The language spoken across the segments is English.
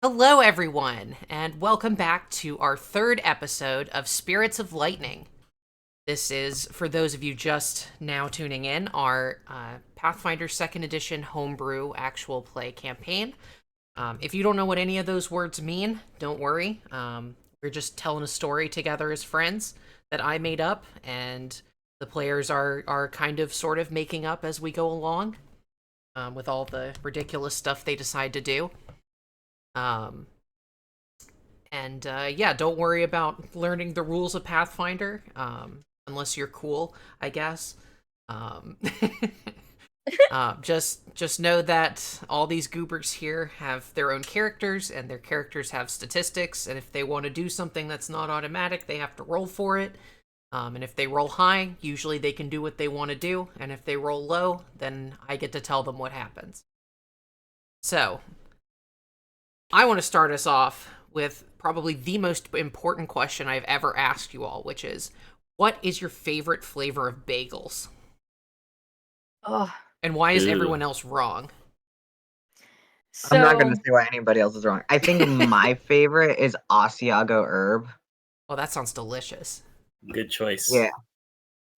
Hello, everyone, and welcome back to our third episode of Spirits of Lightning. This is, for those of you just now tuning in, our Pathfinder 2nd Edition homebrew actual play campaign. If you don't know what any of those words mean, don't worry. We're just telling a story together as friends that I made up, and the players are kind of sort of making up as we go along with all the ridiculous stuff they decide to do. Um, yeah, don't worry about learning the rules of Pathfinder, unless you're cool, I guess. Um, just know that all these goobers here have their own characters, and their characters have statistics. And if they want to do something that's not automatic, they have to roll for it. And if they roll high, usually they can do what they want to do. And if they roll low, then I get to tell them what happens. So, I want to start us off with probably the most important question I've ever asked you all, which is, what is your favorite flavor of bagels? Oh, And why is Ooh. everyone else wrong? so I'm not going to say why anybody else is wrong. I think my favorite is Asiago herb. Oh, that sounds delicious. Good choice. Yeah.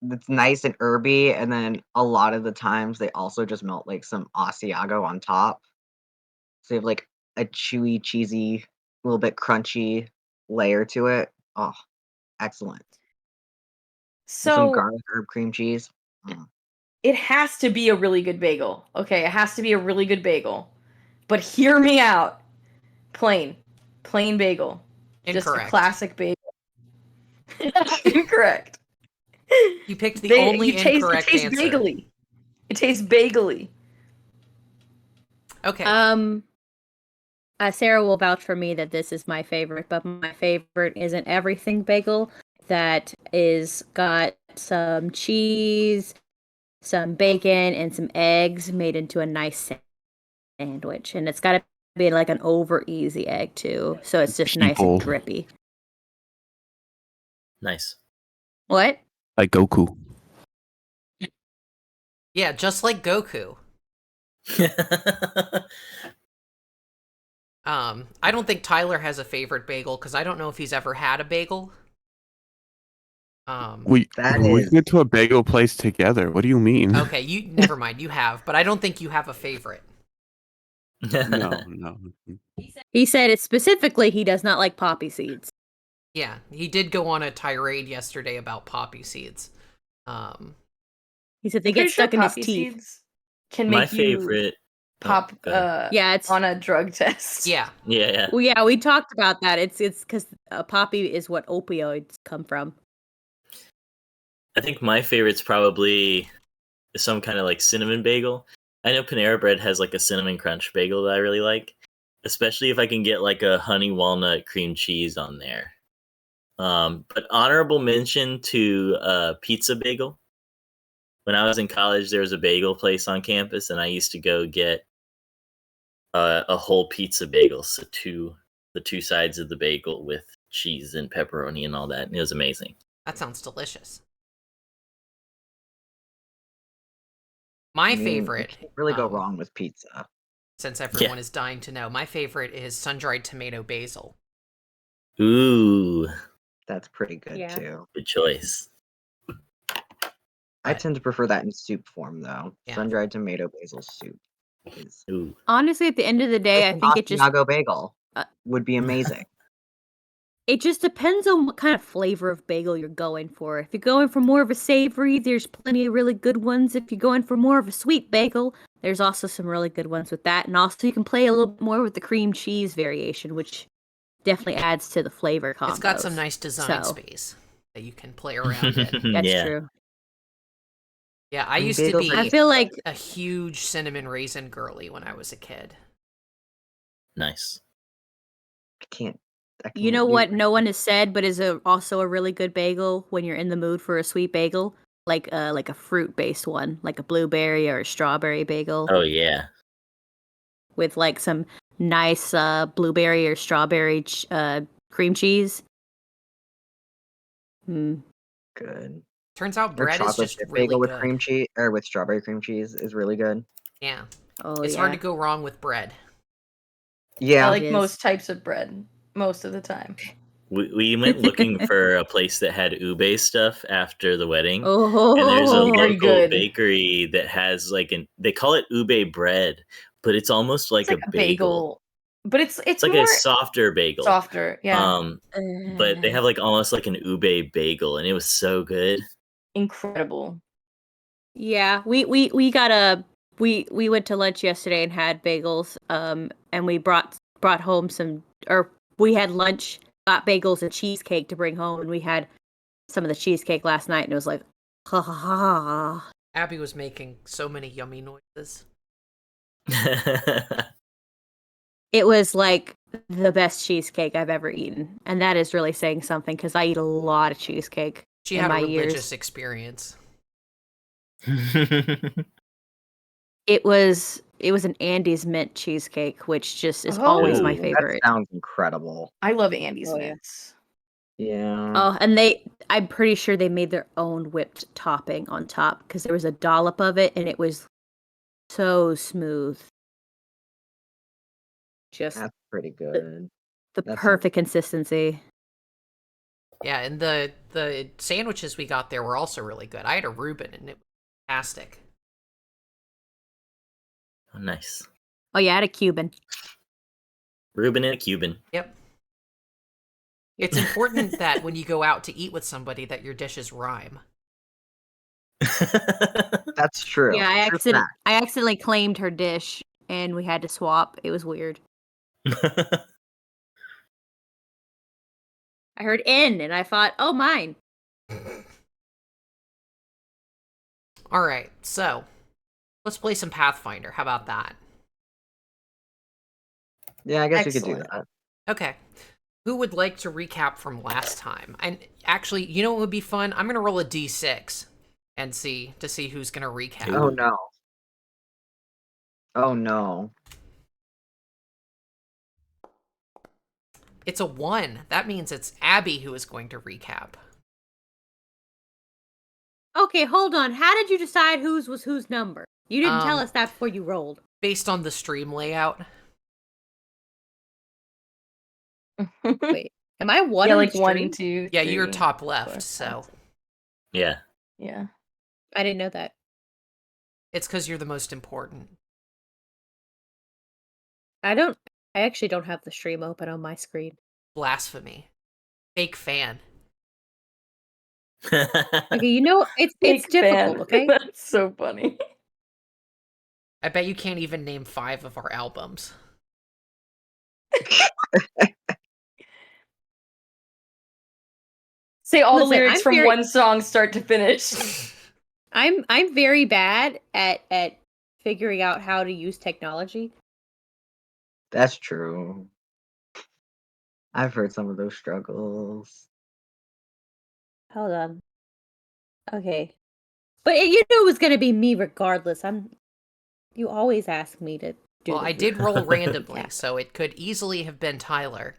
It's nice and herby, and then a lot of the times they also just melt like some Asiago on top. So you have like a chewy, cheesy, a little bit crunchy layer to it. Oh, excellent. And some so garlic herb cream cheese. it has to be a really good bagel. Okay, it has to be a really good bagel. But hear me out. Plain bagel. Just a Incorrect. classic bagel. Incorrect. You picked the only incorrect it tastes answer. bagely. It tastes bagely. Okay. Sarah will vouch for me that this is my favorite, but my favorite is an everything bagel that is got some cheese, some bacon, and some eggs made into a nice sandwich. And it's got to be like an over easy egg too, so it's just nice and drippy. Nice. What? Like Goku. Yeah, just like Goku. I don't think Tyler has a favorite bagel because I don't know if he's ever had a bagel. We is- went to a bagel place together. What do you mean? Okay, you never mind. You have, but I don't think you have a favorite. No. He said it specifically he does not like poppy seeds. Yeah, he did go on a tirade yesterday about poppy seeds. He said they I'm get pretty sure stuck in his poppy teeth. seeds can My make you favorite. pop go ahead. Yeah, it's on a drug test. Yeah, Yeah. well, yeah, we talked about that. It's because poppy is what opioids come from. I think my favorite's probably some kind of like cinnamon bagel. I know Panera Bread has like a cinnamon crunch bagel that I really like, especially if I can get like a honey walnut cream cheese on there. But honorable mention to pizza bagel. When I was in college, there was a bagel place on campus, and I used to go get a whole pizza bagel, so the two sides of the bagel with cheese and pepperoni and all that, and it was amazing. that sounds delicious. My favorite, You can't really go um, wrong with pizza. since everyone is dying to know, my favorite is sun-dried tomato basil. Ooh, That's pretty good Yeah. too. good choice. I tend to prefer that in soup form though. Yeah. Sun-dried tomato basil soup is. Ooh. Honestly, at the end of the day, I An think it just Asiago bagel uh, would be amazing. it just depends on what kind of flavor of bagel you're going for. If you're going for more of a savory, there's plenty of really good ones. If you're going for more of a sweet bagel, there's also some really good ones with that. And also, you can play a little bit more with the cream cheese variation, which definitely adds to the flavor combos. It's got some nice design So- space that you can play around in. That's Yeah. true. Yeah, I And used to bagels be are I feel like a huge cinnamon raisin girly when I was a kid. Nice. I can't you know do what that. no one has said, but is also a really good bagel when you're in the mood for a sweet bagel, like a fruit based one, like a blueberry or a strawberry bagel. Oh yeah. With like some nice blueberry or strawberry cream cheese. Good. Turns out Or bread is chocolate just chip really bagel with good. cream cheese or with strawberry cream cheese is really good. Yeah, Oh it's yeah. hard to go wrong with bread. Yeah. I like It is. most types of bread most of the time. We went looking for a place that had ube stuff after the wedding. Oh, And there's a Very local good. bakery that has they call it ube bread, but it's almost like, It's like a bagel. but it's It's like more a softer bagel. softer. Yeah, But they have like almost like an ube bagel, and it was so good. incredible. yeah. We got we went to lunch yesterday and had bagels. And we brought home we had lunch, got bagels and cheesecake to bring home, and we had some of the cheesecake last night, and it was like, ha ha ha. Abby was making so many yummy noises. It was like the best cheesecake I've ever eaten, and that is really saying something because I eat a lot of cheesecake She in had a my religious years. experience. It was an Andy's mint cheesecake, which just is Oh. always my Ooh, that favorite. That sounds incredible. I love Andy's Oh, yeah. mints. Yeah. Oh, and I'm pretty sure they made their own whipped topping on top because there was a dollop of it, and it was so smooth. Just That's pretty good. the That sounds- perfect consistency. Yeah, and the sandwiches we got there were also really good. I had a Reuben, and it was fantastic. Oh, nice. Oh yeah, I had a Cuban. Reuben and a Cuban. Yep. It's important that when you go out to eat with somebody that your dishes rhyme. That's true. Yeah, I True fact. accidentally claimed her dish, and we had to swap. It was weird. I heard "in" and I thought, "Oh, mine." All right, so let's play some Pathfinder. How about that? Yeah, I guess we could do Excellent. that. Okay. Who would like to recap from last time? And actually, you know what would be fun? I'm going to roll a d6 and see who's going to recap. Oh no. Oh no. It's a 1. That means it's Abby who is going to recap. Okay, hold on. How did you decide whose was whose number? You didn't tell us that before you rolled. Based on the stream layout. Wait, am I one? Yeah, on like the 1, stream? 2, Yeah, you're 3, top 4, left, 5, so 6. Yeah. Yeah. I didn't know that. it's because you're the most important. I actually don't have the stream open on my screen. Blasphemy. Fake fan. Okay, you know it's Big difficult. fan. Okay, That's so funny. I bet you can't even name 5 of our albums. Say all the Listen, lyrics I'm from very- one song start to finish. I'm very bad at figuring out how to use technology. That's true. I've heard some of those struggles. Hold on. Okay, but you knew it was gonna be me regardless. You always ask me to do. Well, the I did roll randomly, recap. so it could easily have been Tyler.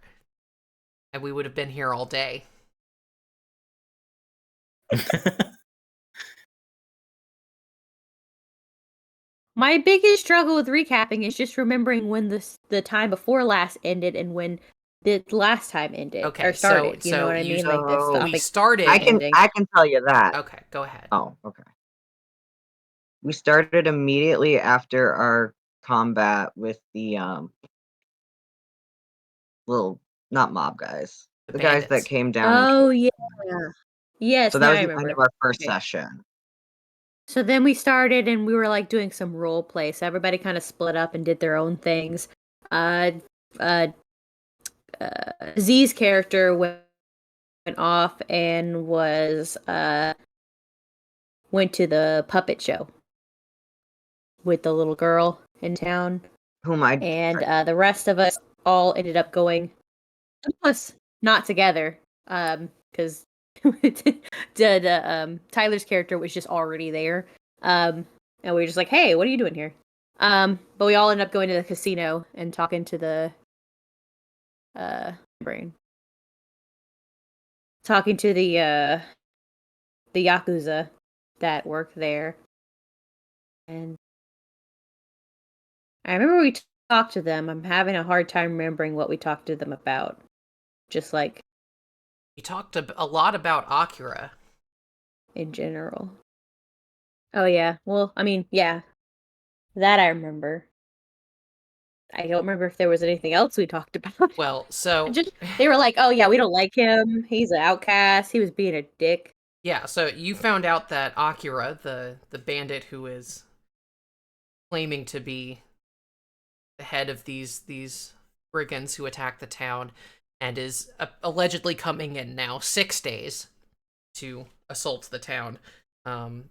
And we would have been here all day. My biggest struggle with recapping is just remembering when the time before last ended and when the last time ended Okay, or started. so you know what I you- mean? Like this so stuff. We started. I can ending. tell you that. Okay, go ahead. Oh, okay. We started immediately after our combat with the little not mob guys. The The guys that bandits. came down. and Oh killed yeah. us. Yes, So that now was I the end remember. of our first Okay. session. So then we started and we were like doing some role play. So everybody kind of split up and did their own things. Z's character went off and went to the puppet show with the little girl in town, Whom I and the rest of us all ended up going. Us not together, because Tyler's character was just already there, and we were just like, "Hey, what are you doing here?" But we all ended up going to the casino and talking to the yakuza that work there, and I remember we talked to them. I'm having a hard time remembering what we talked to them about. Just like You talked a lot about Akira. in general. Oh yeah. Well, I mean, yeah. That I remember. I don't remember if there was anything else we talked about. Well, so Just they were like, "Oh yeah, we don't like him. He's an outcast. He was being a dick." yeah, so you found out that Akira, the bandit who is claiming to be the head of these brigands who attack the town, and is allegedly coming in now 6 days to assault the town. Um,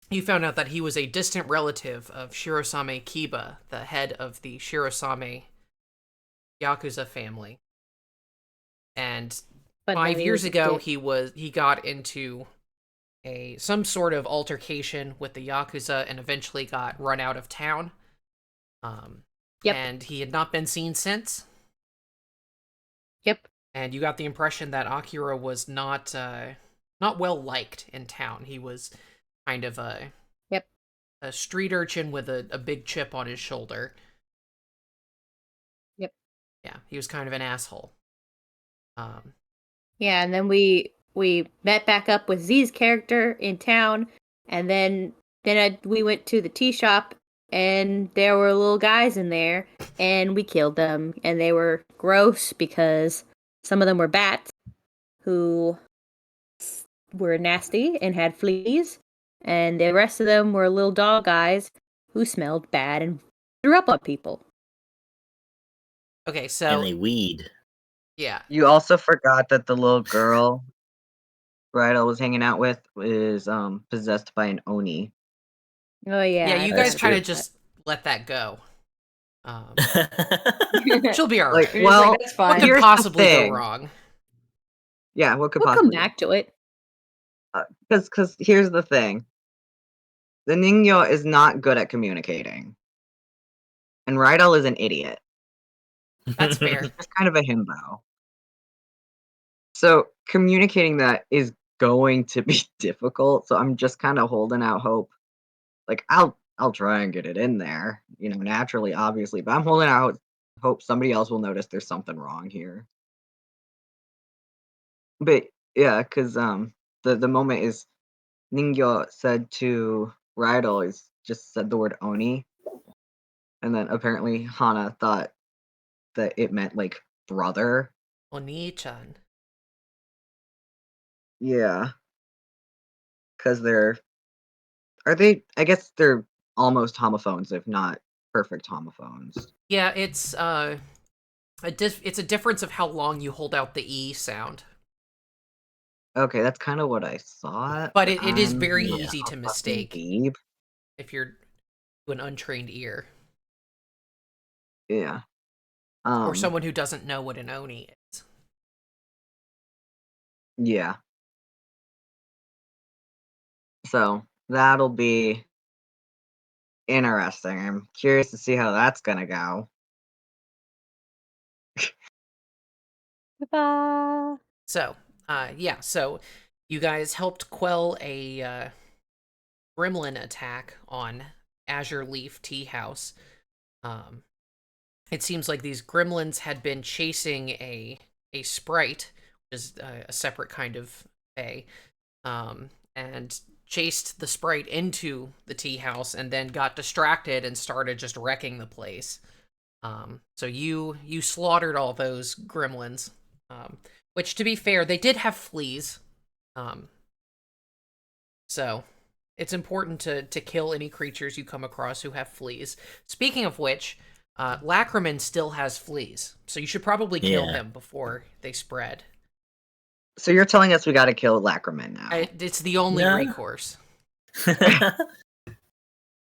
you found out that he was a distant relative of Shirosame Kiba, the head of the Shirosame Yakuza family. And But then 5 years was a ago, dick. he got into some sort of altercation with the Yakuza and eventually got run out of town. Yep. And he had not been seen since. Yep. And you got the impression that Akira was not well liked in town. He was kind of Yep. a street urchin with a big chip on his shoulder. Yep. Yeah, he was kind of an asshole. Yeah, and then we met back up with Z's character in town, and then we went to the tea shop, and there were little guys in there, and we killed them, and they were gross because some of them were bats who were nasty and had fleas, and the rest of them were little dog guys who smelled bad and threw up on people. Okay, And so they weed. yeah, You also forgot that the little girl Bridal was hanging out with is possessed by an oni. Oh yeah, yeah, I you forgot guys That's kind true. of just let that go. Um, about she'll be all Like, right. You're just well, like, that's What fine. could here's the possibly go thing. wrong? Yeah, what could We'll come possibly? back to it. Because here's the thing. The Ningyo is not good at communicating, and Rydell is an idiot. That's fair. It's kind of a himbo. So communicating that is going to be difficult. So I'm just kind of holding out hope. Like I'll try and get it in there, naturally, obviously, but I'm holding out hope somebody else will notice there's something wrong here. But yeah, because the moment is Ningyo said to Rydell is just said the word Oni, and then apparently Hana thought that it meant like brother. Oni-chan. Yeah, because are they? I guess they're almost homophones, if not perfect homophones. Yeah, it's it's a difference of how long you hold out the E sound. Okay, that's kind of what I thought, But it is I'm very not easy a to fucking mistake weeb. if you're to an untrained ear. Yeah. Or someone who doesn't know what an Oni is. Yeah. So that'll be interesting. I'm curious to see how that's gonna go. Ta-da! So, yeah, so you guys helped quell a gremlin attack on Azure Leaf Tea House. It seems like these gremlins had been chasing a sprite, which is a separate kind of fae, and chased the sprite into the tea house and then got distracted and started just wrecking the place. So you slaughtered all those gremlins, which, to be fair, they did have fleas. So it's important to kill any creatures you come across who have fleas. Speaking of which, Lacriman still has fleas, so you should probably kill Yeah. him before they spread. So you're telling us we got to kill Lacriman now? It's the only No. recourse.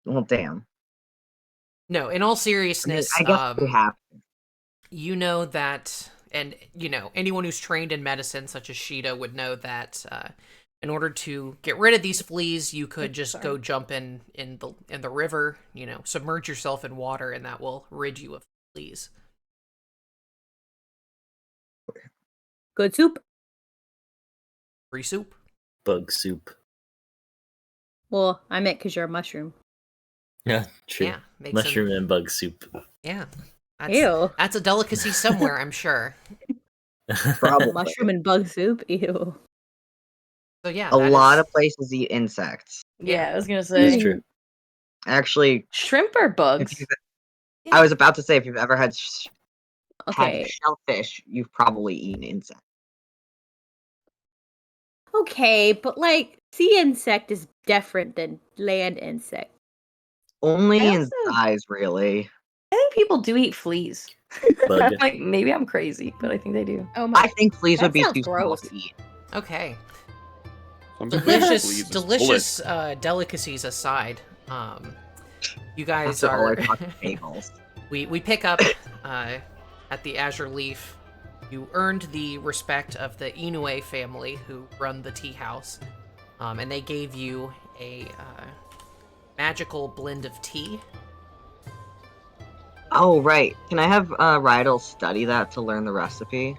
Well, damn. No, in all I mean, seriousness, I guess we have. you know that, and anyone who's trained in medicine, such as Shida, would know that in order to get rid of these fleas, you could just go jump in the river, submerge yourself in water, and that will rid you of fleas. Good soup. Free soup. Bug soup. Well, I meant because you're a mushroom. Yeah, true. Yeah, make Mushroom some. and bug soup. Yeah, that's Ew. that's a delicacy somewhere, I'm sure. Probably. Mushroom and bug soup. Ew. So yeah, A that lot is- of places eat insects. Yeah, Yeah. I was gonna It's say true. Actually, shrimp or if bugs. you've, Yeah. I was about to say if you've ever had Okay. shellfish, you've probably eaten insects. Okay, but like sea insect is different than land insect. Only I in also- size, really. I think people do eat fleas. Bug. Like maybe I'm crazy, but I think they do. Oh my! I think fleas That would be sounds too small gross. to eat. Okay. Sometimes fleas Delicious, is delicious bullets. delicacies aside, you guys After all are. I talked bagels. we pick up at the Azure Leaf. You earned the respect of the Inoue family who run the tea house, and they gave you a magical blend of tea. Oh, right. Can I have Rydell study that to learn the recipe?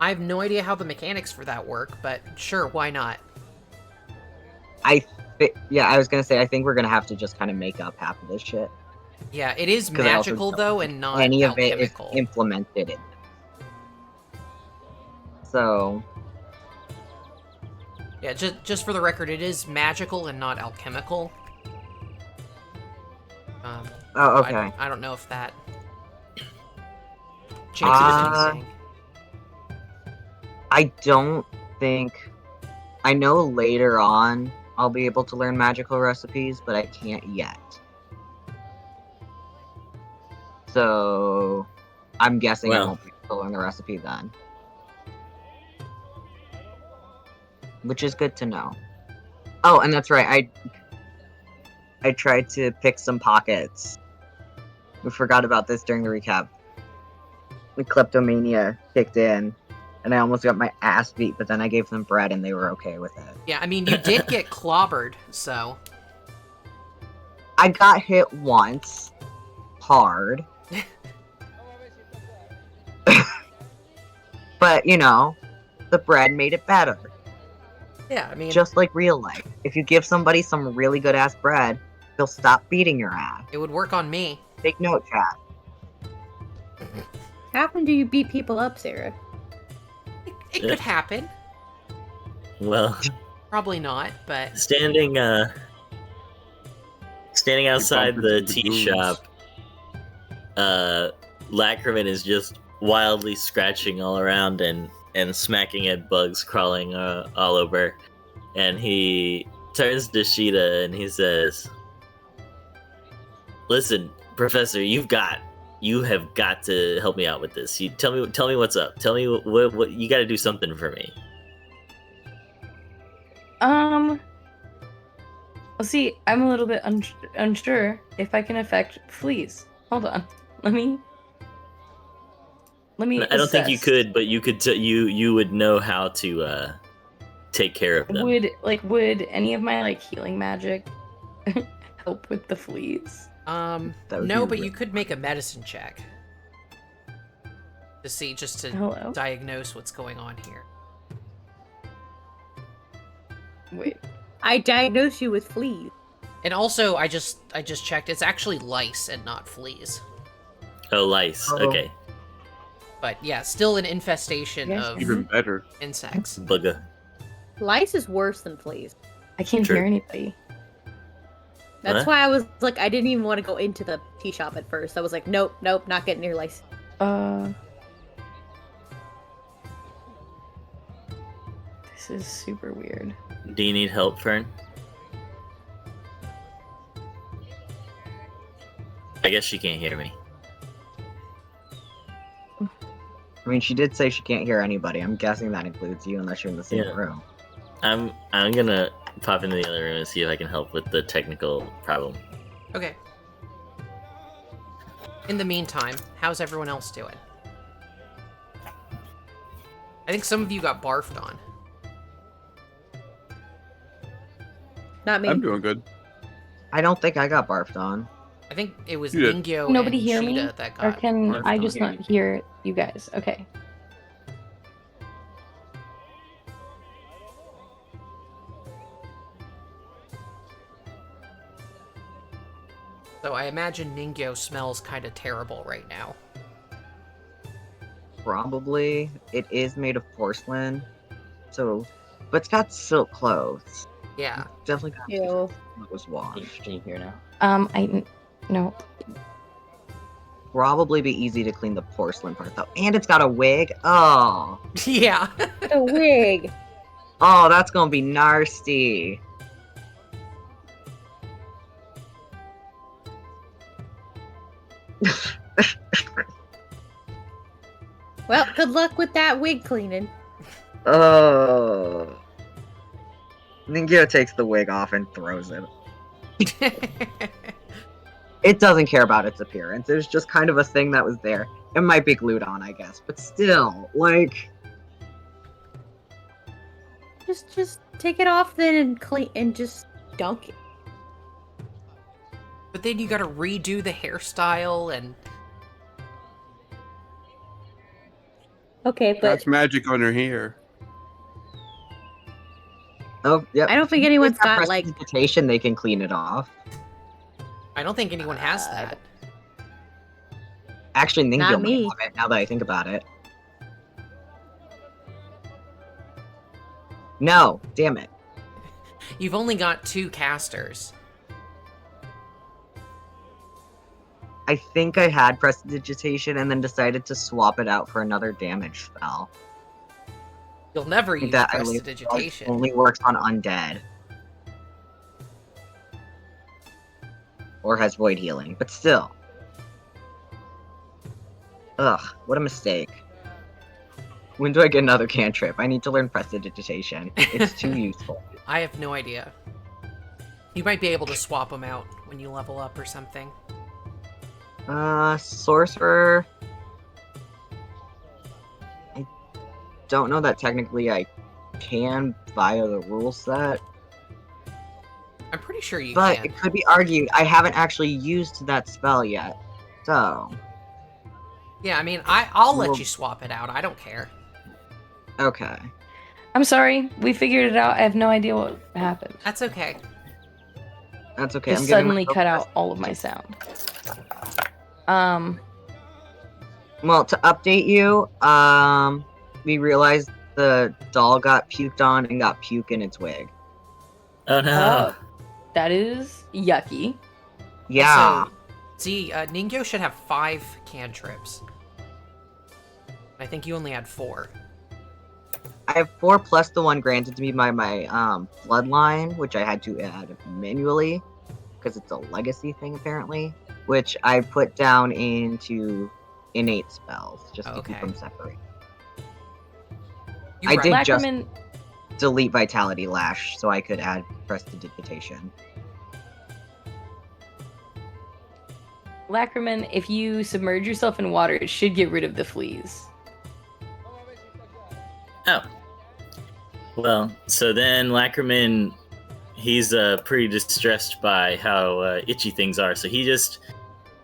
I have no idea how the mechanics for that work, but sure, why not? Yeah, I was gonna say I think we're gonna have to just kind of make up half of this shit. Yeah, it is 'Cause I also magical don't though, think and not Any of it is alchemical. implemented in. So Yeah, just for the record, it is magical and not alchemical. oh, okay. I don't know if that changes anything. I don't think. I know later on I'll be able to learn magical recipes, but I can't yet. So I'm guessing I Well. won't be able to learn the recipe then. Which is good to know. Oh, and that's right. I tried to pick some pockets. We forgot about this during the recap. The kleptomania kicked in, and I almost got my ass beat, but then I gave them bread and they were okay with it. Yeah, I mean, you did get clobbered, so... I got hit once. Hard. But, you know, the bread made it better. Yeah, I mean... Just like real life. If you give somebody some really good ass bread, they'll stop beating your ass. It would work on me. Take note, chat. How often do you beat people up, Sarah? It could happen. Well, Probably not, but... standing outside bump the into the tea goons. shop, Lackerman is just wildly scratching all around and smacking at bugs crawling all over. And he turns to Sheeta and he says, "Listen, Professor, you have got to help me out with this. You tell me what's up. Tell me what you got to do something for me." Well, see, I'm a little bit unsure if I can affect fleas. Hold on. Let me. I don't think you assess. could, but you could. You would know how to take care of them. Would any of my healing magic help with the fleas? That would no, be but really you could make a medicine check. To see, just to Hello? diagnose what's going on here. Wait. I diagnose you with fleas. And also, I just checked, it's actually lice and not fleas. Oh, lice. Oh. Okay, But yeah, still an infestation Yes, of Even better. insects. bugger. Lice is worse than fleas. I can't True. hear anybody. That's What? why I was like, I didn't even want to go into the tea shop at first. I was like, nope, not getting near lice. This is super weird. Do you need help, Fern? I guess she can't hear me. I mean, she did say she can't hear anybody. I'm guessing that includes you, unless you're in the same Yeah. room. I'm gonna pop into the other room and see if I can help with the technical problem. Okay. In the meantime, how's everyone else doing? I think some of you got barfed on. Not me. I'm doing good. I don't think I got barfed on. I think it was You did. Ningyo Nobody and hear me? Sheeta that Or got can barfed I on. just not hear you guys? Okay. So I imagine Ningyo smells kind of terrible right now. Probably. It is made of porcelain. So, but it's got silk clothes. Yeah. Definitely got Ew. clothes washed. Can you hear now? No. Probably be easy to clean the porcelain part though. And it's got a wig. Oh. Yeah. The wig. Oh, that's gonna be nasty. Well, good luck with that wig cleaning. Oh. Ningyo takes the wig off and throws it. It doesn't care about its appearance. It was just kind of a thing that was there. It might be glued on, I guess, but still, like, Just take it off then and clean and just dunk it. But then you gotta redo the hairstyle and... Okay, but That's magic on her hair. oh, yep. I don't think anyone's got like. prestidigitation. They can clean it off. I don't think anyone has that. Actually, Ningyo Not might me. have it now that I think about it. No, damn it. You've only got 2 casters. I think I had prestidigitation and then decided to swap it out for another damage spell. You'll never use That prestidigitation. only works on undead. Or has void healing, but still. Ugh, what a mistake. When do I get another cantrip? I need to learn prestidigitation. It's too useful. I have no idea. You might be able to swap them out when you level up or something. Sorcerer. I don't know that technically I can via the rule set, I'm pretty sure you but can. it could be argued I haven't actually used that spell yet. So, Yeah, I mean, I'll let Well- you swap it out. I don't care. okay. I'm sorry. We figured it out. I have no idea what happened. That's okay. That's okay. It I'm giving suddenly myself cut out all of my sound. Well, to update you, we realized the doll got puked on and got puke in its wig. Oh no. That is yucky. Yeah. Also, see, Ningyo should have 5 cantrips. I think you only had 4. I have 4 plus the one granted to me by my bloodline, which I had to add manually because it's a legacy thing apparently, which I put down into innate spells just to keep Okay. them separate. You're I right. did just Lackerman, delete Vitality Lash so I could add Prestidigitation. Lackerman, if you submerge yourself in water, it should get rid of the fleas. Oh. Well, so then Lackerman, he's pretty distressed by how itchy things are, so he just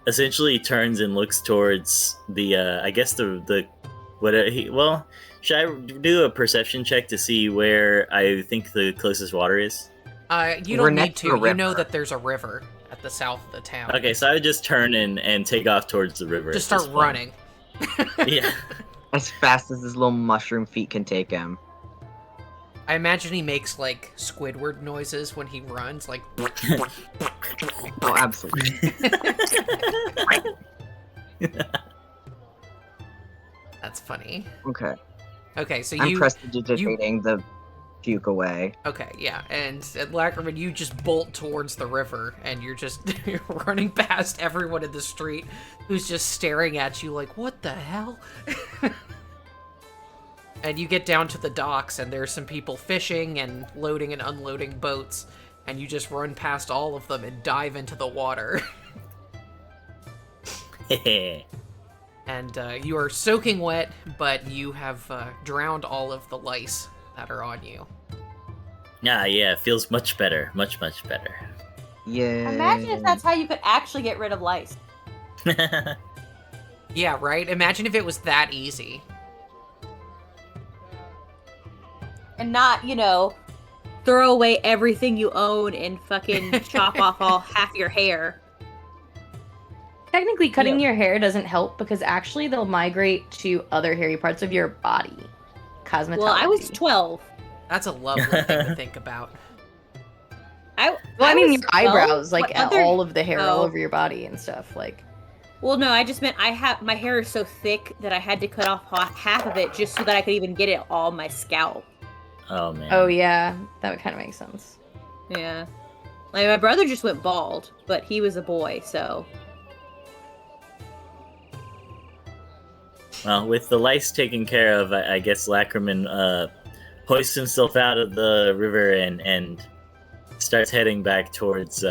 essentially turns and looks towards the, I guess the what he, well, should I do a perception check to see where I think the closest water is? You We're don't need next to to. a You know river. that there's a river at the south of the town. Okay, so I would just turn and take off towards the river. Just at start this point. running. Yeah. As fast as his little mushroom feet can take him. I imagine he makes, like, Squidward noises when he runs, like... Oh, absolutely. That's funny. Okay. Okay, so I'm you... prestidigitating the puke away. Okay, yeah, and Lackerman, you just bolt towards the river, and you're just you're running past everyone in the street who's just staring at you like, what the hell? And you get down to the docks, and there's some people fishing and loading and unloading boats, and you just run past all of them and dive into the water. And you are soaking wet, but you have drowned all of the lice that are on you. Yeah, it feels much better. Much better. Yeah. Imagine if that's how you could actually get rid of lice. Yeah, right? Imagine if it was that easy. And not, throw away everything you own and fucking chop off all half your hair. Technically, cutting Yeah. your hair doesn't help because actually they'll migrate to other hairy parts of your body. Cosmetology. Well, I was 12. That's a lovely thing to think about. Well, I mean, was your 12? eyebrows, like What other- all of the hair all Oh. over your body and stuff. Like, Well, no, I just meant my hair is so thick that I had to cut off half of it just so that I could even get it all my scalp. Oh man. oh yeah, that would kind of make sense. Yeah. Like, my brother just went bald, but he was a boy, so. Well, with the lice taken care of, I guess Lackerman hoists himself out of the river and starts heading back towards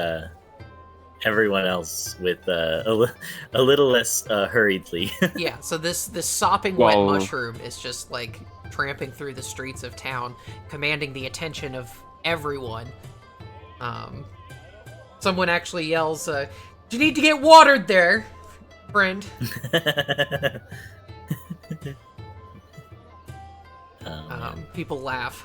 everyone else with a little less hurriedly. Yeah, so this sopping wet Well- mushroom is just like tramping through the streets of town, commanding the attention of everyone. Someone actually yells, "You need to get watered there, friend." People laugh.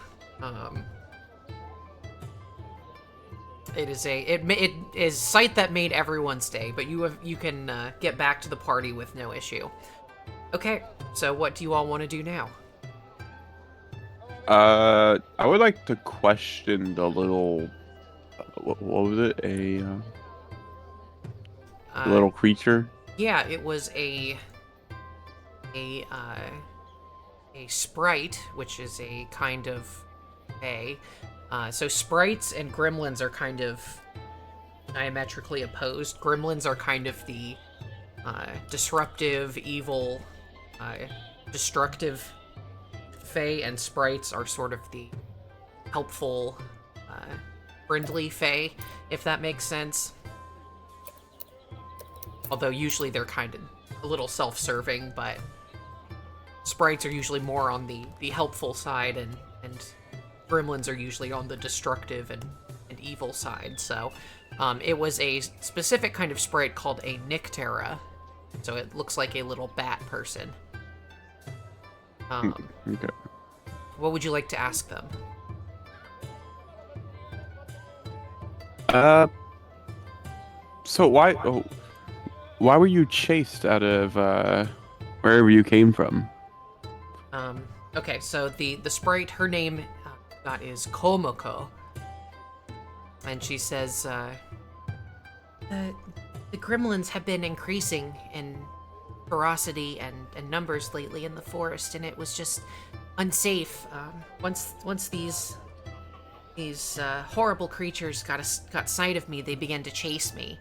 It is sight that made everyone's day, but you can get back to the party with no issue. Okay, so what do you all want to do now? I would like to question the little. What was it? A little creature. Yeah, it was a sprite, which is a kind of fae. So sprites and gremlins are kind of diametrically opposed. Gremlins are kind of the disruptive, evil, destructive fae, and sprites are sort of the helpful, friendly fae, if that makes sense. Although usually they're kind of a little self-serving, but sprites are usually more on the helpful side, and gremlins are usually on the destructive and evil side. So it was a specific kind of sprite called a Nyctera. So it looks like a little bat person. Okay. What would you like to ask them? So why were you chased out of wherever you came from? Okay, so the sprite, her name is Komoko, and she says, the gremlins have been increasing in ferocity and numbers lately in the forest, and it was just unsafe. Once these horrible creatures got sight of me, they began to chase me.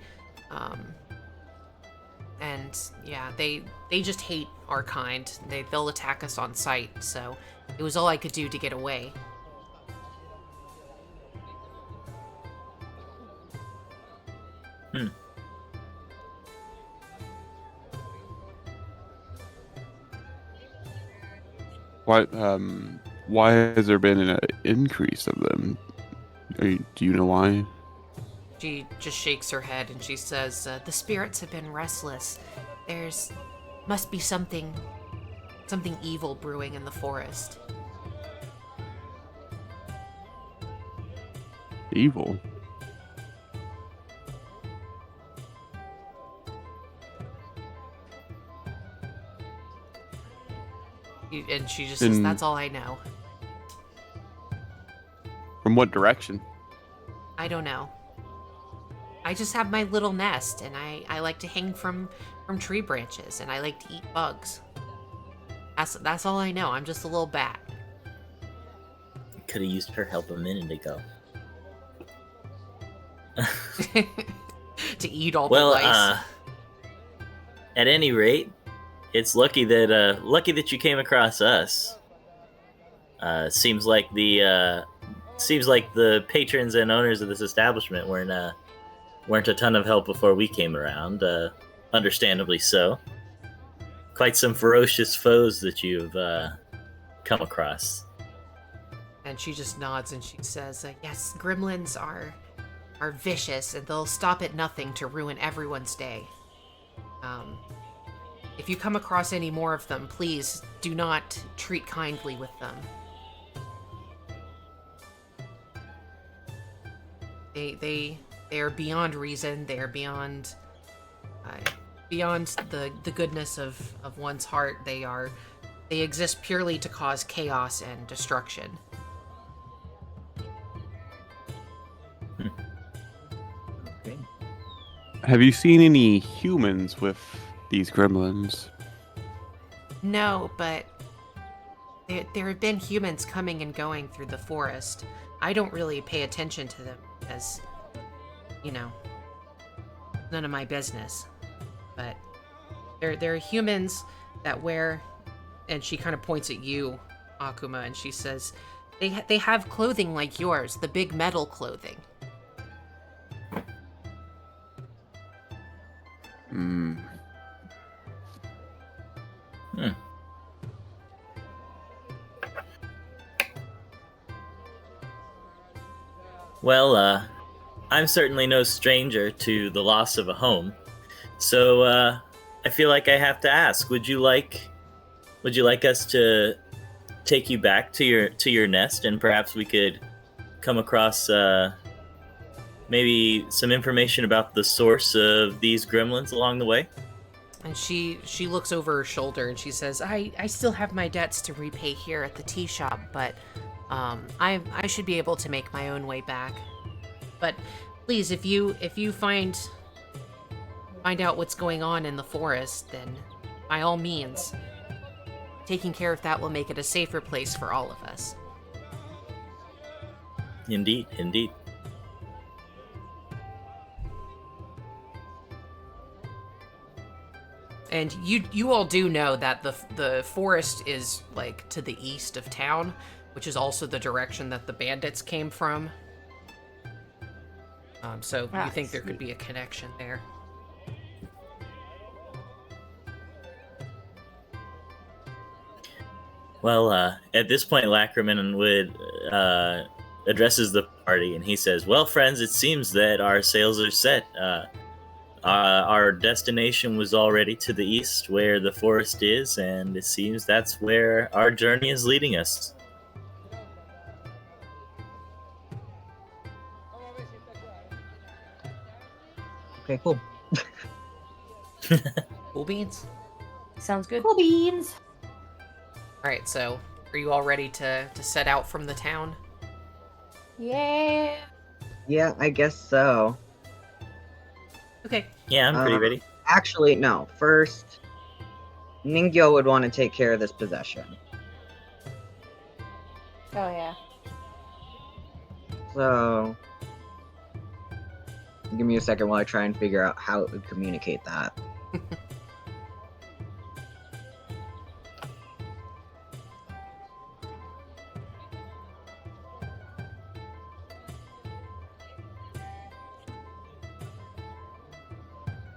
And yeah, they just hate our kind. They'll attack us on sight, so it was all I could do to get away. Why has there been an increase of them? Do you know why? She just shakes her head and she says, the spirits have been restless. There's must be something evil brewing in the forest. Evil. And she just says, And- that's all I know. From what direction? I don't know. I just have my little nest, and I like to hang from tree branches, and I like to eat bugs. That's all I know. I'm just a little bat. Could have used her help a minute ago. To eat all the Well, lice. at any rate, it's lucky that you came across us. Seems like the patrons and owners of this establishment weren't a ton of help before we came around. Understandably so. Quite some ferocious foes that you've come across. And she just nods and she says, yes, gremlins are vicious, and they'll stop at nothing to ruin everyone's day. If you come across any more of them, please do not treat kindly with them. They are beyond reason. They are beyond beyond the goodness of one's heart, they exist purely to cause chaos and destruction. Okay. Have you seen any humans with these gremlins? No, but there have been humans coming and going through the forest. I don't really pay attention to them as, none of my business. But there are humans that wear, and she kind of points at you, Akuma, and she says, they have clothing like yours, the big metal clothing. Hmm. Well, I'm certainly no stranger to the loss of a home, so I feel like I have to ask: Would you like us to take you back to your nest, and perhaps we could come across maybe some information about the source of these gremlins along the way? And she looks over her shoulder and she says, I still have my debts to repay here at the tea shop, but I should be able to make my own way back. But please, if you find out what's going on in the forest, then by all means, taking care of that will make it a safer place for all of us. Indeed. And you all do know that the forest is like to the east of town, which is also the direction that the bandits came from. So you think there could be a connection there. Well, at this point, Lackerman would addresses the party, and he says, "Well, friends, it seems that our sails are set. Our destination was already to the east, where the forest is, and it seems that's where our journey is leading us." Okay, cool. Cool beans. Sounds good. Cool beans. All right, so are you all ready to set out from the town? Yeah. Yeah, I guess so. Okay. Yeah, I'm pretty ready. Actually, no. First, Ningyo would want to take care of this possession. Oh yeah. So, give me a second while I try and figure out how it would communicate that.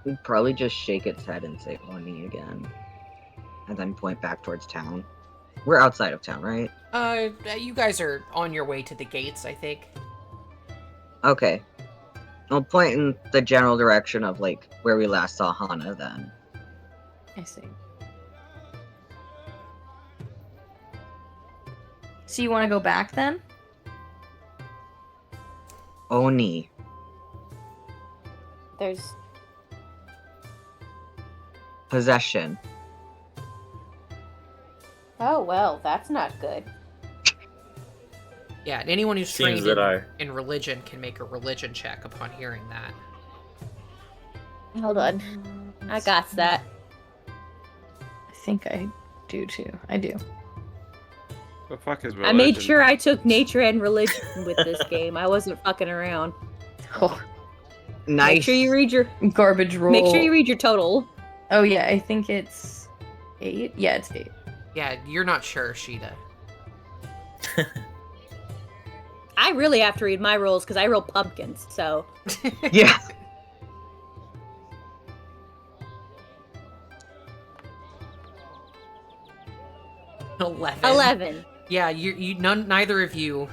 We'd probably just shake its head and say Oni again. And then point back towards town. We're outside of town, right? You guys are on your way to the gates, I think. Okay. I'll point in the general direction of, like, where we last saw Hana then. I see. So you want to go back then? Oni. There's Possession. Oh well, that's not good. Yeah, and anyone who's Seems trained that in religion can make a religion check upon hearing that. Hold on. I got that. I think I do too. I do. The fuck is I made sure I took nature and religion with this game. I wasn't fucking around. Oh, Nice. Make sure you read your garbage roll. Make sure you read your total. Oh yeah, I think it's 8. Yeah, it's 8. Yeah, you're not sure, Sheeta. I really have to read my rolls because I roll pumpkins, so Yeah. $11. 11. Yeah, neither of you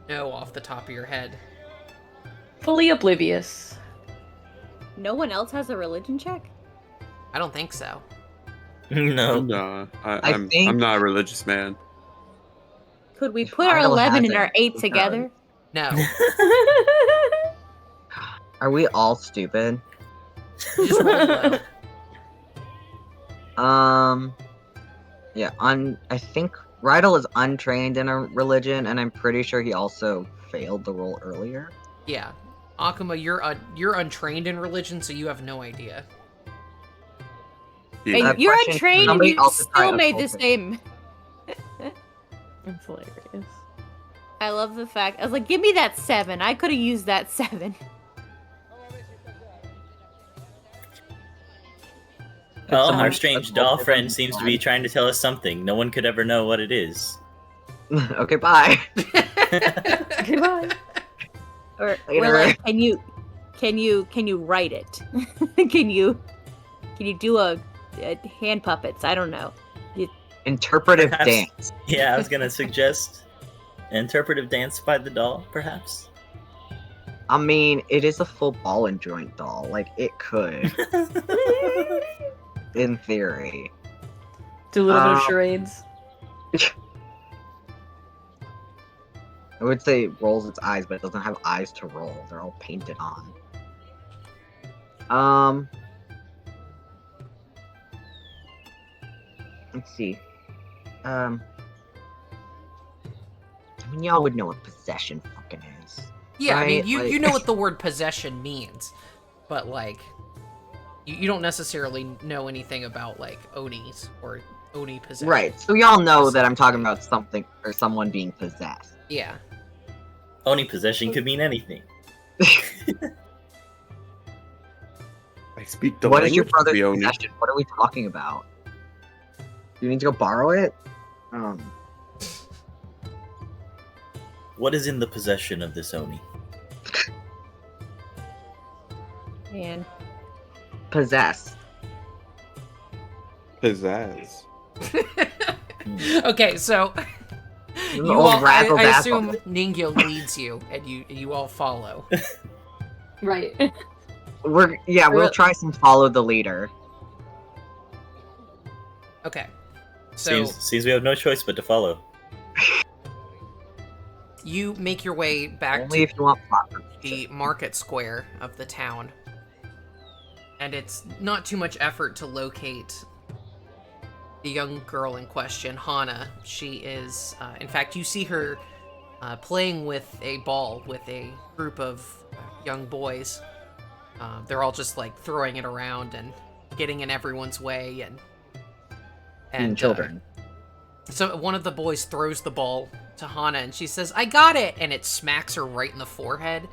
know off the top of your head. Fully oblivious. No one else has a religion check? I don't think so. No. No, I I'm think- not a religious man. Could we If put our Idle 11 and has our it, 8 we together? No. Are we all stupid? You just roll low. Yeah, I think Rydell is untrained in a religion, and I'm pretty sure he also failed the roll earlier. Yeah. Akuma, you're untrained in religion, so you have no idea. Yeah. And you're Question, untrained and somebody you else try still made the occultism. same. That's hilarious. I love the fact. I was like, give me that 7. I could have used that 7. Well, someone our strange occultism doll friend be seems to fun? be trying to tell us something. No one could ever know what it is. Okay, bye. Goodbye. Or Later. like, can you write it? can you do a hand puppets? I don't know. Interpretive Perhaps- dance. Yeah, I was gonna suggest interpretive dance by the doll, perhaps. I mean, it is a full ball and joint doll. Like, it could, in theory. Do a little bit of Um, charades. I would say it rolls its eyes, but it doesn't have eyes to roll. They're all painted on. Let's see. I mean, y'all would know what possession fucking is. Yeah, I mean, Right, you like- know what the word possession means, but like, you don't necessarily know anything about like Onis or Oni possession. Right, so y'all know that I'm talking about something or someone being possessed. Yeah. Oni possession could mean anything. I speak the What is your language of brother's the Oni. possession? What are we talking about? Do you need to go borrow it? What is in the possession of this Oni? Man. Possessed. Pizzazz. Okay, so The you old all, I razzle dazzle. assume Ningyo leads you, and you all follow. Right. We'll try some follow the leader. Okay. So Seems we have no choice but to follow. you make your way back Only to if you want plot. the market square of the town. And it's not too much effort to locate the young girl in question, Hana. She is, in fact, you see her playing with a ball with a group of young boys. They're all just like throwing it around and getting in everyone's way and Children. So one of the boys throws the ball to Hana and she says, "I got it!" And it smacks her right in the forehead.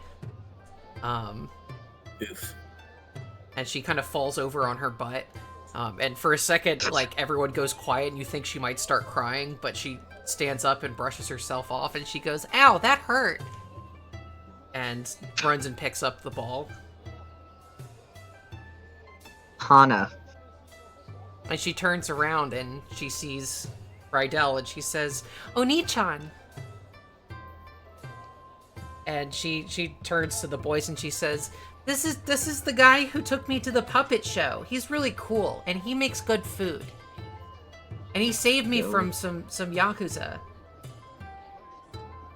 Oof. And she kind of falls over on her butt. And for a second, like, everyone goes quiet and you think she might start crying, but she stands up and brushes herself off and she goes, "Ow, that hurt!" And runs and picks up the ball. Hana. And she turns around and she sees Rydell and she says, "Oni-chan." And she turns to the boys and she says, This is the guy who took me to the puppet show. He's really cool and he makes good food. And he saved me from some Yakuza."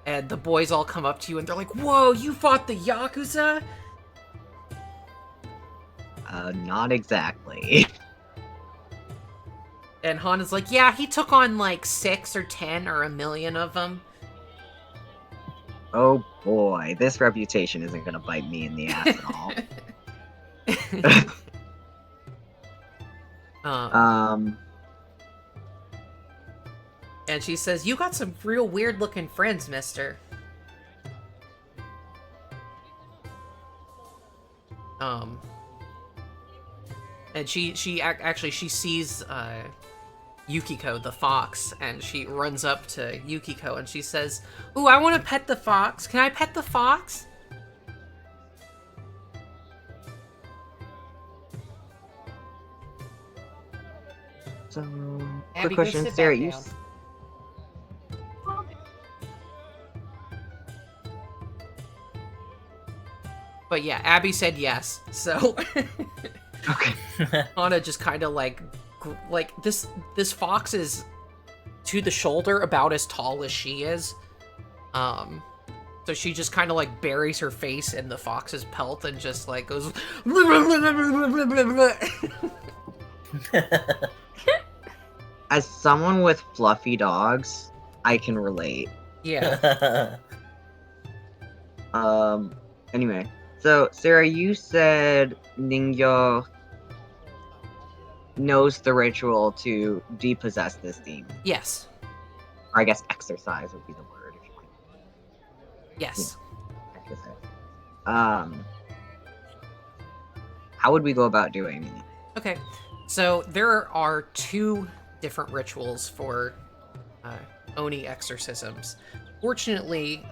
And the boys all come up to you and they're like, "Whoa, you fought the Yakuza?" Not exactly. And Hana's like, "Yeah, he took on like 6 or 10 or 1,000,000 of them." Oh boy, this reputation isn't gonna bite me in the ass at all. And she says, "You got some real weird looking friends, mister." And she actually sees Yukiko the fox, and she runs up to Yukiko and she says, "Ooh, I want to pet the fox. Can I pet the fox?" So, Abby, quick go question, sit Sarah. back You down. But yeah, Abby said yes. So okay? Hana just kind of like this fox is to the shoulder about as tall as she is. So she just kind of like buries her face in the fox's pelt and just like goes as someone with fluffy dogs, I can relate. Yeah. Anyway, so Sarah, you said Ningyo knows the ritual to depossess this demon. Yes. Or I guess exercise would be the word if you want Yes. to exercise. How would we go about doing it? Okay. So there are 2 different rituals for Oni exorcisms. Fortunately,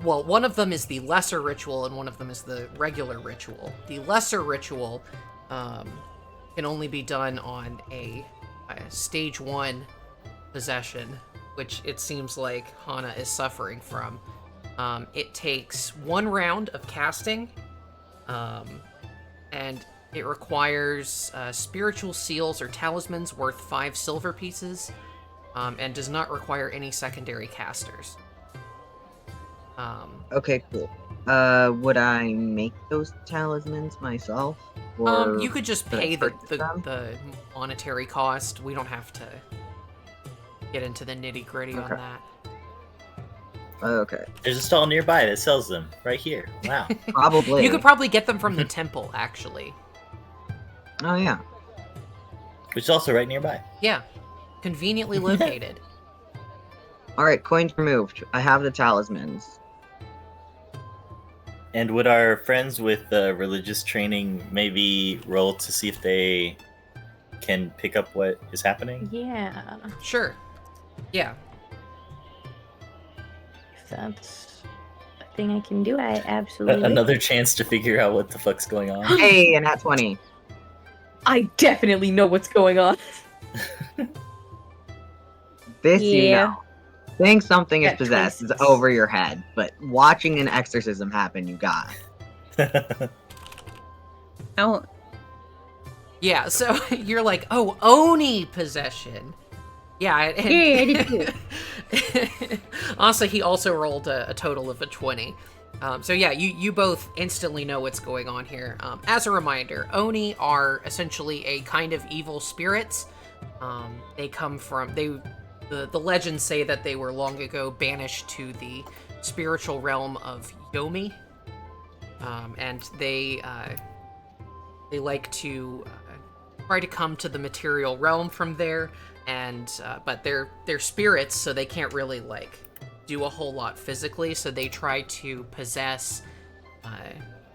well, one of them is the lesser ritual and one of them is the regular ritual. The lesser ritual can only be done on a stage 1 possession, which it seems like Hana is suffering from. It takes 1 round of casting, and it requires spiritual seals or talismans worth 5 silver pieces, and does not require any secondary casters. Okay, cool. Would I make those talismans myself? Or You could just could I pay purchase them? the monetary cost. We don't have to get into the nitty gritty on Okay. that. Okay, There's a stall nearby that sells them right here. Wow. probably. You could probably get them from the temple, actually. Oh yeah. Which is also right nearby. Yeah, conveniently located. All right, coins removed. I have the talismans. And would our friends with religious training maybe roll to see if they can pick up what is happening? Yeah. Sure. Yeah. If that's a thing I can do, I absolutely. Another chance to figure out what the fuck's going on. Hey, and at 20. I definitely know what's going on. This you Yeah. know. Saying something is At possessed is 26. over your head, but watching an exorcism happen, you got. Oh, Yeah, so you're like, oh, Oni possession. Yeah, and, yeah, I did too. honestly, he also rolled a total of a 20. So yeah, you both instantly know what's going on here. As a reminder, Oni are essentially a kind of evil spirits. They come from the legends say that they were long ago banished to the spiritual realm of Yomi, and they like to try to come to the material realm from there. And but they're spirits, so they can't really like do a whole lot physically. So they try to possess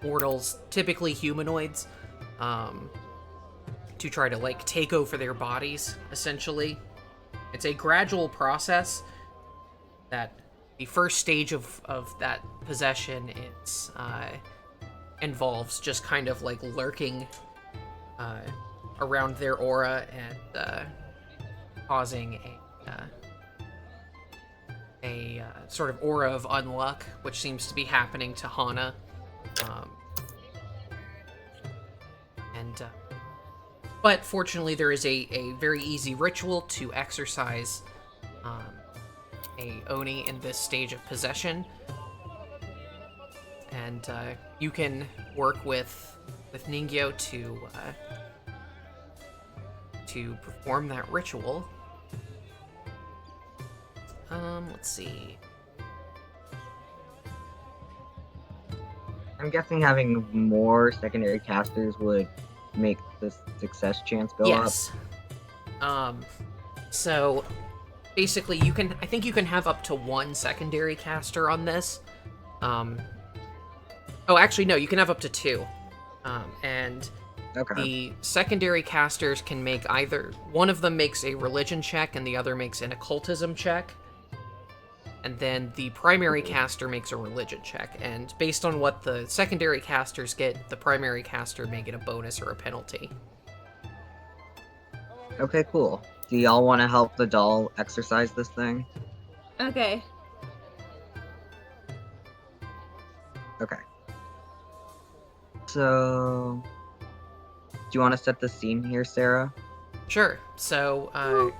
mortals, typically humanoids, to try to like take over their bodies. Essentially, it's a gradual process. That the first stage of that possession involves just kind of like lurking around their aura and causing a sort of aura of unluck, which seems to be happening to Hana. But fortunately, there is a very easy ritual to exorcise a Oni in this stage of possession. And you can work with Ningyo to perform that ritual. Let's see. I'm guessing having more secondary casters would make the success chance go up. Yes. So basically I think you can have up to 1 secondary caster on this. Oh, actually no, you can have up to 2. And Okay. the secondary casters can make either one of them makes a religion check and the other makes an occultism check. And then the primary caster makes a religion check. And based on what the secondary casters get, the primary caster may get a bonus or a penalty. Okay, cool. Do y'all want to help the doll exercise this thing? Okay. Okay. So, do you want to set the scene here, Sarah? Sure. So,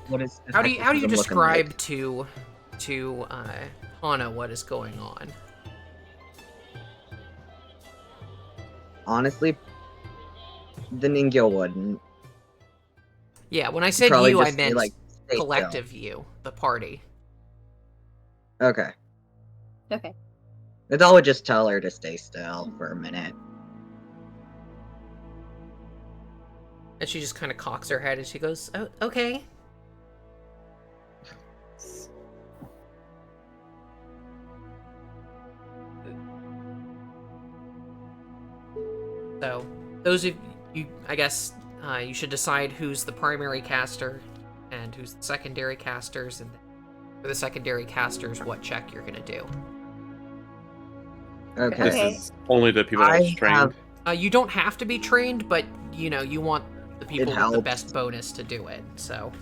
What is this how do you exorcism looking describe like? to Hana what is going on? Honestly, the Ningyo wouldn't. Yeah, when I said Probably you, I just say, meant like, stay still. collective you, the party. Okay. Okay. Adele would just tell her to stay still for a minute. And she just kind of cocks her head and she goes, "Oh, okay." So, those of you, I guess, you should decide who's the primary caster and who's the secondary casters, and for the secondary casters, what check you're gonna do. Okay. Okay. This is only the people that I was trained. have- You don't have to be trained, but you want the people with the helps. best bonus to do it. So,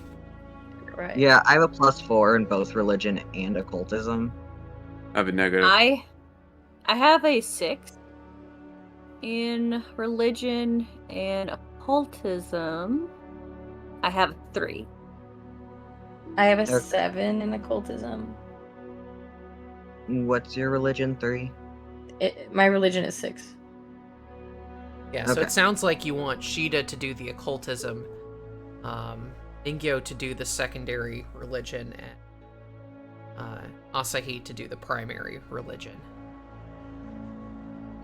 Right. Yeah, I have a +4 in both religion and occultism. I have a negative. I have a 6 in religion and occultism. I have 3. I have a Okay. 7 in occultism. What's your religion? 3? My religion is 6. yeah. So Okay. it sounds like you want Sheeta to do the occultism, Ingyo to do the secondary religion, and Asahi to do the primary religion.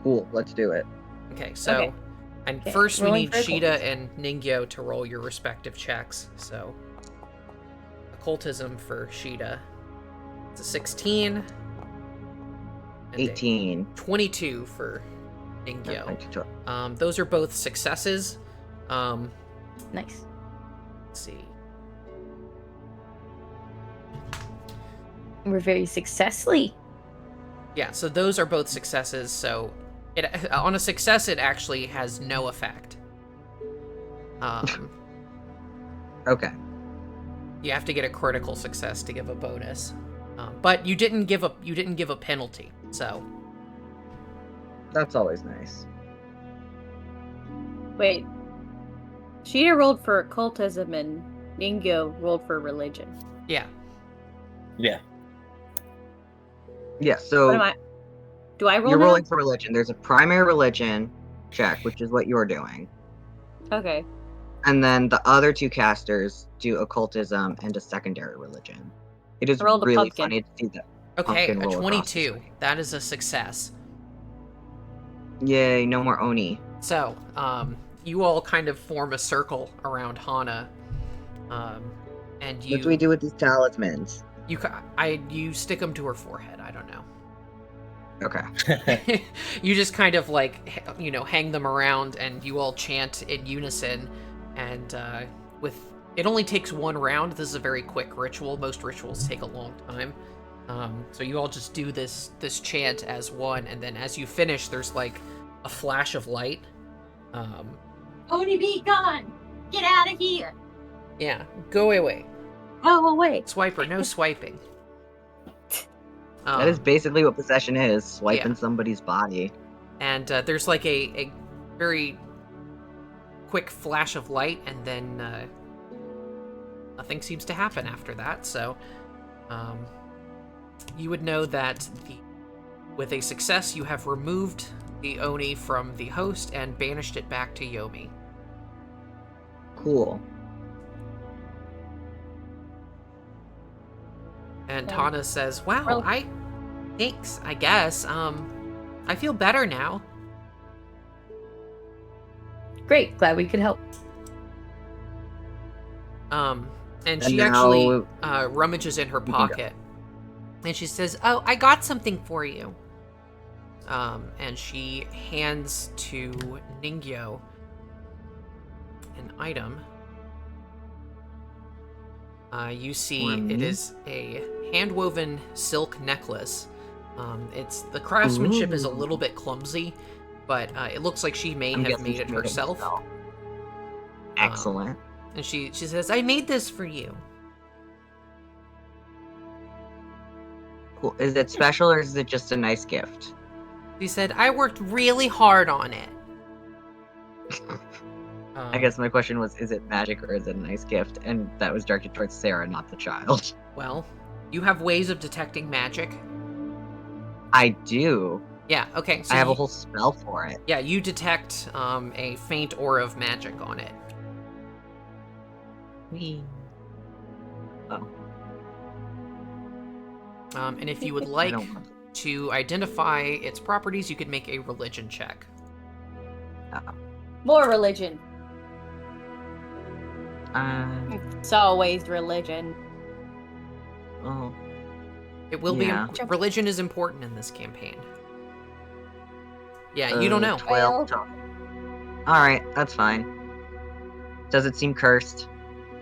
Cool, let's do it. Okay, so Okay. and Okay, first we rolling need for Sheeta occultism. and Ningyo to roll your respective checks. So occultism for Sheeta, it's a 16. And a 18. 22 for Ningyo. 22. Those are both successes. Let's Nice. see. We're very successfully. Yeah, so those are both successes. So it on a success, it actually has no effect. Okay. You have to get a critical success to give a bonus, but you didn't give a penalty. So That's always nice. Wait. Sheeta rolled for occultism and Ningyo rolled for religion. yeah, Yeah. Yeah, What so am I? Do I roll you're now? rolling for religion. There's a primary religion check, which is what you're doing. Okay. And then the other 2 casters do occultism and a secondary religion. It is I rolled a really pumpkin. funny to see that. okay, Pumpkin a roll across the 22. screen. That is a success. Yay, no more Oni. So, you all kind of form a circle around Hana, and What do we do with these talismans? you stick them to her forehead. I don't know. Okay. You just kind of like hang them around, and you all chant in unison. And with it only takes 1 round. This is a very quick ritual. Most rituals take a long time. So you all just do this chant as one, and then as you finish, there's like a flash of light. Oni be gone! Get out of here! Yeah, go away. Go away! Swiper, no swiping. That is basically what possession is, swiping Yeah. somebody's body. And there's like a very quick flash of light, and then nothing seems to happen after that. So you would know that with a success, you have removed the Oni from the host and banished it back to Yomi. Cool. And Yeah. Tana says, "Wow, Well- thanks, I guess. I feel better now." Great. Glad we could help. And And she now actually rummages in her can go. pocket, and she says, "Oh, I got something for you." And she hands to Ningyo an item. You see, it Mhm. is a hand-woven silk necklace. The craftsmanship is a Ooh. little bit clumsy, but it looks like she may I'm have guessing made she it herself. Excellent. And she says, "I made this for you." Cool. Is it special or is it just a nice gift? She said, "I worked really hard on it." I guess my question was, is it magic or is it a nice gift? And that was directed towards Sarah, not the child. Well, you have ways of detecting magic. I do. Yeah, okay. So I have a you- whole spell for it. Yeah, you detect a faint aura of magic on it. Whee. Oh, And if you would I like don't want to identify its properties, you could make a religion check. More religion. Hmm. It's always religion. oh, It will Yeah. be. Religion is important in this campaign. Yeah, you don't know. 12 total. Alright, that's fine. Does it seem cursed?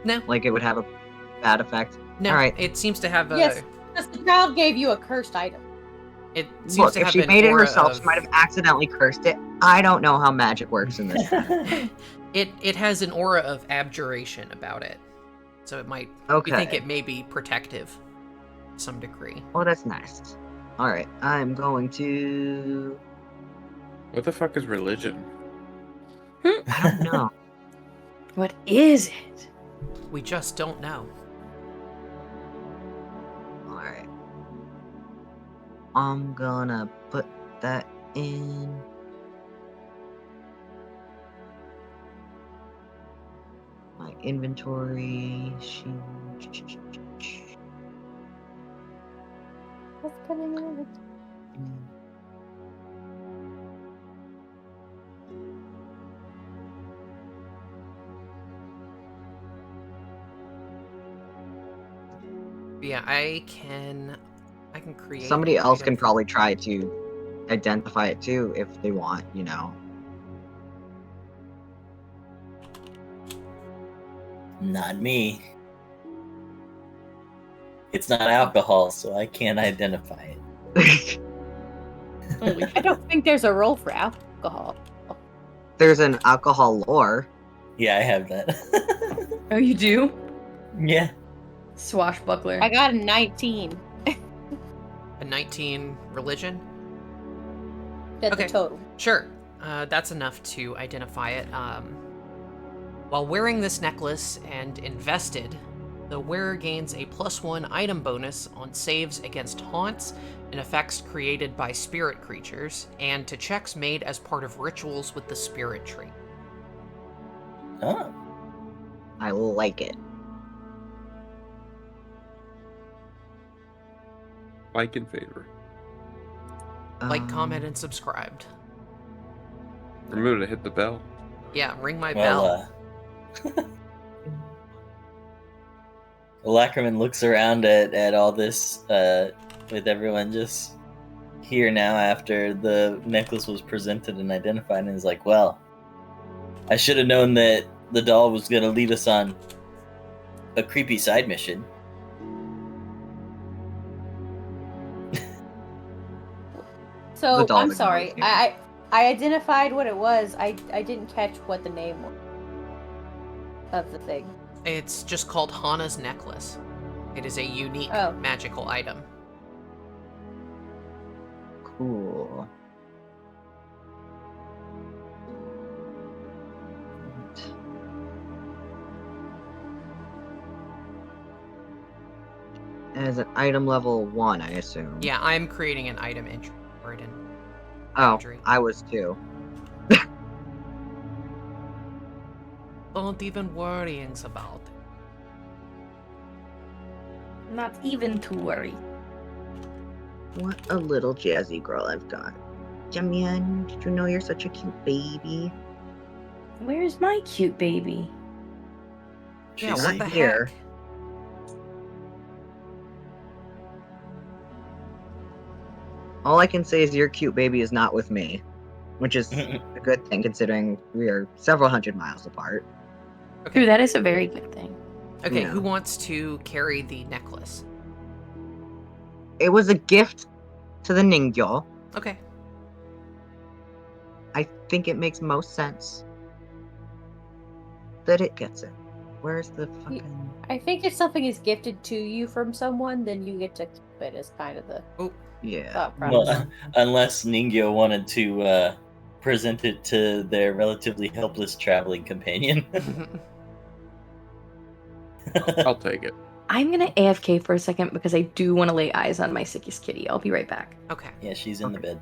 No, Like it would have a bad effect? no. Alright. It seems to have a. Yes, because the child gave you a cursed item. It seems Look, to if have she an made it aura herself, of. she might have accidentally cursed it. I don't know how magic works in this town. It has an aura of abjuration about it, so it might. Okay. You think it may be protective, to some degree. Well, that's nice. Alright, I'm going to... What the fuck is religion? I don't know. What is it? We just don't know. Alright. I'm gonna put that in... my inventory. Let's put it in it. Yeah, I can create. Somebody an else item can for- probably try to identify it too if they want, you know. Not me. It's not alcohol, so I can't identify it. Holy I don't think there's a role for alcohol. There's an alcohol lore. Yeah, I have that. Oh, you do? Yeah. Swashbuckler. I got a 19. a 19 religion. That's Okay. the total. Sure, that's enough to identify it. While wearing this necklace and invested, the wearer gains a +1 item bonus on saves against haunts and effects created by spirit creatures, and to checks made as part of rituals with the spirit tree. Oh. I like it. Like in favor. Like, comment, and subscribed. Remember to hit the bell. Yeah, ring my Well, bell. Lackerman looks around at all this with everyone just here now after the necklace was presented and identified, and is like, well, I should have known that the doll was going to lead us on a creepy side mission. So The doll I'm ignores sorry. you. I identified what it was. I didn't catch what the name was of the thing. It's just called Hana's necklace. It is a unique Oh. magical item. Cool. As an item level 1, I assume. Yeah, I'm creating an item entry for it in Oh, Foundry. I was too. Don't even worrying about it. Not even to worry. What a little jazzy girl I've got. Jamian, did you know you're such a cute baby? Where's my cute baby? Yeah, She's what like, the here. heck? All I can say is your cute baby is not with me, which is a good thing considering we are several hundred miles apart. True, that is a very good thing. Okay, Yeah. who wants to carry the necklace? It was a gift to the Ningyo. Okay. I think it makes most sense that it gets it. Where's the fucking... I think if something is gifted to you from someone, then you get to keep it as kind of the Yeah. thought process. well, unless Ningyo wanted to present it to their relatively helpless traveling companion. I'll take it. I'm gonna AFK for a second because I do want to lay eyes on my sickest kitty. I'll be right back. Okay. Yeah, she's in the bed.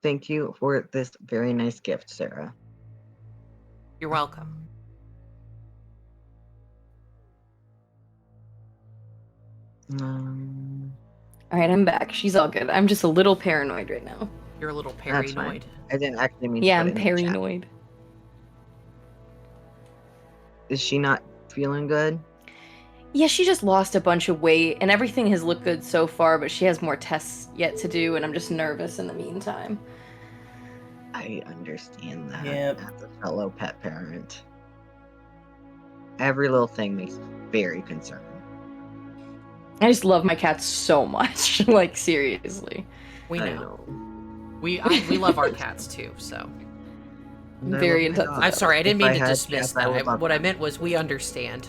Thank you for this very nice gift, Sarah. You're welcome. All right, I'm back. She's all good. I'm just a little paranoid right now. You're a little That's fine. paranoid. I didn't actually mean Yeah, to I'm put it in the chat. paranoid. Is she not feeling good? Yeah, she just lost a bunch of weight, and everything has looked good so far, but she has more tests yet to do, and I'm just nervous in the meantime. I understand that Yep. as a fellow pet parent. Every little thing makes me very concerned. I just love my cats so much. Like, seriously. We I know. We love our cats too, so. And I Very love my into dog. I'm sorry, I didn't If mean to had dismiss cats, I that. would love What I them. meant was we understand.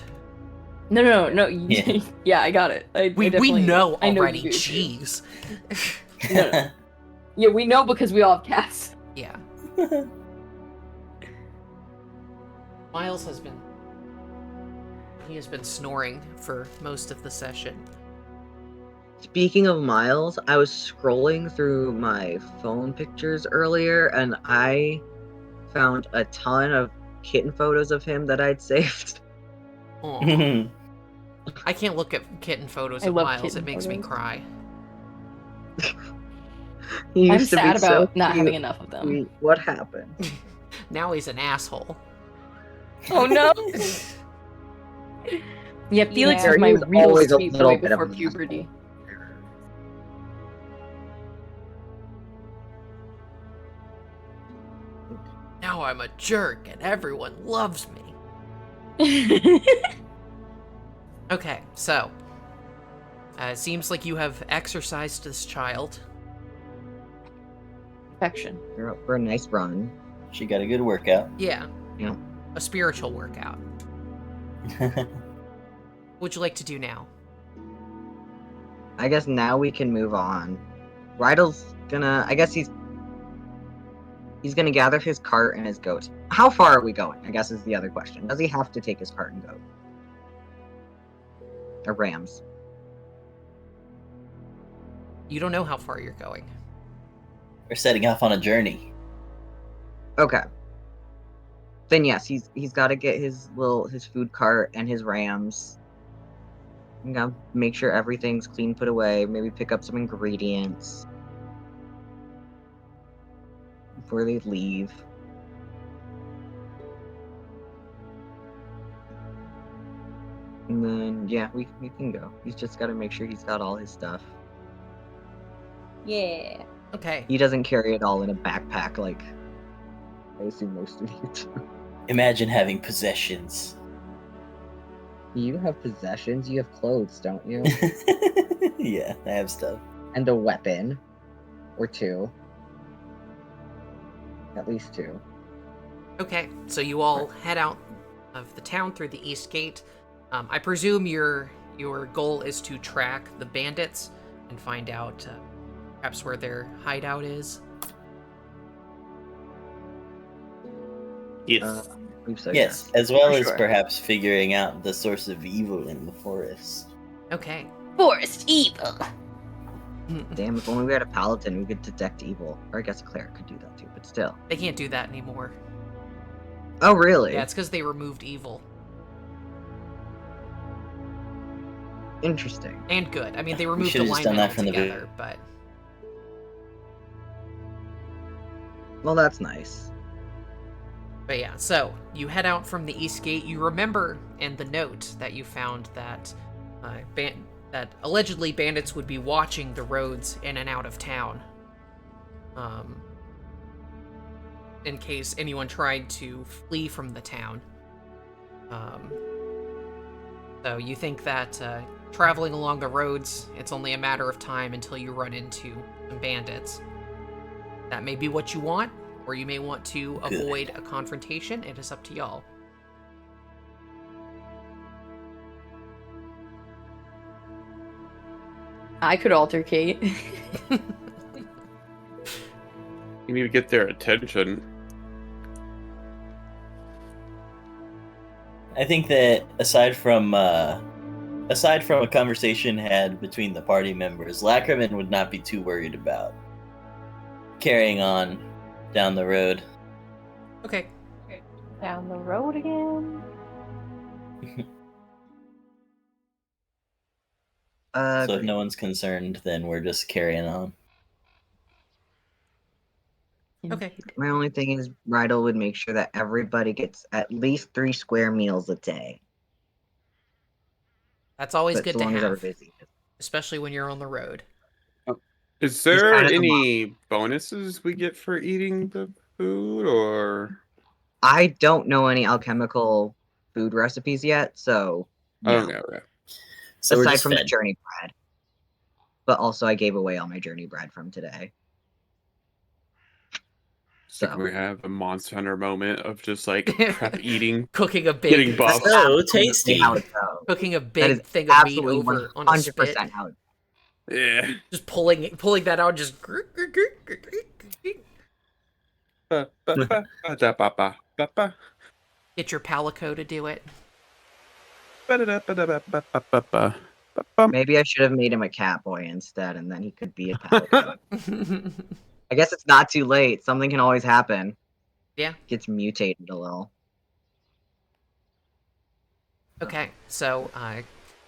No. Yeah. Yeah, I got it. I We definitely- know I know already. you do, too. Jeez. No. Yeah, we know because we all have cats. Yeah. Miles has been snoring for most of the session. Speaking of Miles, I was scrolling through my phone pictures earlier and I found a ton of kitten photos of him that I'd saved. Aw. I can't look at kitten photos I of love Miles. kitten It makes me photos. cry. He I'm used to sad be so about not having cute. enough of them. Sweet. What happened? Now he's an asshole. Oh no! Yeah, Felix Yeah. was my He was real always a sweet little boy bit of before an puberty. Now I'm a jerk and everyone loves me. Okay, so. It seems like you have exercised this child. Perfection. You're up for a nice run. She got a good workout. Yeah. Yeah. A spiritual workout. What would you like to do now? I guess now we can move on. Rydell's gonna. I guess he's gonna gather his cart and his goats. How far are we going? I guess is the other question. Does he have to take his cart and goat? Or rams? You don't know how far you're going. We're setting off on a journey. Okay. Then yes, he's got to get his food cart and his rams. You gotta make sure everything's clean, put away. Maybe pick up some ingredients before they leave. And then yeah, we can go. He's just got to make sure he's got all his stuff. Yeah. Okay. He doesn't carry it all in a backpack like I assume most of you do. Imagine having possessions. You have possessions. You have clothes, don't you? Yeah, I have stuff. And a weapon. Or two. At least two. Okay, so you all head out of the town through the east gate. I presume your goal is to track the bandits and find out perhaps where their hideout is. Yes. I believe so, Yes, as well For as sure. perhaps figuring out the source of evil in the forest. Okay. Forest evil. Damn, if only we had a paladin, we could detect evil. Or I guess a cleric could do that too, but still. They can't do that anymore. Oh, really? Yeah, it's because they removed evil. Interesting. And good. I mean, they We removed should've just done alignment that from the altogether, but... Well, that's nice. But yeah, so you head out from the east gate. You remember in the note that you found that that allegedly bandits would be watching the roads in and out of town, in case anyone tried to flee from the town. So you think that traveling along the roads, it's only a matter of time until you run into some bandits. That may be what you want, or you may want to Good. avoid a confrontation. It is up to y'all. I could altercate. You need to get their attention. I think that aside from a conversation had between the party members, Lackerman would not be too worried about carrying on down the road. Okay. Down the road again. So if Great. no one's concerned, then we're just carrying on. Okay. My only thing is, Rydell would make sure that everybody gets at least 3 square meals a day. That's always But good so to long as have, everybody's eating. especially when you're on the road. Is He's there kind of the any bonuses we get for eating the food, or? I don't know any alchemical food recipes yet, so I no. don't know. Right? So we're Aside just from the fed. journey bread. But also I gave away all my journey bread from today. So So can we have a Monster Hunter moment of just like prep eating, Cooking a getting big, buffed? that's So absolutely tasty. how it goes. cooking a That big is thing of meat absolutely over on a 100% spit. how it Yeah. Just pulling that out, just. Ba, ba, ba, ba, da, ba, ba, ba, ba. Get your palico to do it. Ba, da, da, ba, da, ba, ba, ba, ba, ba. Ba, bum. Maybe I should have made him a cat boy instead, and then he could be a pelican. I guess it's not too late. Something can always happen. Yeah. Gets mutated a little. Okay, so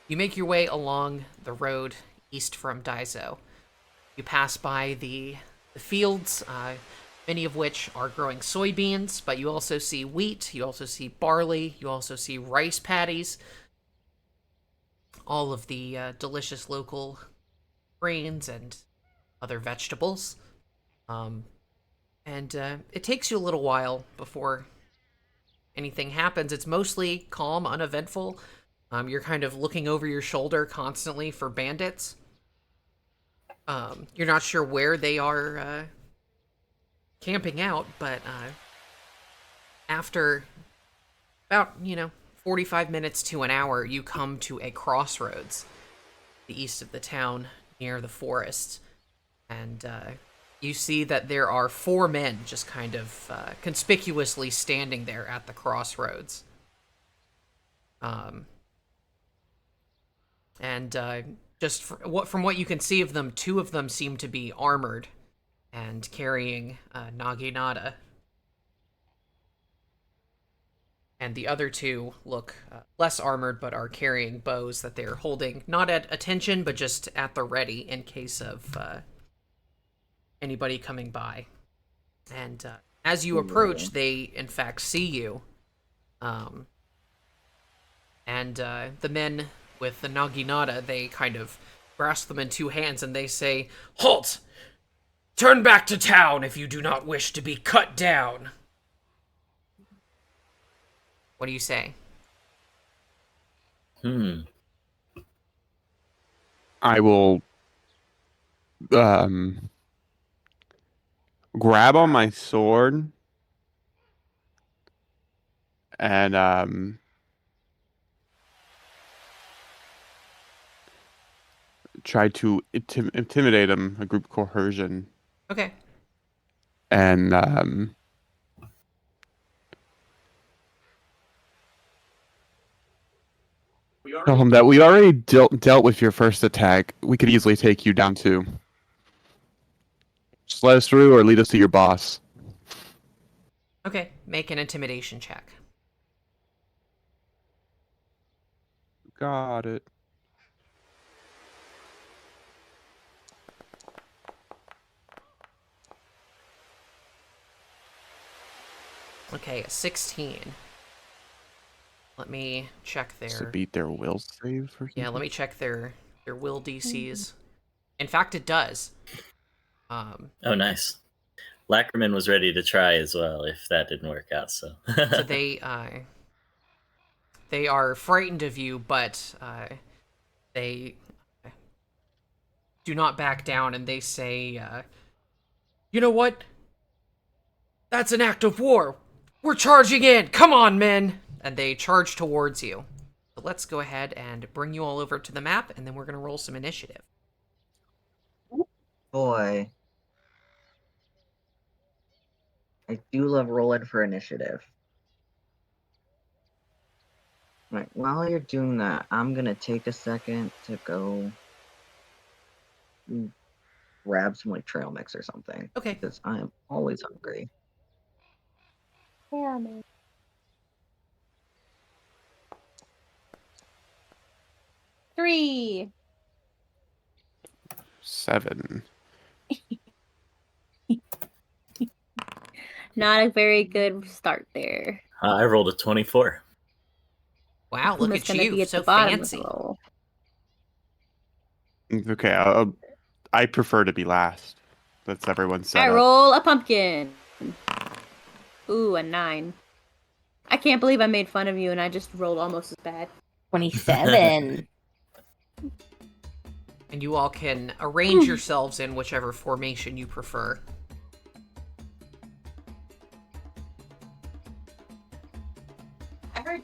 you make your way along the road east from Daizo. You pass by the fields, many of which are growing soybeans, but you also see wheat, you also see barley, you also see rice paddies, all of the delicious local grains and other vegetables. And it takes you a little while before anything happens. It's mostly calm, uneventful. You're kind of looking over your shoulder constantly for bandits. You're not sure where they are camping out, but after about, 45 minutes to an hour, you come to a crossroads, the east of the town, near the forest. And you see that there are 4 men just kind of conspicuously standing there at the crossroads. And just from what you can see of them, 2 of them seem to be armored and carrying naginata. And the other 2 look less armored, but are carrying bows that they're holding, not at attention, but just at the ready in case of anybody coming by. And as you approach, they in fact see you. And the men with the naginata, they kind of grasp them in 2 hands and they say, "Halt! Turn back to town if you do not wish to be cut down." What do you say? I will grab on my sword and try to intimidate him, a group coercion, Okay. and tell him that we already dealt with your first attack. We could easily take you down too. Just let us through or lead us to your boss. Okay. Make an intimidation check. Got it. Okay, a 16. Let me check To their... beat their will save or something? Yeah, let me check their will DCs. In fact, it does. Oh, nice. Lackerman was ready to try as well if that didn't work out. So So they are frightened of you, but they do not back down, and they say, "You know what? That's an act of war. We're charging in. Come on, men!" And they charge towards you. So let's go ahead and bring you all over to the map, and then we're gonna roll some initiative. Boy. I do love rolling for initiative. Right, while you're doing that, I'm gonna take a second to go grab some like trail mix or something. Okay. Because I am always hungry. Yeah, man. 3. 7. Not a very good start there. I rolled a 24. Wow, look Puma's at gonna you, be at so the bottom fancy. of the roll. Okay, I prefer to be last. That's everyone's I setup. roll a pumpkin. Ooh, a 9. I can't believe I made fun of you and I just rolled almost as bad. 27. And you all can arrange yourselves in whichever formation you prefer. I heard.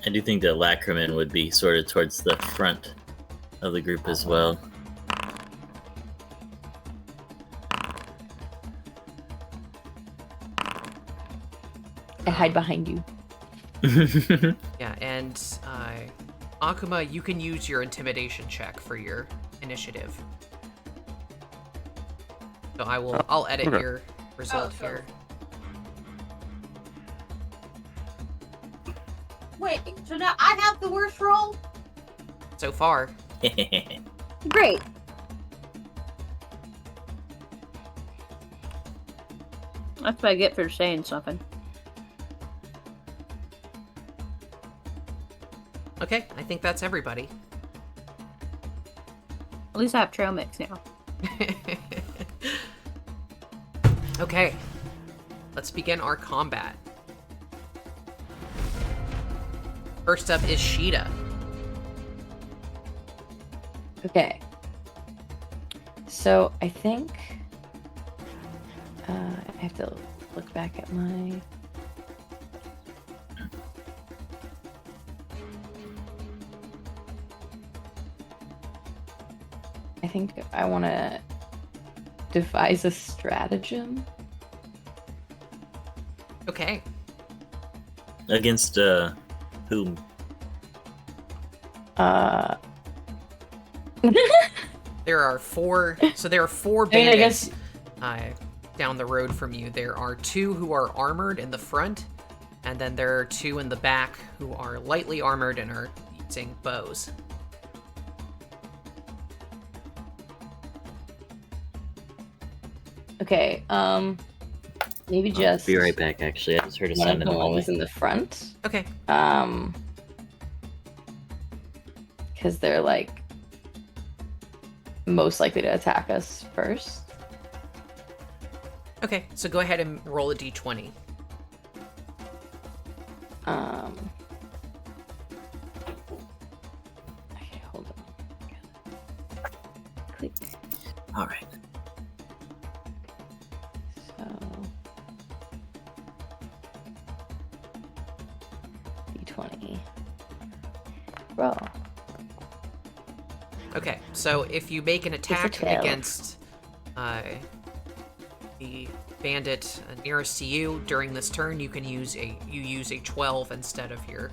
I do think that Lacriman would be sort of towards the front of the group as well. I hide behind you. Yeah, and Akuma, you can use your intimidation check for your initiative. So I'll edit okay. your result here. Wait, so now I have the worst roll? So far. Great. That's what I get for saying something. Okay, I think that's everybody. At least I have trail mix now. Okay, let's begin our combat. First up is Sheeta. Okay. So I think I have to look back at my. I think I want to devise a stratagem. Okay. Against whom? There are four. So there are four I mean, I bandits guess- down the road from you. There are 2 who are armored in the front, and then there are 2 in the back who are lightly armored and are using bows. Okay. Maybe just. I'll be right back, actually. I just heard a One of sound in the the hallway. ones in the front. Okay. Because they're like most likely to attack us first. Okay, so go ahead and roll a d20. Okay, hold on. Click. All right. So D20. Roll. Okay, so if you make an attack 12. against the bandit nearest to you during this turn, you use a 12 instead of your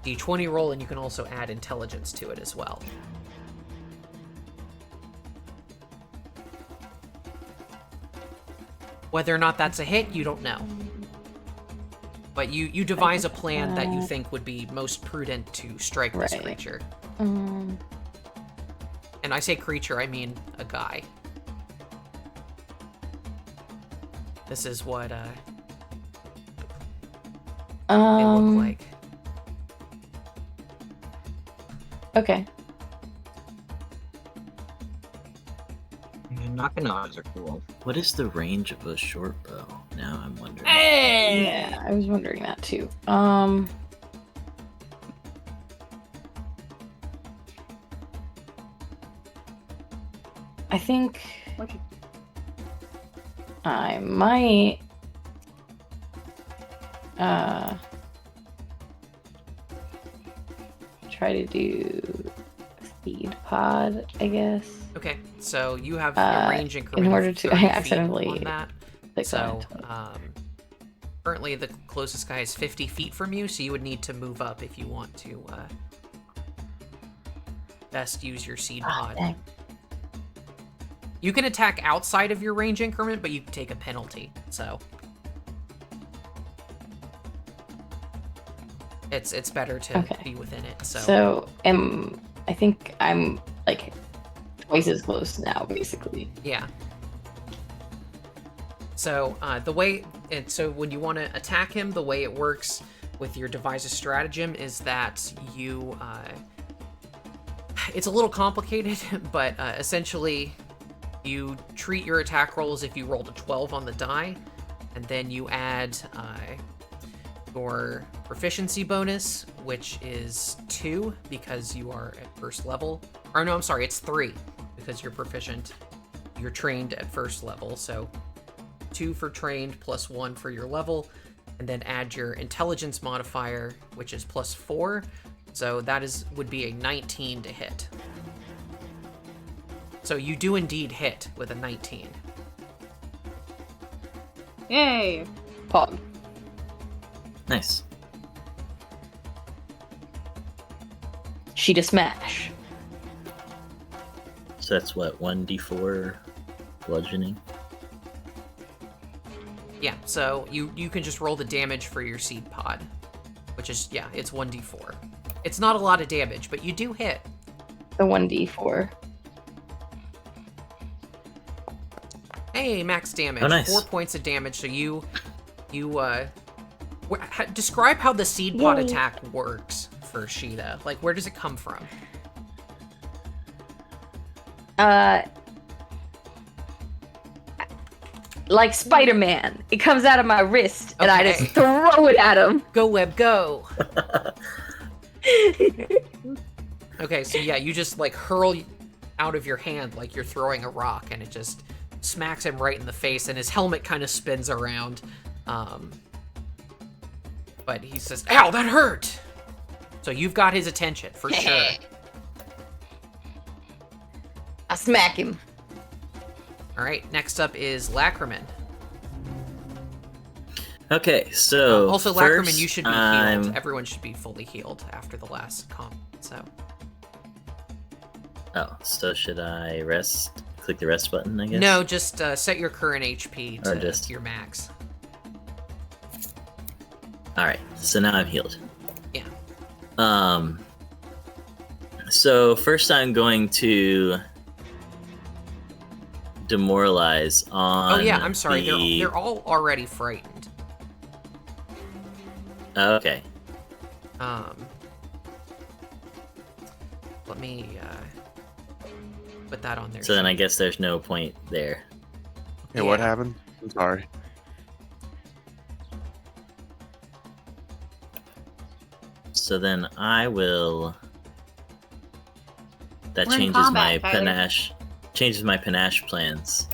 d20 roll, and you can also add intelligence to it as well. Whether or not that's a hit, you don't know. But you devise a plan that you think would be most prudent to strike this Right. creature. Um, And I say creature, I mean a guy. This is what they look like. Okay. Knock-and-knocks are cool. What is the range of a short bow? Now I'm wondering. Yeah, I was wondering that too. I think I might try to do speed pod, I guess. Okay, so you have your range increment in order of to 30 feet accidentally on that. click So on it. currently the closest guy is 50 feet from you, so you would need to move up if you want to best use your seed Ah, pod. dang. You can attack outside of your range increment, but you take a penalty. So it's better to Okay. be within it. So, So I think I'm like twice as close now, basically. yeah. So so when you want to attack him, the way it works with your devise a stratagem is that you it's a little complicated, but essentially you treat your attack roll as if you rolled a 12 on the die, and then you add your proficiency bonus, which is 2 because you are at first level. Or no, I'm sorry, it's 3 because you're proficient. You're trained at first level, so 2 for trained plus 1 for your level, and then add your intelligence modifier, which is plus 4. So that would be a 19 to hit. So you do indeed hit with a 19. Yay! Pog. Nice. Sheet of smash. So that's what, 1d4 bludgeoning? Yeah, so you can just roll the damage for your seed pod, which is, yeah, it's 1d4. It's not a lot of damage, but you do hit. The 1d4. Hey, max damage. Oh, nice. 4 points of damage, so you describe how the seed pod Yay. attack works for Sheeta. Like, where does it come from? Like Spider-Man. It comes out of my wrist, and I Okay. just throw it at him. Go, Web, go! Okay, so yeah, you just, like, hurl out of your hand like you're throwing a rock, and it just smacks him right in the face, and his helmet kind of spins around. But he says, "Ow, that hurt!" So you've got his attention, for sure. I smack him. Alright, next up is Lacriman. Okay, so Also, first, Lacriman, you should be healed. Everyone should be fully healed after the last comp, so... Oh, so should I rest? Click the rest button, I guess? No, just set your current HP Or to just- your max. Alright, so now I'm healed. Yeah. So first I'm going to demoralize on Oh yeah, I'm sorry, the... they're all already frightened. Okay. Let me put that on there. So then I guess there's no point there. Okay, what Yeah. happened? I'm sorry. So then I will... That We're in changes combat, my Tyler. panache... Changes my panache plans.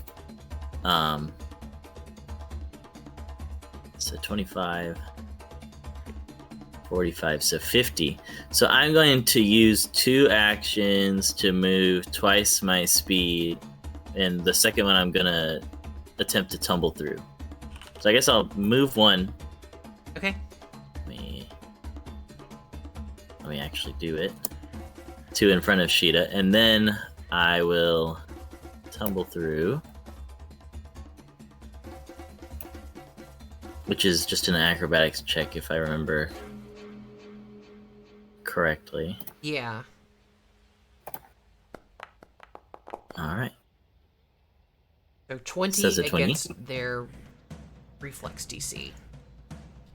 So 25... 45, so 50. So I'm going to use 2 actions to move twice my speed, and the second one I'm gonna attempt to tumble through. So I guess I'll move 1. Okay. Let me actually do it. 2 in front of Sheeta, and then I will tumble through, which is just an acrobatics check if I remember correctly. Yeah. Alright. So 20 Says a 20. against their reflex DC,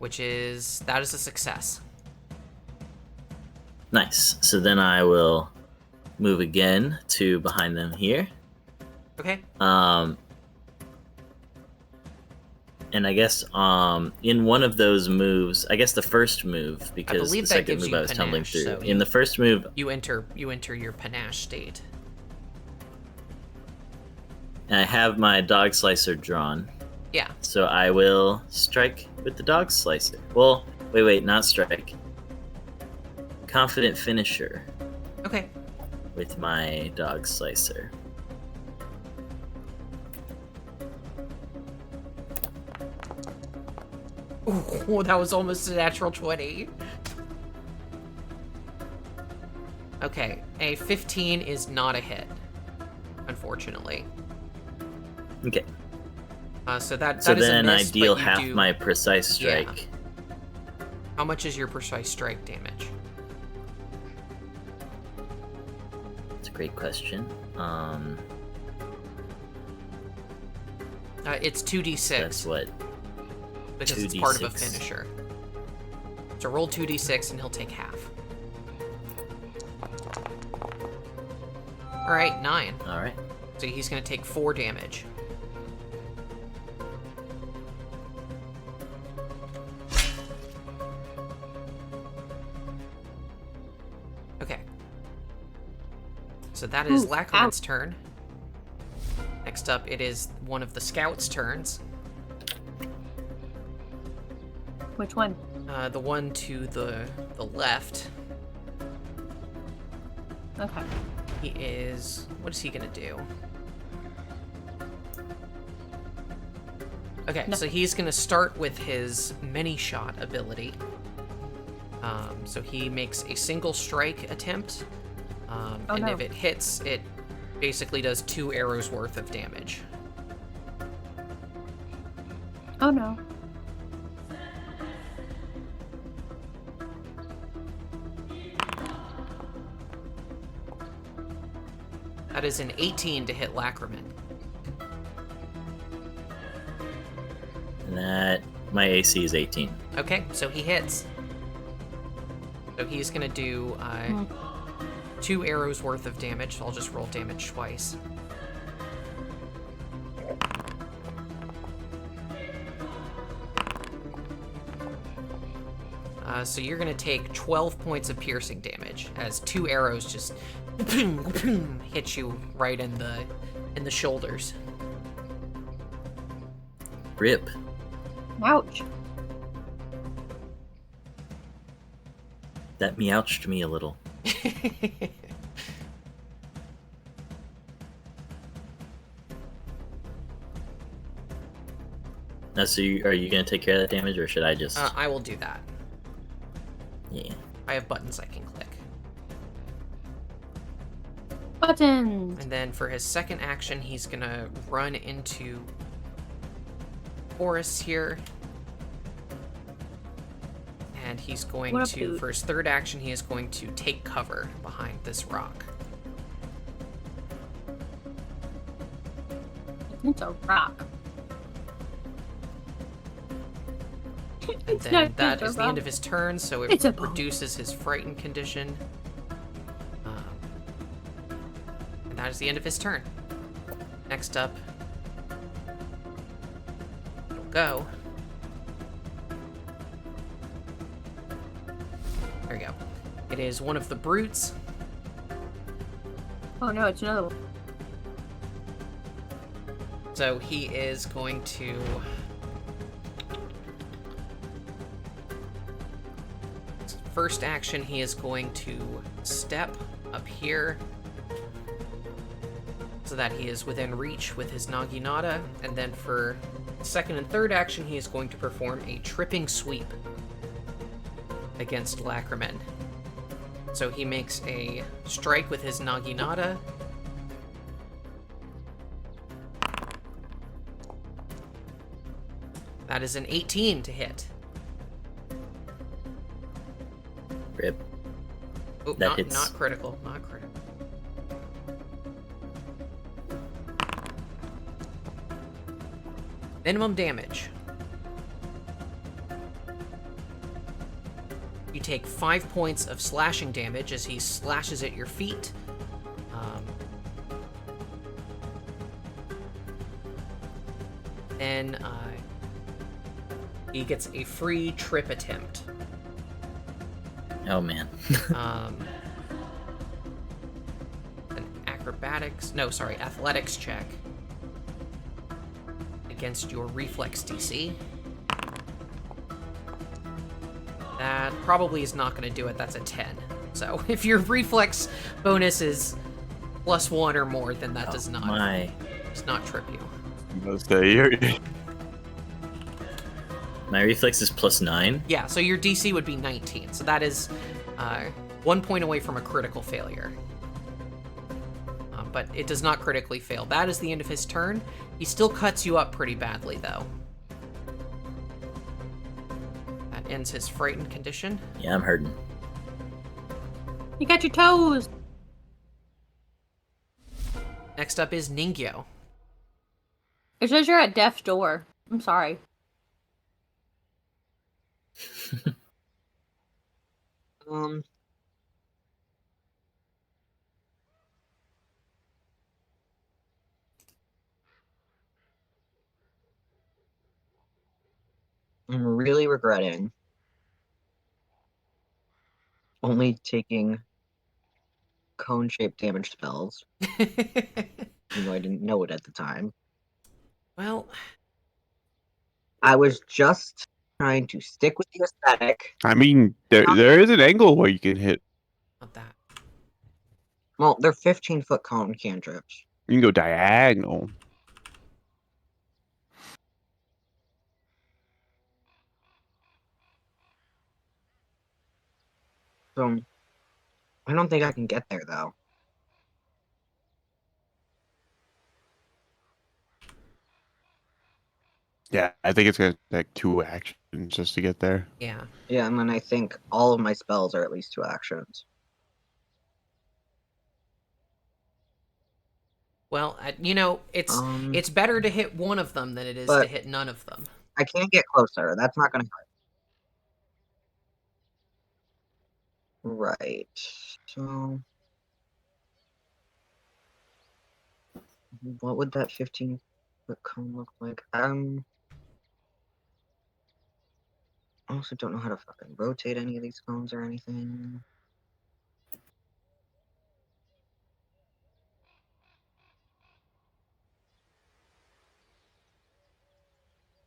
that is a success. Nice. So then I will move again to behind them here. Okay. And I guess in one of those moves, I guess the first move, because the believe that second gives move you I was tumbling panache, through. so In the first move, You enter your panache state. I have my dog slicer drawn. Yeah. So I will strike with the dog slicer. Well, wait, not strike. Confident finisher Okay. with my dog slicer. Ooh, that was almost a natural 20. Okay, A 15 is not a hit, unfortunately. Okay. So that So is then a miss, I deal but you half do... my precise Yeah. strike. How much is your precise strike damage? That's a great question. It's 2d6. That's what? Because it's part of a 2d6. finisher. So roll 2d6 and he'll take half. Alright, 9. Alright. So he's going to take 4 damage. Okay. So that is Ooh, Lackerman's turn. Next up, it is one of the scouts' turns. Which one? The one to the left. Okay. He is... What is he gonna do? Okay, No. so he's gonna start with his many-shot ability. So he makes a single strike attempt. Oh, and no. if it hits, it basically does 2 arrows worth of damage. Oh no. That is an 18 to hit Lackerman. And that my AC is 18. Okay, so he hits. So he's gonna do 2 arrows worth of damage, so I'll just roll damage twice. So you're gonna take 12 points of piercing damage as 2 arrows just hit you right in the shoulders. Rip. Ouch. That meowched me a little. Now, so are you gonna take care of that damage, or should I just? I will do that. Yeah. I have buttons I can click. Buttons. And then for his second action, he's gonna run into Forrest here. And he's going What up, to, dude? for his third action, he is going to take cover behind this rock. It's a rock. And It's then not that just a is the end rock. of his turn, so it It's a bone. reduces his frightened condition. And that is the end of his turn. Next up, it'll go. There we go. It is one of the brutes. Oh no, it's another one. So he is going to... First action, he is going to step up here so that he is within reach with his Naginata. And then for second and third action, he is going to perform a tripping sweep against Lackerman. So he makes a strike with his Naginata. That is an 18 to hit. Rip. Oh, That not, hits. not critical. Not critical. Minimum damage. You take 5 points of slashing damage as he slashes at your feet. Then he gets a free trip attempt. Oh man. An athletics check against your reflex DC. That probably is not going to do it. That's a 10. So if your reflex bonus is +1 or more, then that does not trip you. Let's say My reflex is +9. Yeah, so your DC would be 19. So that is 1 point away from a critical failure. but it does not critically fail. That is the end of his turn. He still cuts you up pretty badly, though. That ends his frightened condition. Yeah, I'm hurting. You got your toes. Next up is Ningyo. It says you're at death's door. I'm sorry. Um, I'm really regretting only taking cone-shaped damage spells, even though I didn't know it at the time. Well, I was just trying to stick with the aesthetic. I mean, there is an angle where you can hit. not that. Well, they're 15-foot cone cantrips. You can go diagonal. So I don't think I can get there though. Yeah, I think it's gonna take 2 actions just to get there. Yeah. Yeah, and then I think all of my spells are at least 2 actions. Well, it's better to hit one of them than it is to But- hit none of them. I can't get closer. That's not gonna hurt. Right. So what would that 15-foot cone look like? I also don't know how to fucking rotate any of these cones or anything.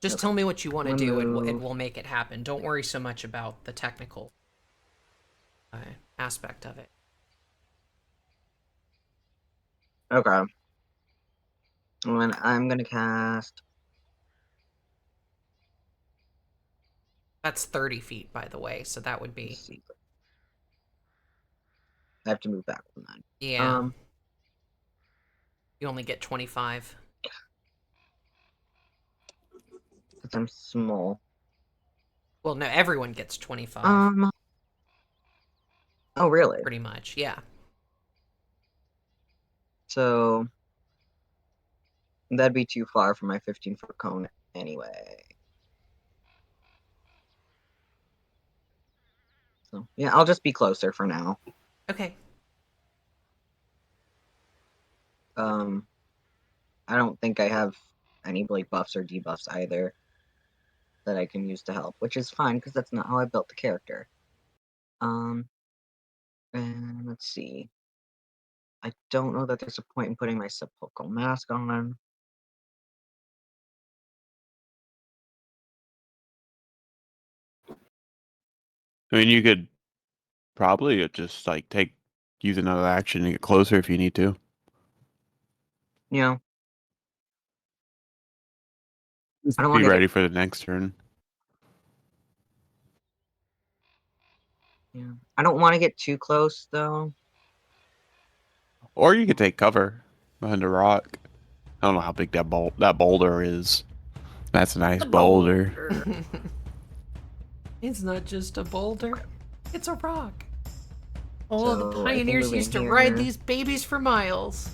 Just Okay. tell me what you want to do, and Move. we'll make it happen. Don't worry so much about the technical aspect of it. Okay. And then I'm gonna cast. That's 30 feet, by the way, so that would Let's be... see. I have to move back from that. Yeah. You only get 25. Because I'm small. Well, no, everyone gets 25, Oh, really? pretty much. Yeah. So that'd be too far for my 15-foot cone anyway. So yeah, I'll just be closer for now. Okay. I don't think I have any like buffs or debuffs either that I can use to help, which is fine because that's not how I built the character. And let's see. I don't know that there's a point in putting my sepulchral mask on. I mean, you could probably just like use another action to get closer if you need to. You know, Just I don't be wanna get- ready for the next turn. yeah, I don't want to get too close though. Or you could take cover behind a rock. I don't know how big that boulder is. That's a nice boulder. It's not just a boulder. It's a rock. Oh, the So, I can pioneers move in used to ride here. these babies for miles.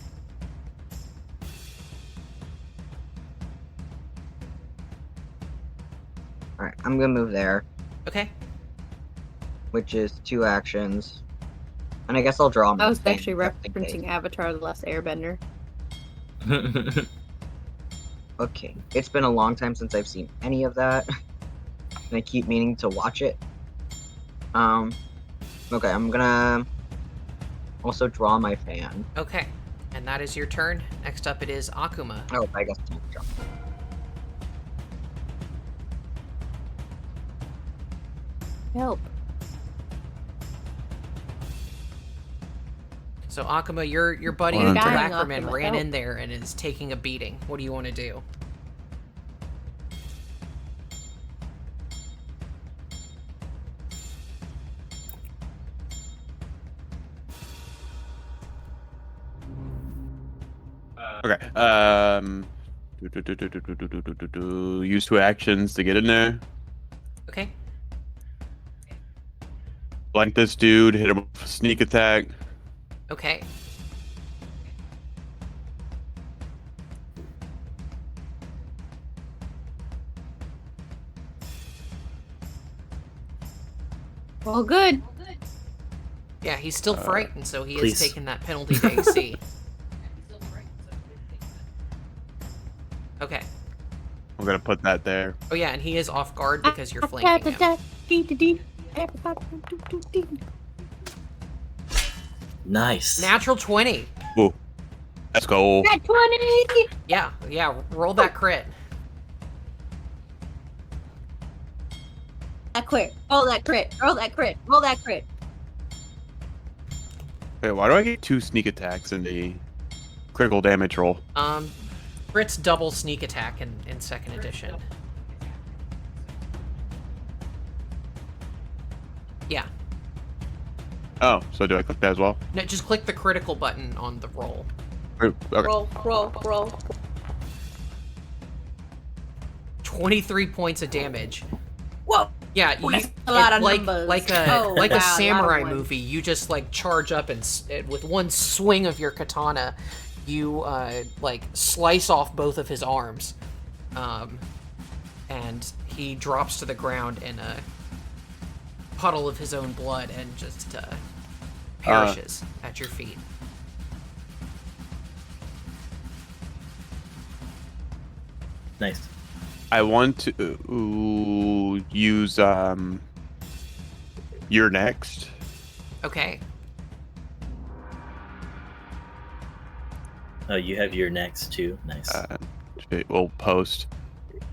All right, I'm gonna move there, Okay. which is 2 actions, and I guess I'll draw. my I was thing actually just in case. referencing Avatar: The Last Airbender. Okay, it's been a long time since I've seen any of that, and I keep meaning to watch it. Okay, I'm gonna also draw my fan. Okay. And that is your turn. Next up, it is Akuma. Oh, I guess I'll draw. Help. So Akuma, your buddy Well, the I'm dying, Ackerman Akuma, ran help. in there and is taking a beating. What do you want to do? Okay. Use 2 actions to get in there. Okay. Blank this dude. Hit him with a sneak attack. Okay. Well, good. Yeah, he's still frightened, so he please. is taking that penalty to AC. Okay. I'm gonna put that there. Oh yeah, and he is off guard because you're flanking him. Nice. Natural 20. Ooh. Let's go. Got 20! Yeah, roll that crit. That crit. Roll that crit. Roll that crit. Roll that crit. Wait, why do I get 2 sneak attacks in the critical damage roll? Crit's double sneak attack in 2nd edition. Yeah. Oh, so do I click that as well? No, just click the critical button on the roll. Okay. Roll. 23 points of damage. Whoa! Yeah, you, That's a lot of like numbers. like a Oh, like wow, a a lot of samurai ones. movie. You just like charge up and with one swing of your katana, you like slice off both of his arms, and he drops to the ground in a puddle of his own blood and just perishes at your feet. Nice. I want to use you're next. Okay. Oh, you have your next too. Nice. We'll post.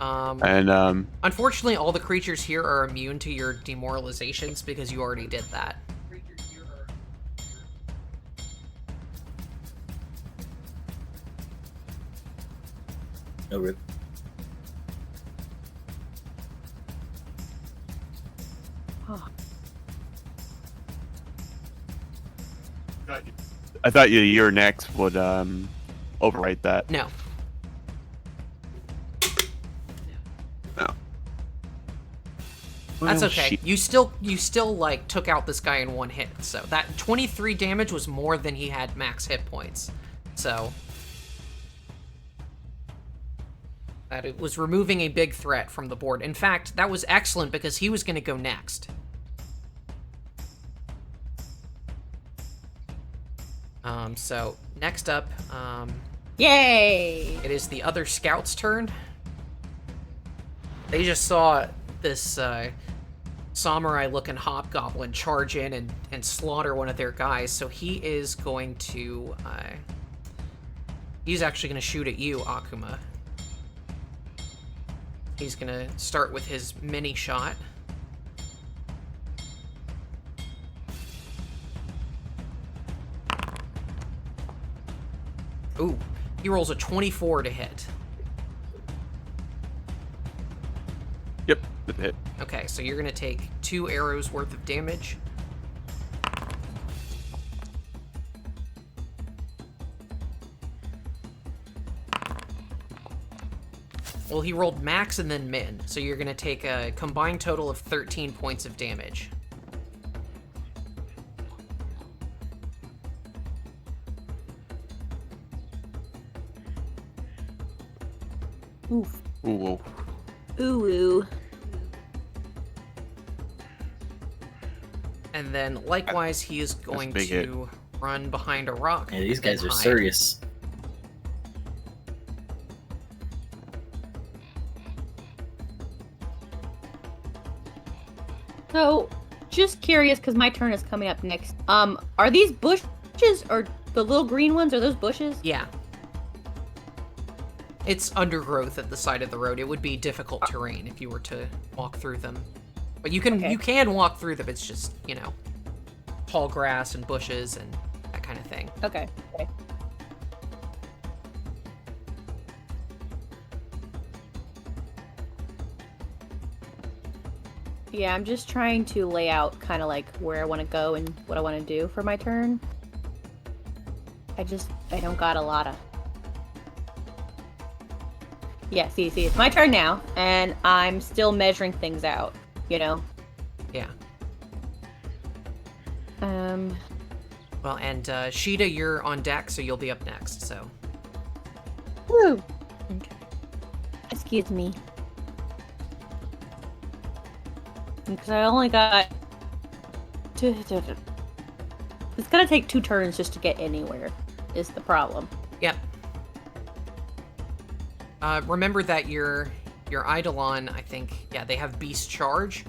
Um, And Unfortunately, all the creatures here are immune to your demoralizations because you already did that. No rip. I thought your next would overwrite that. No. No. That's Well, okay. shit. You still like took out this guy in one hit. So that 23 damage was more than he had max hit points. So that it was removing a big threat from the board. In fact, that was excellent because he was going to go next. So next up, Yay! it is the other scout's turn. They just saw this samurai-looking hobgoblin charge in and slaughter one of their guys, so he is going to... he's actually going to shoot at you, Akuma. He's going to start with his mini shot. Ooh, he rolls a 24 to hit. Yep, that hit. Okay, so you're gonna take 2 arrows worth of damage. Well, he rolled max and then min, so you're gonna take a combined total of 13 points of damage. Oof. Ooh. Ooh. And then, likewise, he is going big hit. to run behind a rock. Yeah, these and then guys are hide. serious. So, just curious, because my turn is coming up next. Are these bushes, or the little green ones, are those bushes? Yeah. It's undergrowth at the side of the road. It would be difficult terrain if you were to walk through them. But you can Okay. you can walk through them. It's just, you know, tall grass and bushes and that kind of thing. Okay. Yeah, I'm just trying to lay out kind of like where I want to go and what I want to do for my turn. I don't got a lot of Yeah, see, it's my turn now, and I'm still measuring things out, you know? Yeah. Well, and Sheeta, you're on deck, so you'll be up next, so. Woo! Okay. Excuse me. Because I only got... It's gonna take 2 turns just to get anywhere, is the problem. Yep. Remember that your Eidolon, I think, yeah, they have Beast Charge,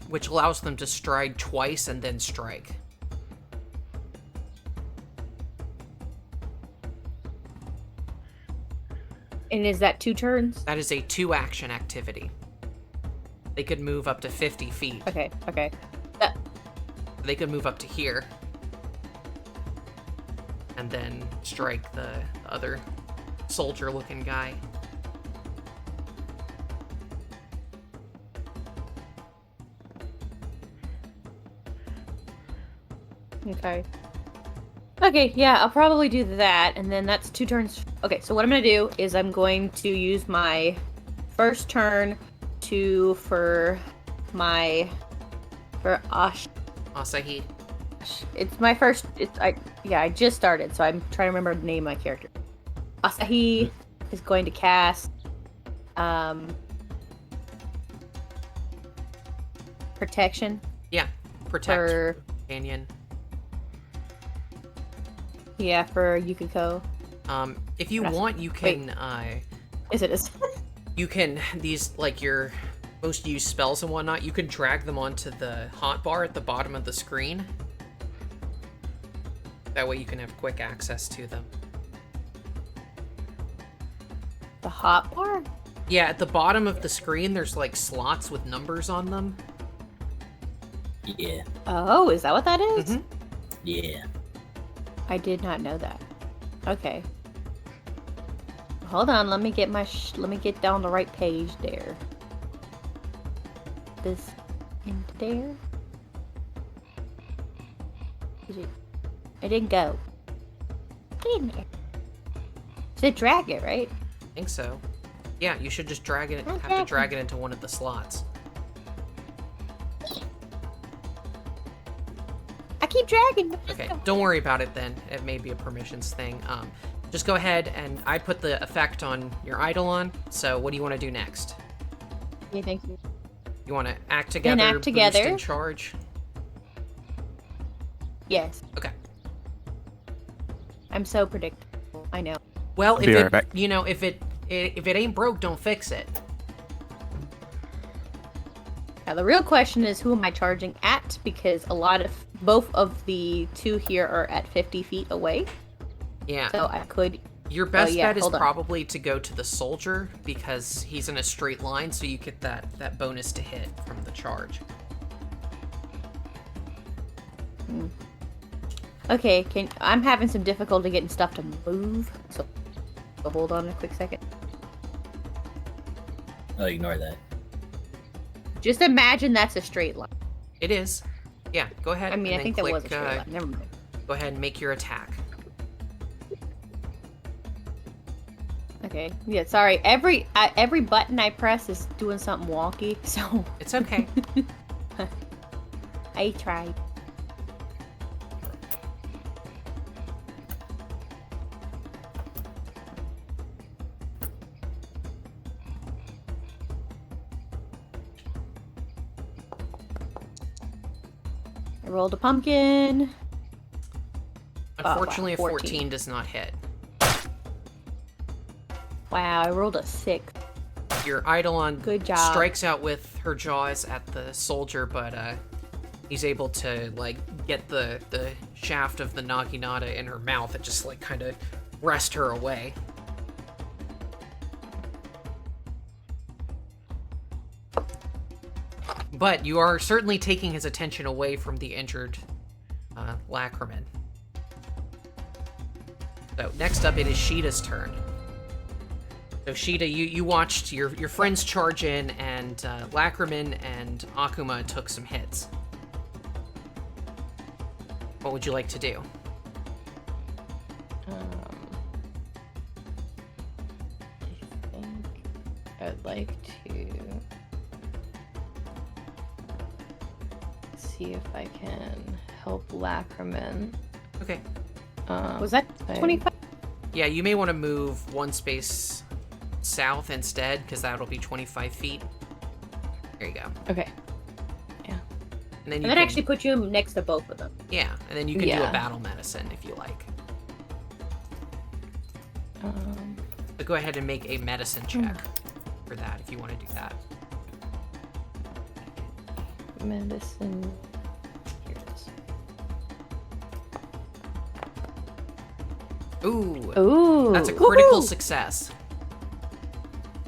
which allows them to stride twice and then strike. And is that 2 turns? That is a 2-action activity. They could move up to 50 feet. Okay. They could move up to here. And then strike the other soldier-looking guy. Okay, yeah, I'll probably do that, and then that's 2 turns. Okay, so what I'm gonna do is I'm going to use my first turn for Asahi. It's my first. I just started, so I'm trying to remember the name of my character. Asahi is going to cast protection. Yeah, protect Canyon. Yeah, for Yukiko. If you want, you can. It is. You can these like your most used spells and whatnot. You can drag them onto the hotbar at the bottom of the screen. That way, you can have quick access to them. The hotbar? Yeah, at the bottom of the screen, there's like slots with numbers on them. Yeah. Oh, is that what that is? Mm-hmm. Yeah. I did not know that. Okay. Hold on, let me get let me get down the right page there. This in there? It didn't go. Get in there. Should drag it, right? I think so. Yeah, you should just drag it. Have to drag it into one of the slots. I keep dragging. Okay, don't worry about it then. It may be a permissions thing. Just go ahead and I put the effect on your Eidolon. So what do you want to do next? Yeah, thank you. You want to act together, act boost, together. and charge? Yes. Okay. I'm so predictable. I know. Well, Be right back. if it ain't broke, don't fix it. Now the real question is, who am I charging at? Because both of the 2 here are at 50 feet away. Yeah. So I could. Your best bet is hold on. probably to go to the soldier because he's in a straight line, so you get that bonus to hit from the charge. Okay, I'm having some difficulty getting stuff to move, so hold on a quick second. Oh, ignore that. Just imagine that's a straight line. It is. Yeah, go ahead. I mean, and I think then that click, was a straight line. Never mind. Go ahead and make your attack. Okay. Yeah. Sorry. Every button I press is doing something wonky, so It's okay. I tried. I rolled a pumpkin. Unfortunately, wow, a 14 does not hit. Wow, I rolled a 6. Your Eidolon Good job. strikes out with her jaws at the soldier, but he's able to like get the shaft of the naginata in her mouth and just like kind of wrest her away. But you are certainly taking his attention away from the injured Lacriman. So next up, it is Sheeta's turn. So Sheeta, you watched your friends charge in, and Lacriman and Akuma took some hits. What would you like to do? I would like to see if I can help Lackerman. Okay. Was that I- 25? Yeah, you may want to move one space south instead, because that'll be 25 feet. There you go. Okay. And then And you that can, actually puts you next to both of them. yeah, and then you can do Yeah. a battle medicine if you like. Um, So go ahead and make a medicine check for that if you want to do that. medicine. Here it is. Ooh, Ooh. that's a critical Woohoo! success.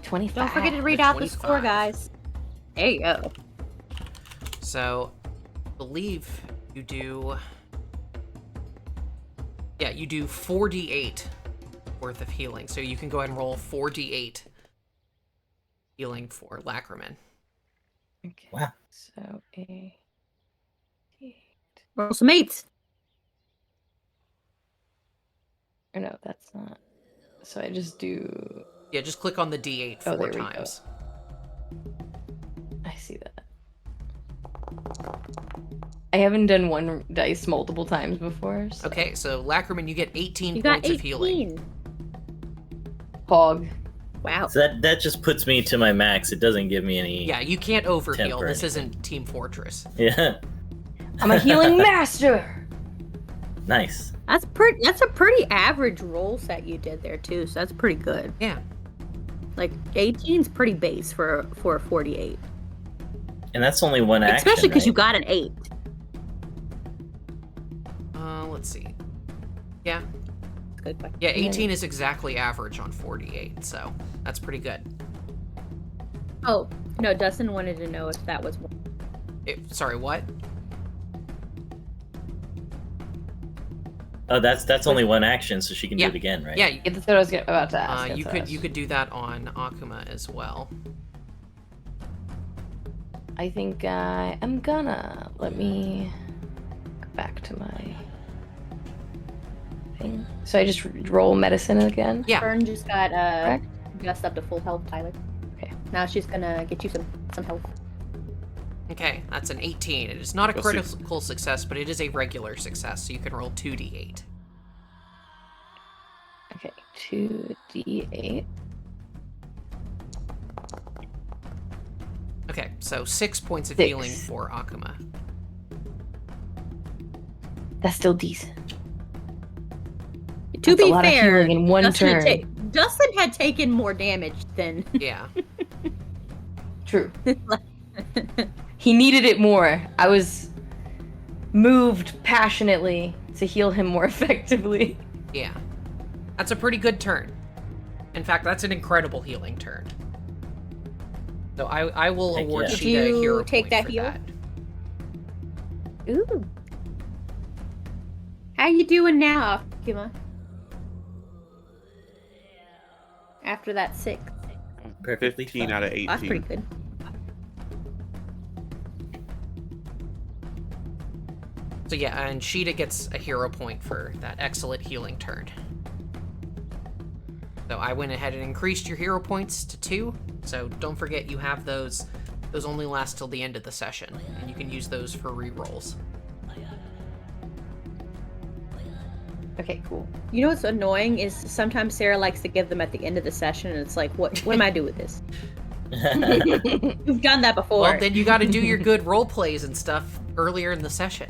25. Don't forget to read The out the score, 25. guys. There you go. So, I believe you do. Yeah, you do 4d8 worth of healing. So you can go ahead and roll 4d8 healing for Lackerman. Okay. Wow. So a. Roll some mates. Or no, that's not. So I just do. Yeah, just click on the d8 Oh, 4 there we go. times. I see that. I haven't done one dice multiple times before. So. Okay, so Lackerman, you get 18 You got points of healing. 18. Hog. Wow. So that just puts me to my max. It doesn't give me any. Yeah, you can't overheal. Temp or This anything. isn't Team Fortress. Yeah. I'm a healing master. Nice. That's a pretty average roll set you did there too, so that's pretty good. Yeah. Like 18's pretty base for a 48. And that's only one action. Especially because you right? got an 8. Let's see. Yeah. Good question. Yeah, 18 is exactly average on 48, so that's pretty good. Oh, no, Dustin wanted to know if that was Sorry, what? Oh, that's only one action, so she can Yeah. do it again, right? Yeah, Yeah, that's what I was about to ask. you That's what I could was- you could do that on Akuma as well. I think I am gonna. Let me go back to my thing. So I just roll medicine again? Yeah. Fern just got Correct. just up to full health, Tyler. Okay. Now she's gonna get you some health. Okay, that's an 18. It is not a Let's see. critical success, but it is a regular success, so you can roll 2d8. Okay, 2d8. Okay, so 6 points of 6. healing for Akuma. That's still decent. To That's a be lot of fair, healing in one Dustin turn. Dustin had taken more damage than Yeah. True. He needed it more. I was moved passionately to heal him more effectively. Yeah. That's a pretty good turn. In fact, that's an incredible healing turn. So I will Heck award yeah. Did Sheeta a you hero take point that for heal? that. Ooh. How you doing now, Akuma? After that 6. Perfectly 15 fine. out of Oh, that's pretty 18. good. So yeah, and Sheeta gets a hero point for that excellent healing turn. So I went ahead and increased your hero points to 2. So don't forget you have those. Those only last till the end of the session, and you can use those for rerolls. Okay, cool. You know what's annoying is sometimes Sarah likes to give them at the end of the session, and it's like, what am I do with this? You've done that before. Well, then you got to do your good role plays and stuff earlier in the session.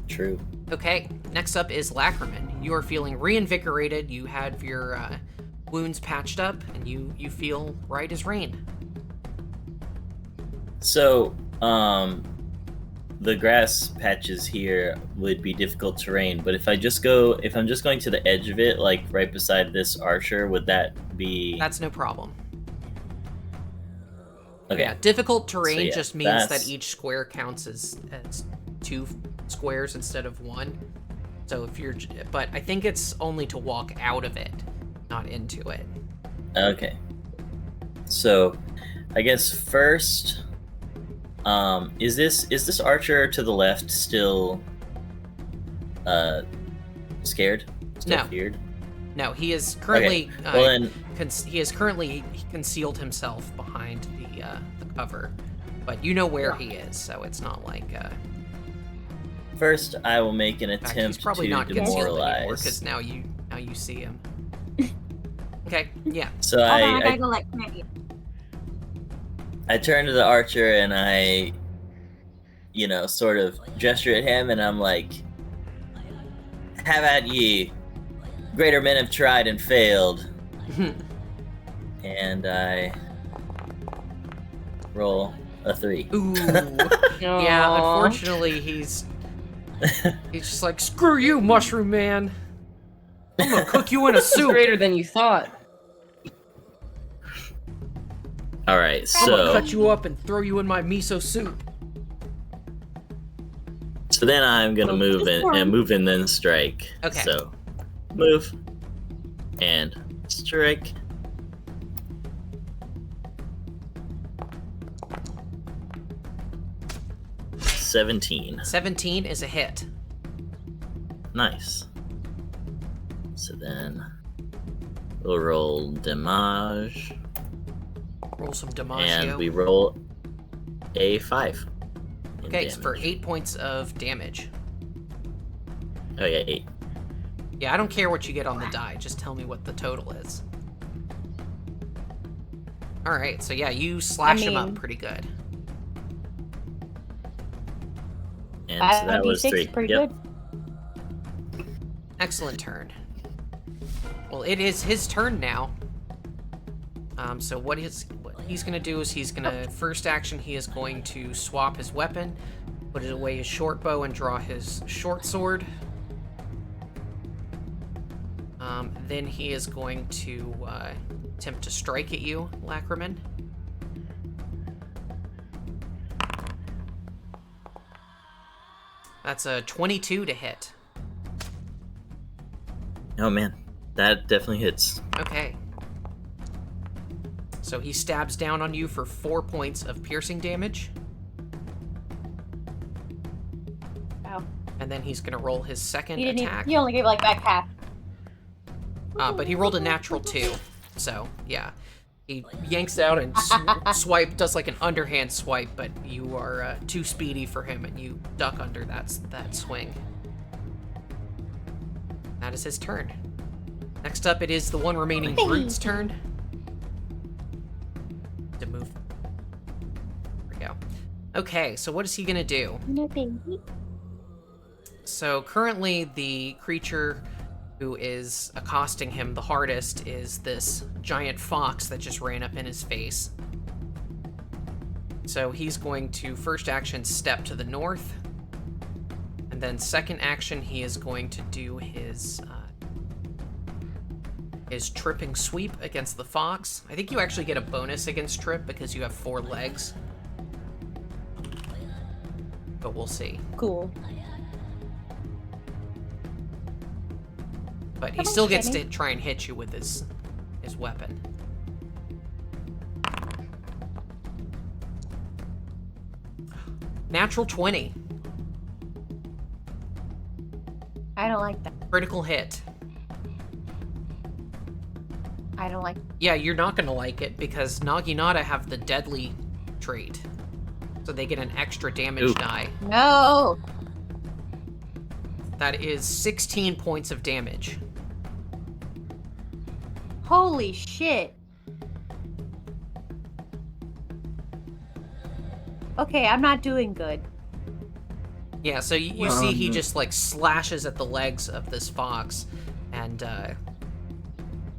True. Okay, next up is Lackerman. You are feeling reinvigorated. You had your wounds patched up, and you feel right as rain. So, the grass patches here would be difficult terrain, but if I'm just going to the edge of it, like right beside this archer, would that be That's no problem. okay? Yeah, difficult terrain yeah, just means that that's- each square counts as 2 squares instead of 1. So if you're, but I think it's only to walk out of it, not into it. Okay. So, I guess first, is this archer to the left still, scared? Still No. feared? No, he is currently Well then, he has currently concealed himself behind the cover, but you know where he is, so it's not like. first I will make an In fact, attempt he's probably to not concealed anymore demoralize. because now you see him. Okay, yeah. So Hold on, I gotta I go let Candy. I turn to the archer and I, sort of gesture at him, and I'm like, "Have at ye! Greater men have tried and failed." And I roll a 3. Ooh. Yeah, Aw. unfortunately, he's just like, screw you, Mushroom Man. I'm gonna cook you in a It's soup. greater than you thought. All right, I'm gonna so cut you up and throw you in my miso soup. then I'm gonna move in and move and then strike. Okay. So move and strike. $17. 17 is a hit. Nice. So then we'll roll damage, Roll some and DiMaggio. we roll a 5. in Okay, it's for damage. 8 points of damage. Oh yeah, 8. Yeah, I don't care what you get on the die. Just tell me what the total is. All right, so yeah, you slash him up mean- pretty good. And so that was 3. Pretty Yep. good. Excellent turn. Well, it is his turn now. So what he's gonna do is he's gonna first action he is going to swap his weapon, put it away his short bow, and draw his short sword. Then he is going to attempt to strike at you, Lacraman. That's a 22 to hit. Oh man, that definitely hits. Okay. So he stabs down on you for 4 points of piercing damage. Wow. And then he's gonna roll his second You didn't. attack. You only gave like back half. But he rolled a natural 2. So, yeah. He yanks out and swipe, does like an underhand swipe, but you are too speedy for him and you duck under that swing. That is his turn. Next up, it is the one remaining brute's turn. To move. There we go. Okay, so what is he gonna do? No baby. So currently the creature who is accosting him the hardest is this giant fox that just ran up in his face. So he's going to first action step to the north, and then second action he is going to do his tripping sweep against the fox. I think you actually get a bonus against trip because you have 4 legs. But we'll see. Cool. But he Come on, still gets Kenny. to try and hit you with his weapon. Natural 20. I don't like that. Critical hit. I don't like. Yeah, you're not going to like it because Naginata have the deadly trait. So they get an extra damage Ooh. die. No. That is 16 points of damage. Holy shit. Okay, I'm not doing good. Yeah, so you see he just like slashes at the legs of this fox, and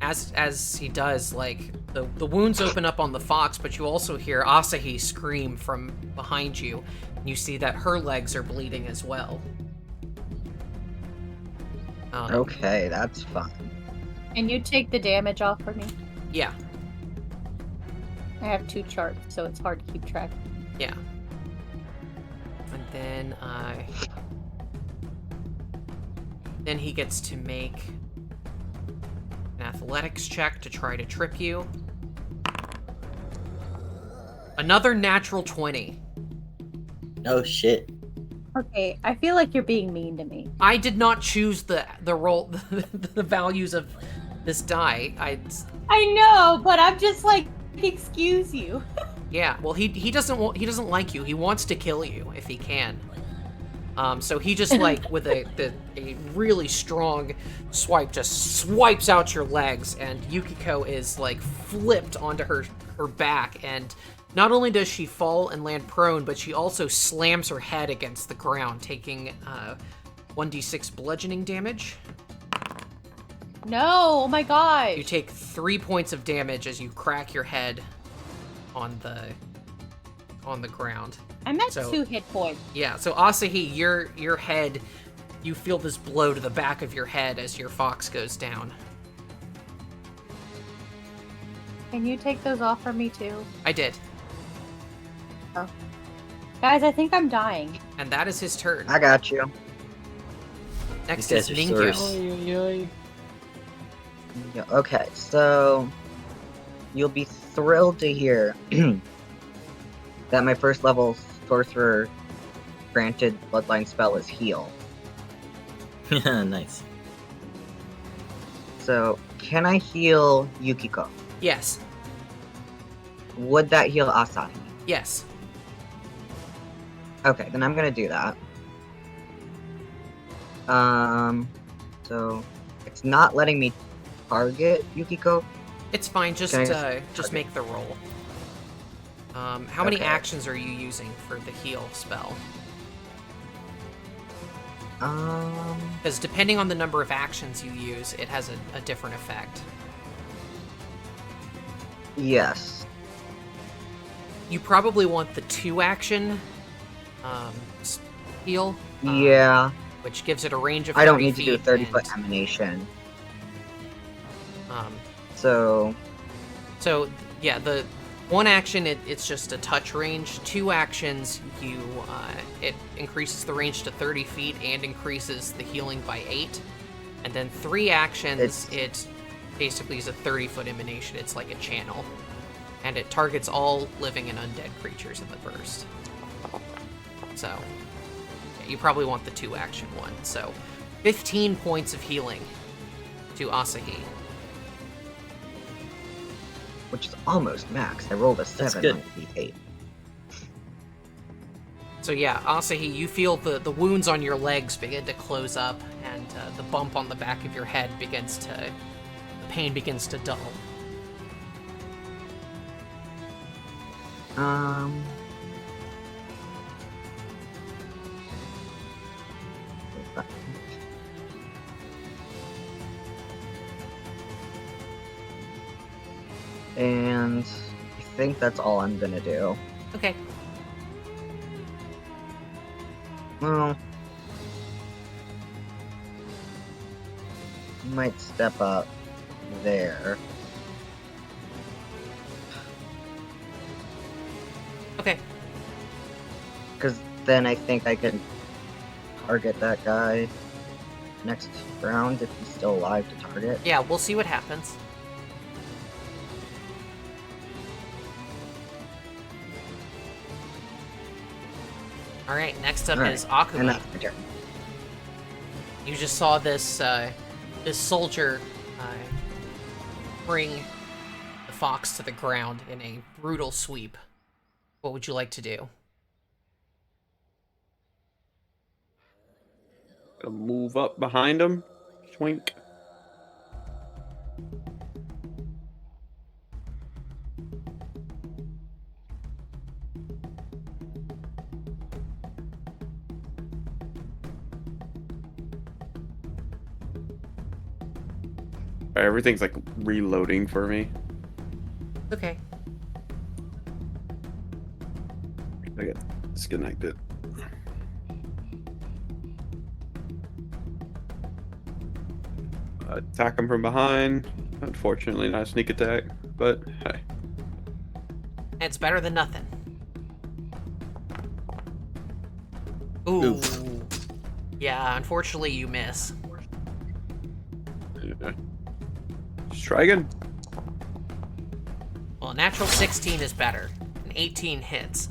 as he does, like the wounds open up on the fox, but you also hear Asahi scream from behind you. And you see that her legs are bleeding as well. Okay, that's fun. Can you take the damage off for me? Yeah, I have 2 charts, so it's hard to keep track. yeah. And then he gets to make an athletics check to try to trip you. Another natural 20. Oh shit. Okay, I feel like you're being mean to me. I did not choose the roll the values of This die, I know, but I'm just like, excuse you. yeah. Well, he doesn't like you. He wants to kill you if he can. So he just like with a really strong swipe just swipes out your legs, and Yukiko is like flipped onto her back, and not only does she fall and land prone, but she also slams her head against the ground, taking 1d6 bludgeoning damage. No, oh my gosh. You take 3 points of damage as you crack your head on the ground. I'm at So- 2 hit points. Yeah, so Asahi, your head, you feel this blow to the back of your head as your fox goes down. Can you take those off for me too? I did. Guys, I think I'm dying. And that is his turn. I got you. Next These is guys are Ninkyo. sorts. Yeah, okay, so you'll be thrilled to hear that my first level sorcerer granted bloodline spell is heal. Nice. So, can I heal Yukiko? Yes. Would that heal Asahi? Yes. Okay, then I'm gonna do that. So it's not letting me target Yukiko. It's fine, just Can I just target? make the roll. How many Okay. actions are you using for the heal spell? Because depending on the number of actions you use, it has a different effect. Yes. You probably want the 2-action heal, Yeah. which gives it a range of 30 I don't need to do a feet 30-foot and, emanation. um, So So, yeah, the 1 action, it's just a touch range. 2 actions, it increases the range to 30 feet and increases the healing by 8. And then 3 actions, it basically is a 30-foot emanation. It's like a channel. And it targets all living and undead creatures in the burst. So, yeah, you probably want the 2-action one. So, 15 points of healing to Asahi. which is almost max. I rolled a 7 good. on D8. So yeah, Asahi, you feel the wounds on your legs begin to close up, and the bump on the back of your head the pain begins to dull. And I think that's all I'm gonna do. Okay. Well, might step up there. Okay. Because then I think I can target that guy next round if he's still alive to target. Yeah, we'll see what happens. Alright, next up Alright, is and Akuma. that's my turn. You just saw this this soldier bring the fox to the ground in a brutal sweep. What would you like to do? Gonna move up behind him. Schwink. Everything's like reloading for me. Okay. I get disconnected. Attack him from behind. Unfortunately, not a sneak attack, but hey. It's better than nothing. Ooh. Oof. Yeah, unfortunately you miss. Yeah. Just try again. Well, a natural 16 is better. An 18 hits.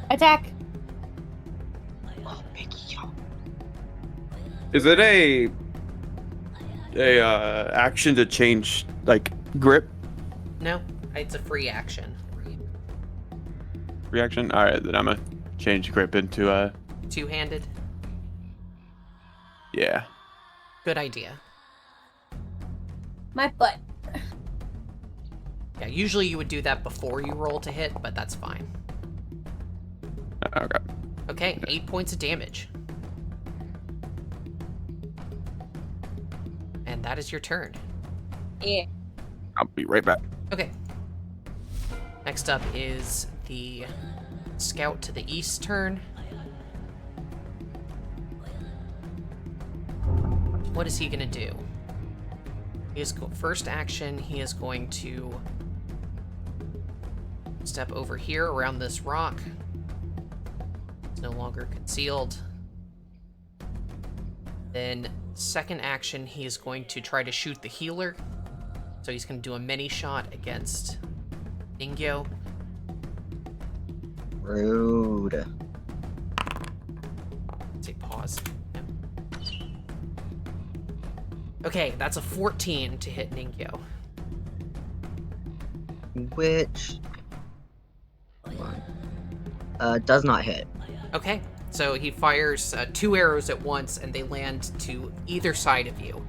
Attack. Oh, Mickey. Is it a action to change like grip No, it's a free action. reaction? All right, then I'm gonna change grip into Two-handed. yeah. Good idea. My butt. Yeah, usually you would do that before you roll to hit, but that's fine. Okay. Okay, 8 points of damage. And that is your turn. Yeah. I'll be right back. Okay. Next up is the scout to the east turn. What is he gonna do? First action, he is going to step over here around this rock. It's no longer concealed. Then second action, he is going to try to shoot the healer. So he's going to do a mini shot against Ingyo. Rude. Say pause. Yep. Okay, that's a 14 to hit Ningyo. Which does not hit. Okay, so he fires 2 arrows at once, and they land to either side of you.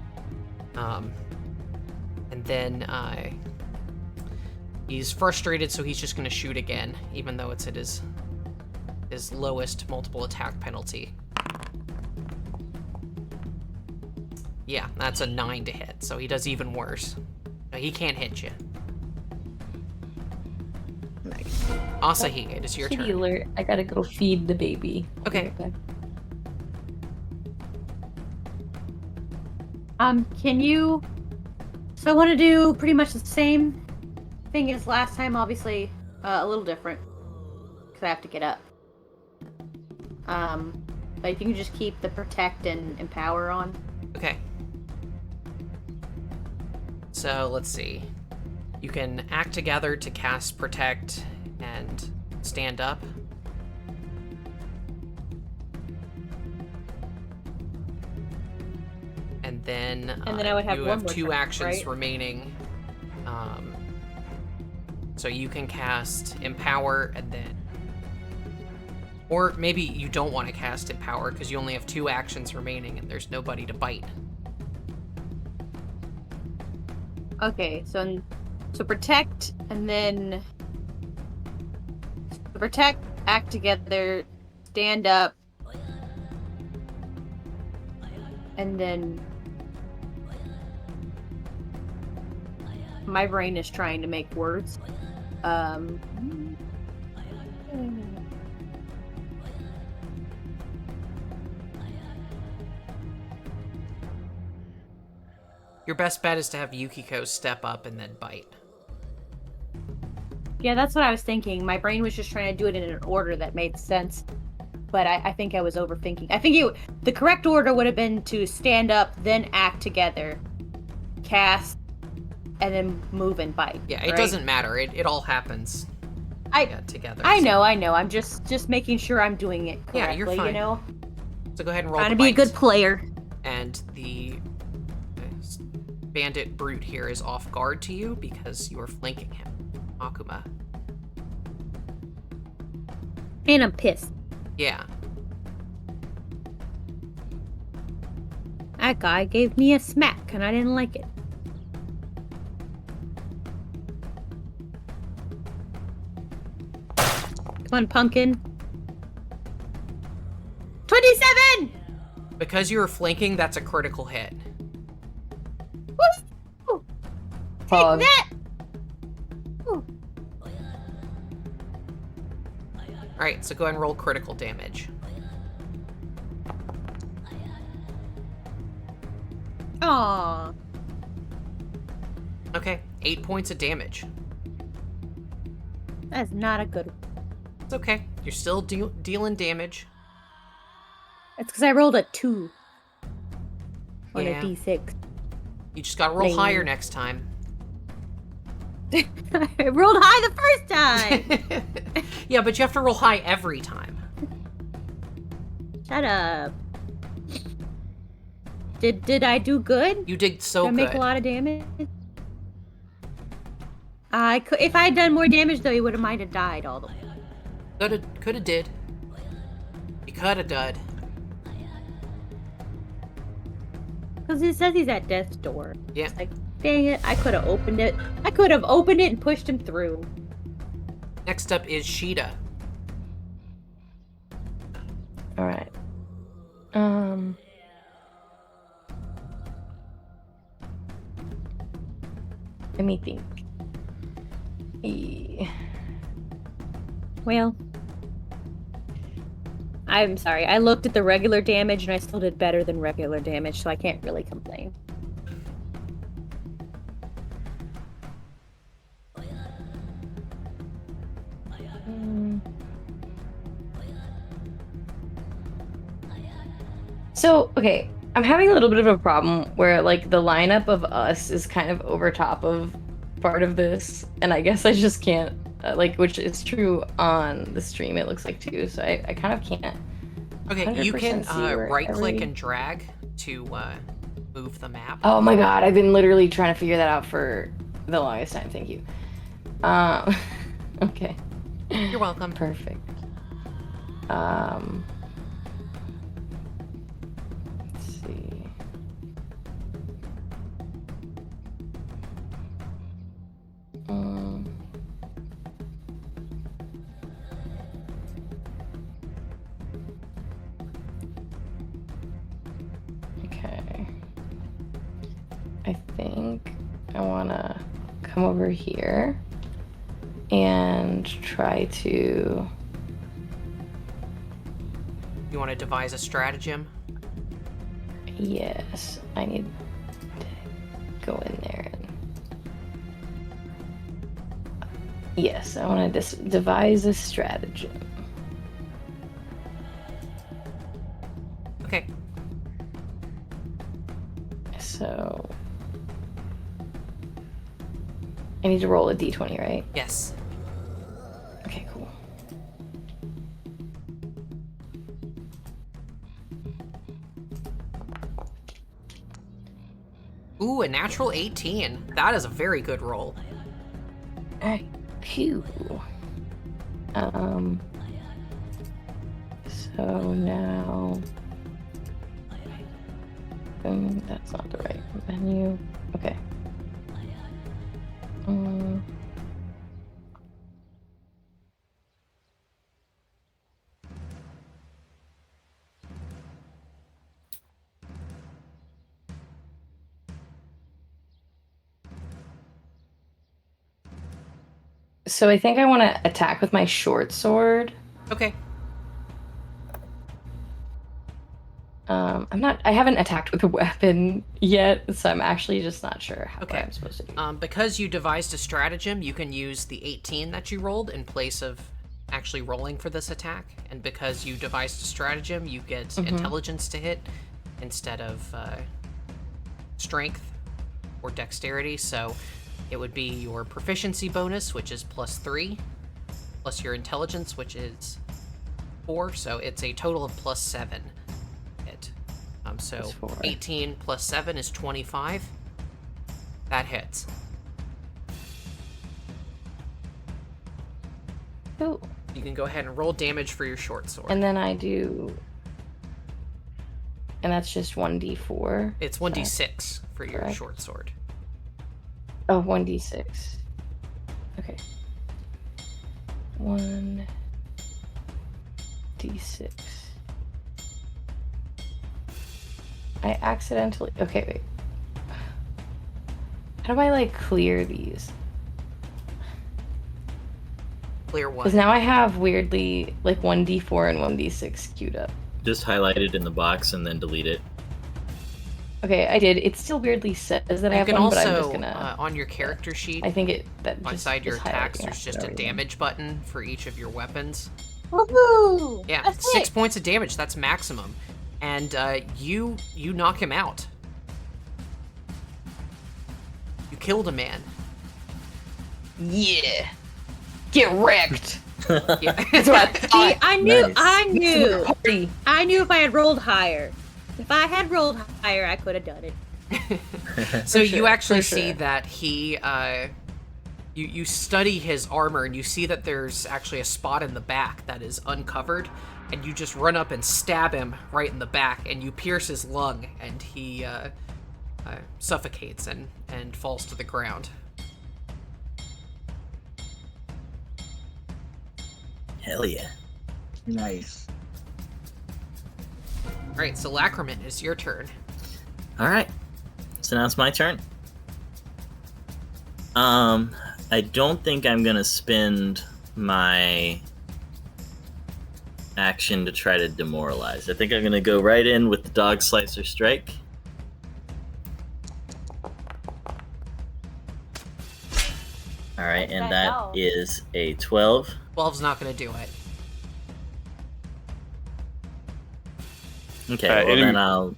And then he's frustrated, so he's just going to shoot again, even though it's at his lowest multiple attack penalty. Yeah, that's a 9 to hit, so he does even worse. He can't hit you. Nice. Asahi, it is your Kitty turn. alert. I gotta go feed the baby. Okay. Can you... So I want to do pretty much the same thing as last time, obviously a little different, because I have to get up. But if you can just keep the protect and empower on. Okay. So, let's see. You can act together to cast Protect and stand up. And then I would have you one have more 2 turn, actions right? remaining. So you can cast Empower and then... Or maybe you don't want to cast Empower because you only have 2 actions remaining and there's nobody to bite. Okay, so protect, and then... So protect, act together, stand up, and then... My brain is trying to make words. Your best bet is to have Yukiko step up and then bite. Yeah, that's what I was thinking. My brain was just trying to do it in an order that made sense. But I think I was overthinking. I think the correct order would have been to stand up, then act together, cast, and then move and bite. Yeah, it right? doesn't matter. It all happens together. I so- know. I'm just making sure I'm doing it correctly, Yeah, you're fine. you know? So go ahead and roll Trying the to be a bite. good player. And the bandit brute here is off guard to you because you are flanking him, Akuma. And I'm pissed. Yeah. That guy gave me a smack, and I didn't like it. Come on, pumpkin. 27! Because you were flanking, that's a critical hit. Woo! Pog. Take that! Ooh. Alright, so go ahead and roll critical damage. Aww. Okay, 8 points of damage. That's not a good one. It's okay. You're still dealing damage. It's because I rolled a 2 on Yeah. a d6. You just gotta roll Lame. higher next time. I rolled high the first time. Yeah, but you have to roll high every time. Shut up. Did I do good? You did so Did I make good. a lot of damage? I could, if I had done more damage, though, he would have might have died all the way. Coulda did. You coulda dud. Because it says he's at death's door. Yeah. It's like, dang it, I could have opened it. I could have opened it and pushed him through. Next up is Sheeta. All right. Let me think. Well, I'm sorry. I looked at the regular damage and I still did better than regular damage, so I can't really complain. So, okay, I'm having a little bit of a problem where, like, the lineup of us is kind of over top of part of this, and I guess I just can't, which is true on the stream, it looks like, too, so I kind of can't. Okay, you can 100% see where right-click every- and drag to move the map. Oh my god, I've been literally trying to figure that out for the longest time, thank you. Okay. You're welcome. Perfect. Let's see. Okay. I think I want to come over here and try to... You want to devise a stratagem? Yes, I need to go in there and... Yes, I want to devise a stratagem. Okay. So... I need to roll a d20, right? Yes. Okay, cool. Ooh, a natural 18. That is a very good roll. Alright, phew. So now... that's not the right menu. Okay. So I think I want to attack with my short sword. Okay. I haven't attacked with a weapon yet, so I'm actually just not sure what Okay. I'm supposed to do. Because you devised a stratagem, you can use the 18 that you rolled in place of actually rolling for this attack. And because you devised a stratagem, you get intelligence to hit instead of strength or dexterity. So it would be your proficiency bonus, which is +3, plus your intelligence, which is 4. So it's a total of +7 hit. So Plus 4. 18 plus 7 is 25. That hits. Cool. You can go ahead and roll damage for your short sword. And then I do... And that's just 1d4? It's 1d6 for your correct? short sword. Oh, 1d6. Okay. 1d6. I accidentally... Okay, wait. How do I, like, clear these? Clear one. Because now I have, weirdly, like, 1d4 and 1d6 queued up. Just highlight it in the box and then delete it. Okay, I did. It still weirdly says that I You have can one, but I'm also, just gonna... on your character sheet, I think that beside your attacks, highlighting there's it just for a no reason. damage button for each of your weapons. Woohoo! Yeah, That's 6 it. points of damage. That's maximum. And you knock him out. You killed a man. Yeah. Get wrecked. Yeah. That's what I thought. See, I knew, Nice. I This is knew, my party. I knew if I had rolled higher. If I had rolled higher, I could have done it. So For you sure, actually for see sure. that he you study his armor and you see that there's actually a spot in the back that is uncovered, and you just run up and stab him right in the back, and you pierce his lung, and he suffocates and falls to the ground. Hell yeah. Nice. All right, so Lacrament, it's your turn. All right. So now it's my turn. I don't think I'm gonna spend my action to try to demoralize. I think I'm gonna go right in with the Dog Slicer Strike. All right, and that is a 12. 12's not going to do it. Okay, well then I'll.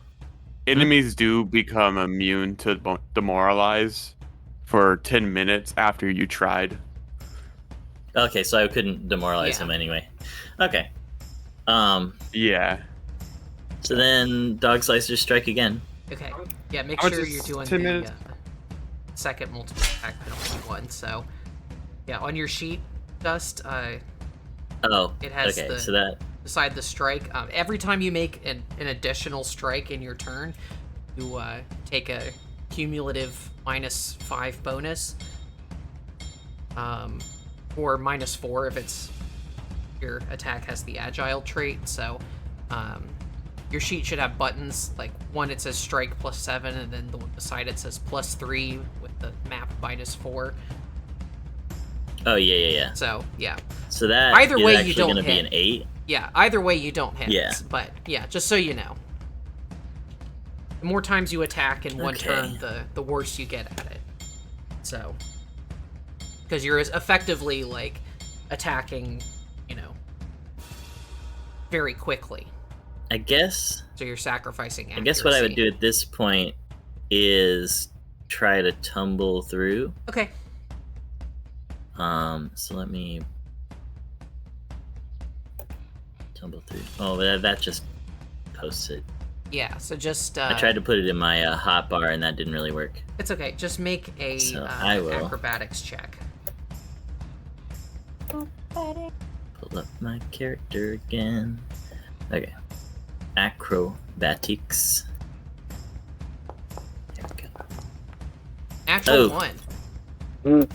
Enemies do become immune to demoralize for 10 minutes after you tried. Okay, so I couldn't demoralize Yeah. him anyway. Okay. Yeah. So then Dog Slicer Strike again. Okay. Yeah, make How much sure is you're doing 10 the minutes? second multiple attack penalty one. So, yeah, on your sheet, Dust, Oh, it has okay. the So that beside the strike. Every time you make an additional strike in your turn, you take a cumulative -5 bonus, or -4 if it's your attack has the agile trait. So, your sheet should have buttons, like one it says strike +7, and then the one beside it says +3 with the map -4. Oh yeah. So yeah, So that Either is way, you actually don't gonna be hit. an 8. yeah. Either way, you don't hit. Yeah. But yeah, just so you know, the more times you attack in one Okay. turn, the worse you get at it. So, because you're effectively like attacking, very quickly. I guess. So you're sacrificing. I guess what I would accuracy. do at this point is try to tumble through. Okay. So let me tumble through. Oh, that just posts it. Yeah. So just. I tried to put it in my hotbar and that didn't really work. It's okay. Just make a So I will. acrobatics check. Pull up my character again. Okay. Acrobatics. There we go. Natural Oh. 1.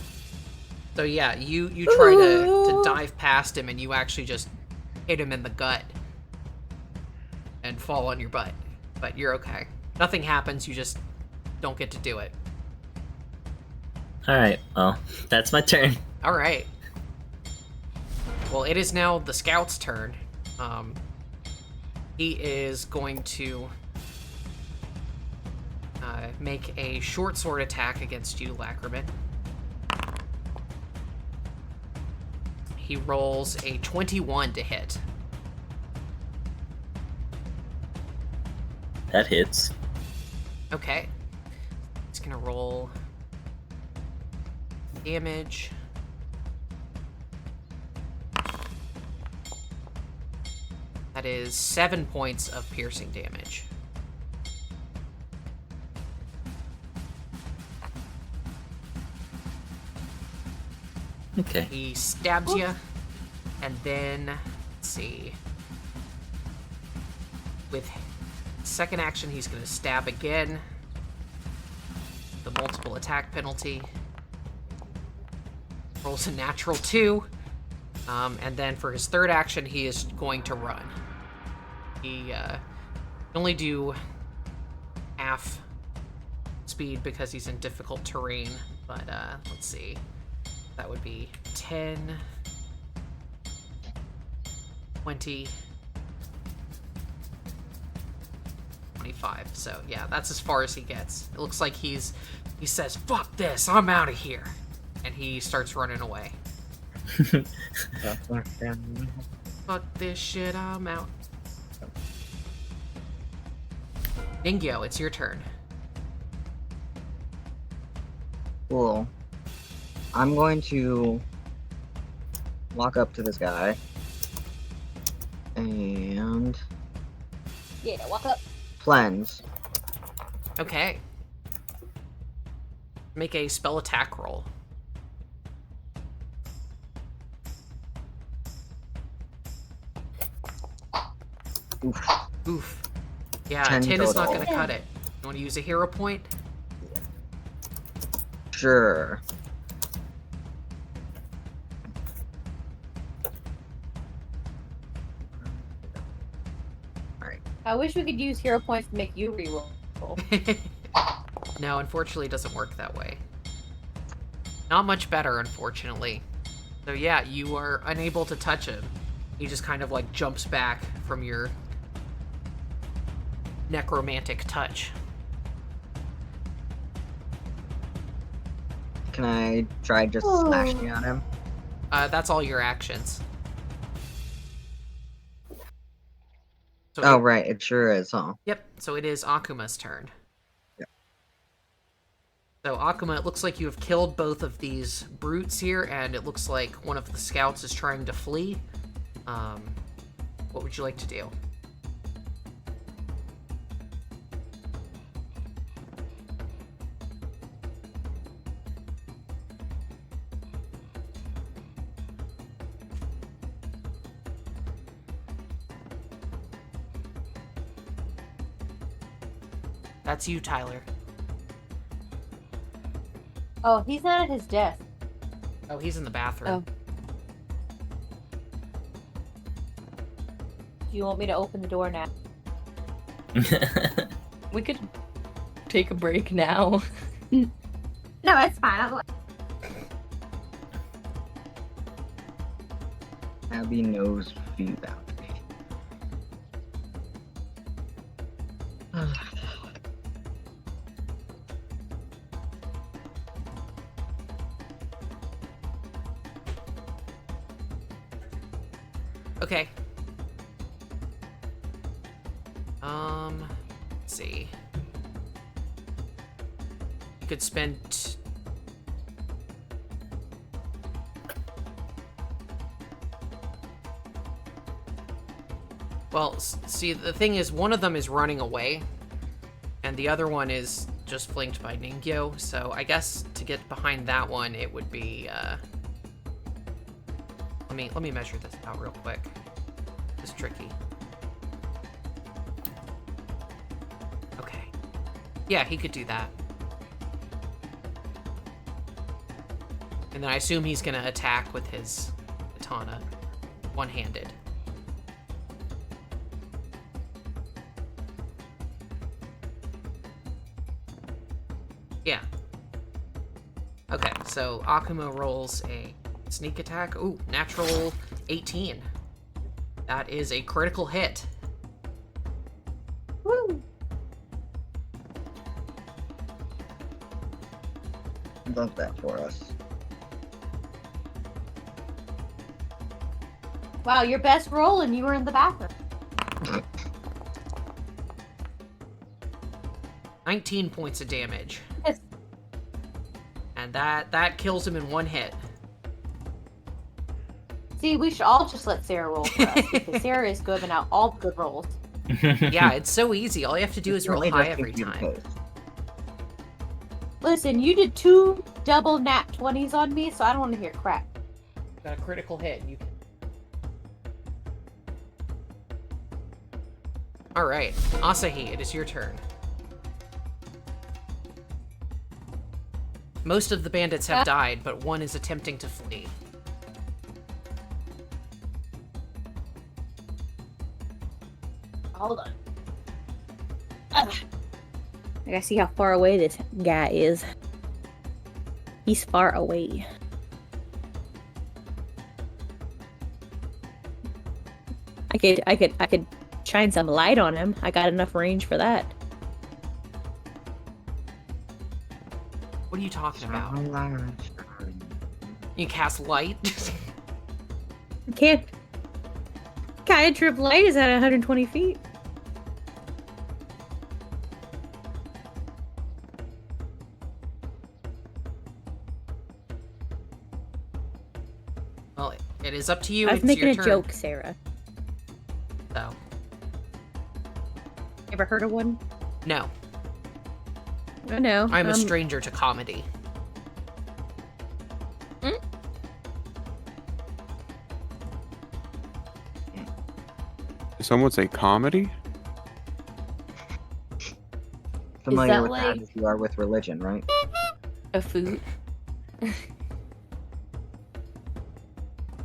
So yeah, you try to dive past him and you actually just hit him in the gut and fall on your butt. But you're okay. Nothing happens, you just don't get to do it. Alright, well, that's my turn. Alright. Well, it is now the scout's turn. He is going to make a short sword attack against you, Lacrament. He rolls a 21 to hit. That hits. Okay. He's gonna roll damage. That is 7 points of piercing damage. Okay. He stabs you, and then, let's see. With second action, he's going to stab again. The multiple attack penalty. Rolls a natural 2. And then for his third action, he is going to run. He can only do half speed because he's in difficult terrain. But let's see. That would be 10, 20, 25. So yeah, that's as far as he gets. It looks like he says, "Fuck this, I'm out of here," and he starts running away. Fuck this shit, I'm out. Ningyo, it's your turn. Cool. I'm going to walk up to this guy and Yeah, walk up. cleanse. Okay. Make a spell attack roll. Oof. Oof. Yeah, 10 10 is not total. going to cut it. You want to use a hero point? Sure. I wish we could use hero points to make you reroll. No, unfortunately, it doesn't work that way. Not much better, unfortunately. So yeah, you are unable to touch him. He just kind of like jumps back from your necromantic touch. Can I try just slashing at him? That's all your actions. So Oh, right. It sure is, huh? Yep, so it is Akuma's turn. Yep. So Akuma, it looks like you have killed both of these brutes here, and it looks like one of the scouts is trying to flee. What would you like to do? That's you, Tyler. Oh, he's not at his desk. Oh, he's in the bathroom. Do you want me to open the door now? We could take a break now. No, it's fine. Abby knows few about me. Okay. Let's see. You could spend... Well, see, the thing is, one of them is running away, and the other one is just flanked by Ningyo, so I guess to get behind that one, it would be, Let me measure this out real quick. It's tricky. Okay. Yeah, he could do that. And then I assume he's gonna attack with his katana, one-handed. Yeah. Okay, so Akuma rolls a sneak attack. Ooh, natural 18. That is a critical hit. Woo! Love that for us. Wow, your best roll and you were in the bathroom. 19 points of damage. Yes. And that kills him in one hit. See, we should all just let Sarah roll for us because Sarah is good out all the good rolls. Yeah, it's so easy. All you have to do is roll Definitely high just every give you the time. case. Listen, you did 2 double nat 20s on me, so I don't want to hear crap. Got a critical hit. And you can... All right, Asahi, it is your turn. Most of the bandits have died, but one is attempting to flee. Hold on. I gotta see how far away this guy is. He's far away. I could shine some light on him. I got enough range for that. What are you talking about? You cast light? Can't. Cantrip light is at 120 feet. Well, it is up to you. I was It's making your a turn. joke, Sarah. So, Ever heard of one? no. I know. I'm a stranger to comedy. Some would say comedy. Familiar that with that like- as you are with religion, right? A food.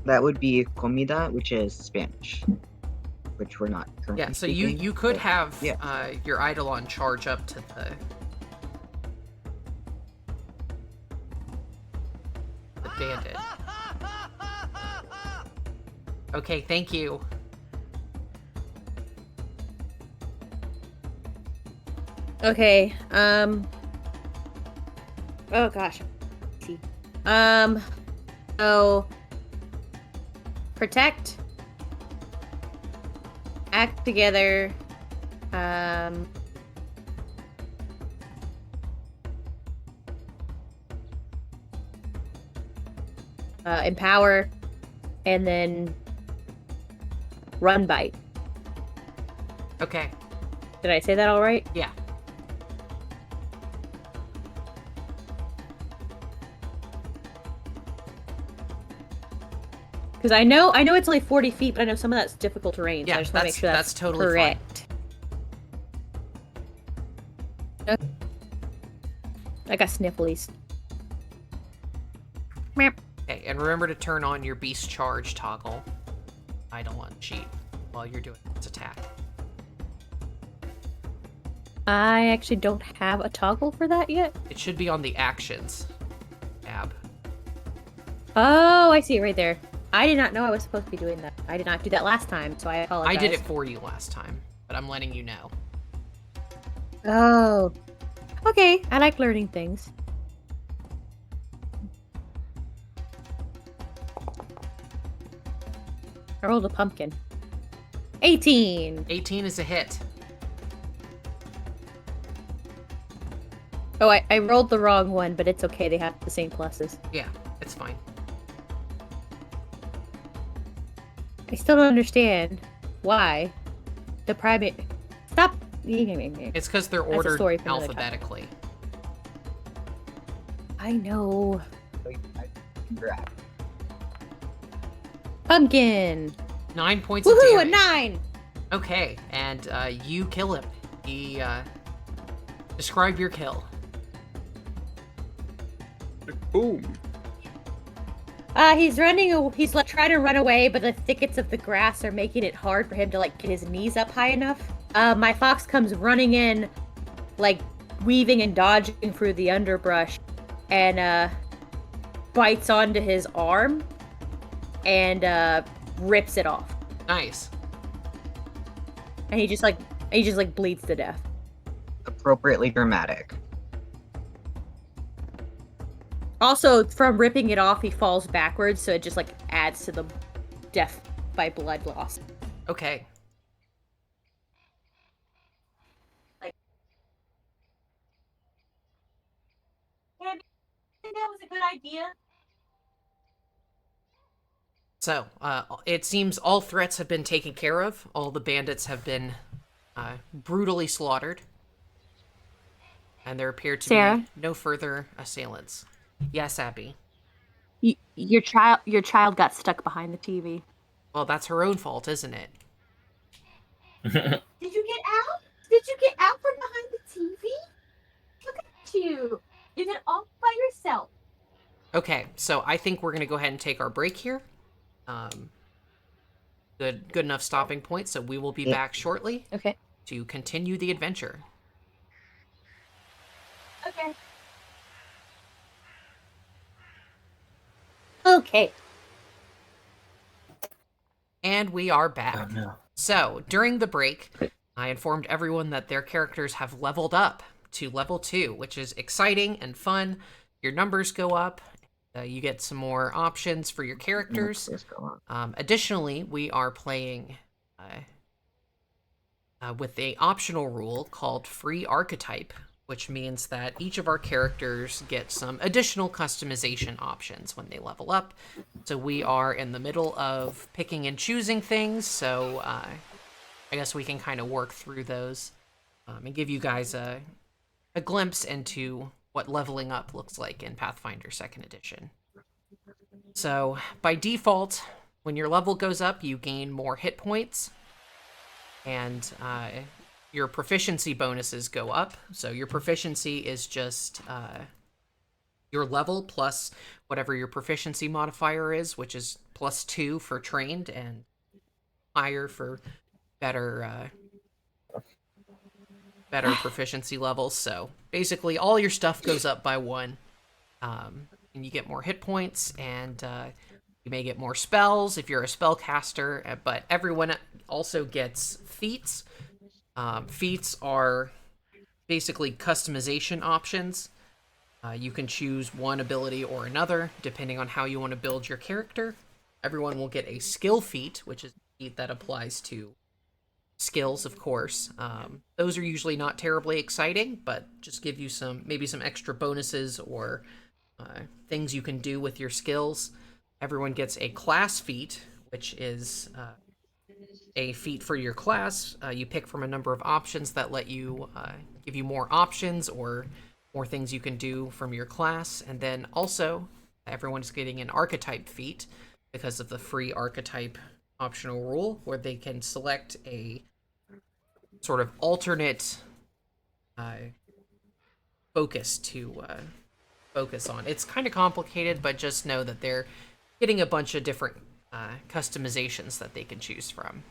That would be comida, which is Spanish, which we're not currently Yeah, so speaking, you could but have yeah. your Eidolon charge up to the bandit. Okay, thank you. Okay. Oh gosh. So protect. Act together. Empower, and then run bite. Okay, Did I say that all right? yeah. Because I know it's only 40 feet, but I know some of that's difficult terrain. So Yeah, I just want to make sure that's totally correct. Okay. I got snifflies. Meow. Okay, and remember to turn on your beast charge toggle. Eidolon cheat while you're doing its attack. I actually don't have a toggle for that yet. It should be on the actions tab. Oh, I see it right there. I did not know I was supposed to be doing that. I did not do that last time, so I apologize. I did it for you last time, but I'm letting you know. Oh. Okay, I like learning things. I rolled a pumpkin. 18! 18 is a hit. Oh, I rolled the wrong one, but it's okay. They have the same pluses. Yeah, it's fine. I still don't understand why the primate... Stop! It's because they're That's a ordered story for another time. alphabetically. I know. Congrats. Pumpkin! 9 points of Woohoo! A damage. 9! Okay, and you kill him. He, describe your kill. Boom. He's running. He's like trying to run away, but the thickets of the grass are making it hard for him to like get his knees up high enough. My fox comes running in, like weaving and dodging through the underbrush, and bites onto his arm, and rips it off. Nice. And he just bleeds to death. Appropriately dramatic. Also, from ripping it off, he falls backwards, so it just like adds to the death by blood loss. Okay. I think that was a good idea. So, it seems all threats have been taken care of. All the bandits have been brutally slaughtered. And there appear to Sarah? be no further assailants. Yes, Abby. Your child got stuck behind the TV. Well, that's her own fault, isn't it? Did you get out? Did you get out from behind the TV? Look at you. You did it all by yourself. Okay, so I think we're going to go ahead and take our break here. Good enough stopping point, so we will be back shortly Okay. to continue the adventure. Okay. Okay. And we are back. Oh no. So, during the break, I informed everyone that their characters have leveled up to level 2, which is exciting and fun. Your numbers go up. You get some more options for your characters. Let's go on. Additionally, we are playing with a optional rule called Free Archetype, which means that each of our characters get some additional customization options when they level up. So we are in the middle of picking and choosing things, so I guess we can kind of work through those and give you guys a glimpse into what leveling up looks like in Pathfinder 2nd Edition. So, by default, when your level goes up, you gain more hit points, and your proficiency bonuses go up. So your proficiency is just your level plus whatever your proficiency modifier is, which is +2 for trained and higher for better better proficiency levels. So basically all your stuff goes up by 1, and you get more hit points, and you may get more spells if you're a spellcaster, but everyone also gets feats. Feats are basically customization options. You can choose one ability or another, depending on how you want to build your character. Everyone will get a skill feat, which is a feat that applies to skills, of course. Those are usually not terribly exciting, but just give you maybe some extra bonuses or things you can do with your skills. Everyone gets a class feat, which is a feat for your class. You pick from a number of options that let you give you more options or more things you can do from your class. And then also, everyone's getting an archetype feat because of the free archetype optional rule, where they can select a sort of alternate focus to focus on. It's kind of complicated, but just know that they're getting a bunch of different customizations that they can choose from.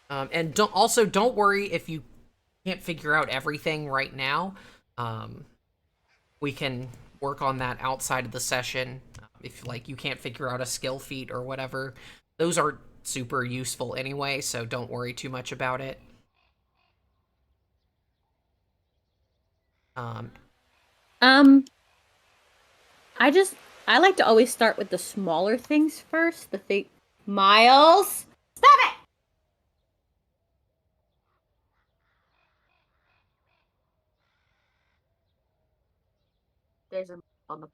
And don't worry if you can't figure out everything right now. We can work on that outside of the session. If you can't figure out a skill feat or whatever, those are super useful anyway, so don't worry too much about it. I like to always start with the smaller things first. Miles, stop it! There's a on the.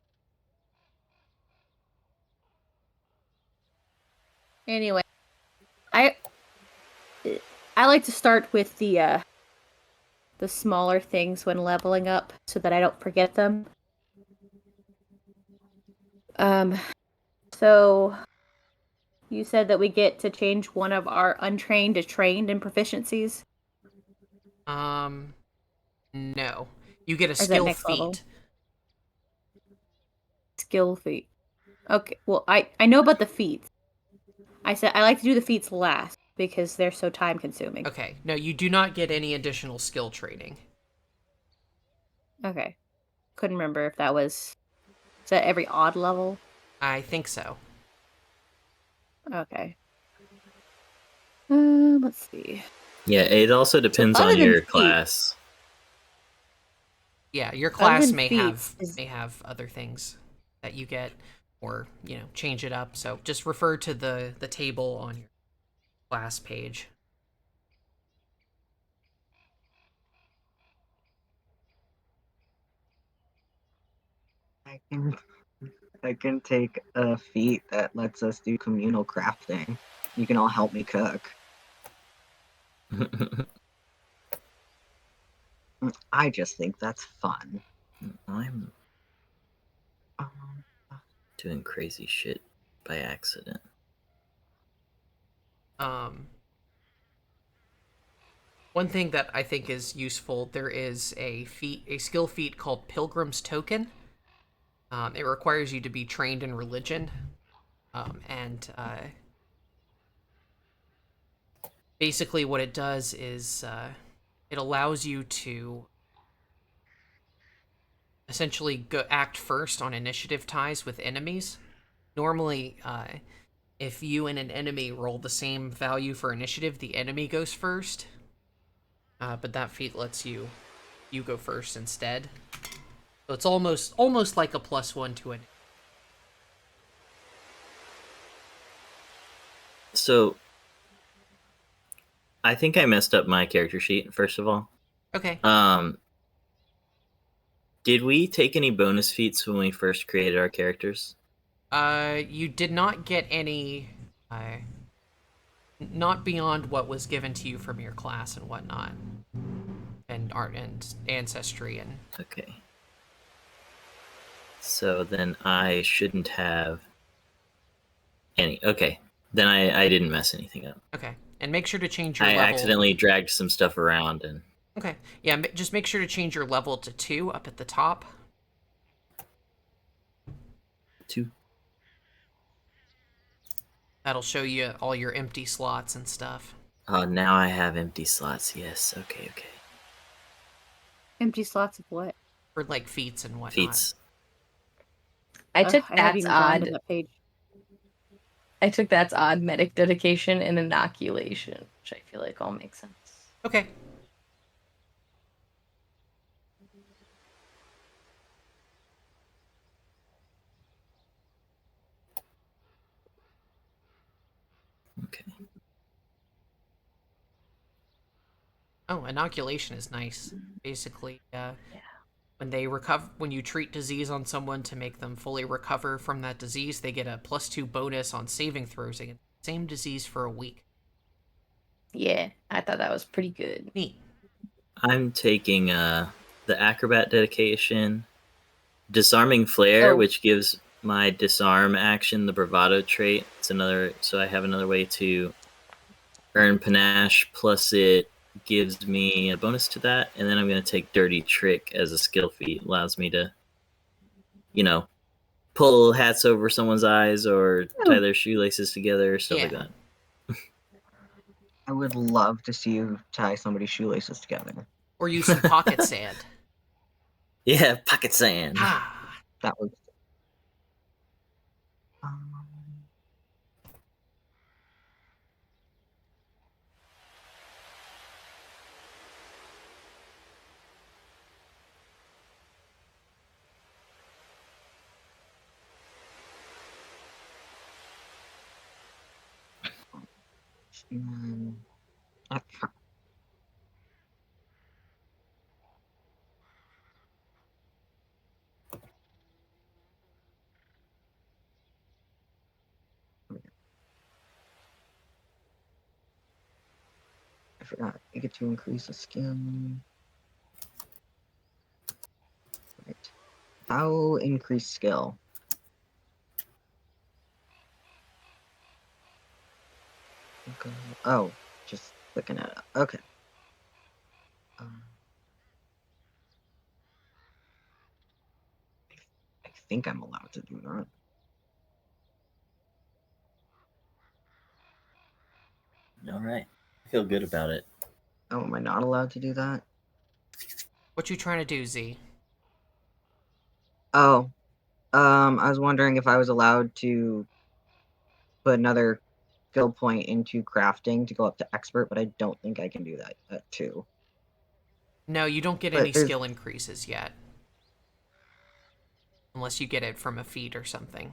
Anyway, I like to start with the smaller things when leveling up so that I don't forget them. So you said that we get to change one of our untrained to trained in proficiencies? No. You get a is that skill next level? feat. Skill feat. Okay, well, I know about the feats. I said I like to do the feats last because they're so time consuming. Okay. No, you do not get any additional skill training. Okay. Couldn't remember if that was... Is that every odd level? I think so. Okay. Let's see. Yeah, it also depends other on than your feet- class. Yeah, your class than may feats have other things that you get, or change it up. So just refer to the table on your class page. I can take a feat that lets us do communal crafting. You can all help me cook. I just think that's fun. I'm Um, doing crazy shit by accident. One thing that I think is useful, there is a skill feat called Pilgrim's Token. It requires you to be trained in religion, and basically what it does is it allows you to essentially act first on initiative ties with enemies. Normally, if you and an enemy roll the same value for initiative, the enemy goes first. But that feat lets you go first instead. So it's almost like a +1 to it. So I think I messed up my character sheet, first of all. Okay. Did we take any bonus feats when we first created our characters? You did not get any, not beyond what was given to you from your class and whatnot, and art and ancestry and. Okay. So then I shouldn't have any. Okay. Then I didn't mess anything up. Okay, and make sure to change your I level. accidentally dragged some stuff around and. Okay, yeah, just make sure to change your level to 2 up at the top. 2. That'll show you all your empty slots and stuff. Oh, now I have empty slots. Yes. Okay. Empty slots of what? For like feats and whatnot. Feats. I took I haven't that's even gone to odd. that page. I took that's odd medic dedication and inoculation, which I feel like all makes sense. Okay. Okay. Oh, inoculation is nice. Basically, when you treat disease on someone to make them fully recover from that disease, they get a +2 bonus on saving throws against the same disease for a week. Yeah, I thought that was pretty good. Neat. I'm taking the acrobat dedication, disarming flare, which gives my disarm action the bravado trait. It's another, so I have another way to earn panache. Plus, it gives me a bonus to that, and then I'm going to take dirty trick as a skill feat. Allows me to, pull hats over someone's eyes or tie their shoelaces together, stuff like that. I would love to see you tie somebody's shoelaces together. Or use some pocket sand. Yeah, pocket sand. Ah. That was. I forgot. You get to increase a skill. Right. How increase skill? Okay. Oh, just looking at it. Okay. I think I'm allowed to do that. All right. I feel good about it. Oh, am I not allowed to do that? What you trying to do, Z? Oh, I was wondering if I was allowed to put another skill point into crafting to go up to expert, but I don't think I can do that too. No, you don't get any skill increases yet. Unless you get it from a feat or something.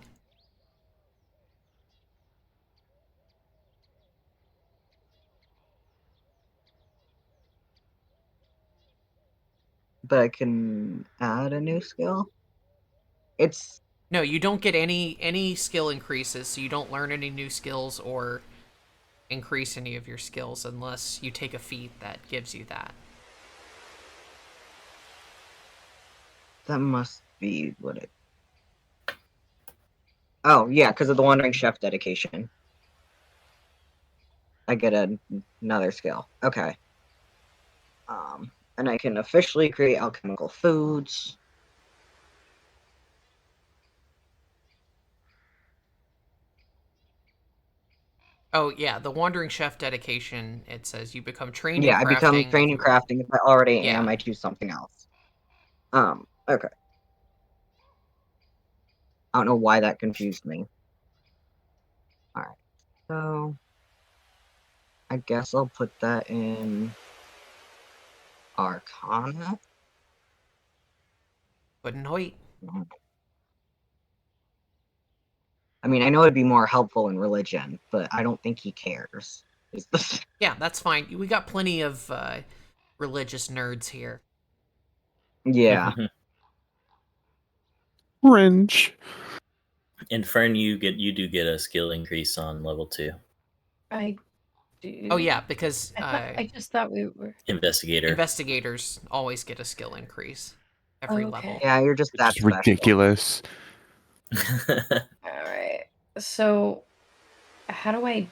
But I can add a new skill? It's... No, you don't get any skill increases, so you don't learn any new skills or increase any of your skills unless you take a feat that gives you that. That must be what it... Oh, yeah, because of the Wandering Chef dedication. I get another skill. Okay. And I can officially create alchemical foods. Oh, yeah, the Wandering Chef dedication, it says you become trained in crafting. Yeah, I become trained in crafting. If I already am, I choose something else. Okay. I don't know why that confused me. Alright, so... I guess I'll put that in... Arcana? Couldn't wait. I mean, I know it'd be more helpful in religion, but I don't think he cares. Yeah, that's fine. We got plenty of religious nerds here. Yeah. Orange. And Fern, you do get a skill increase on level 2. I do. Oh yeah, because I just thought we were. Investigator. investigators always get a skill increase every Okay. level. Yeah, you're just that It's special. ridiculous. All right. So, how do I?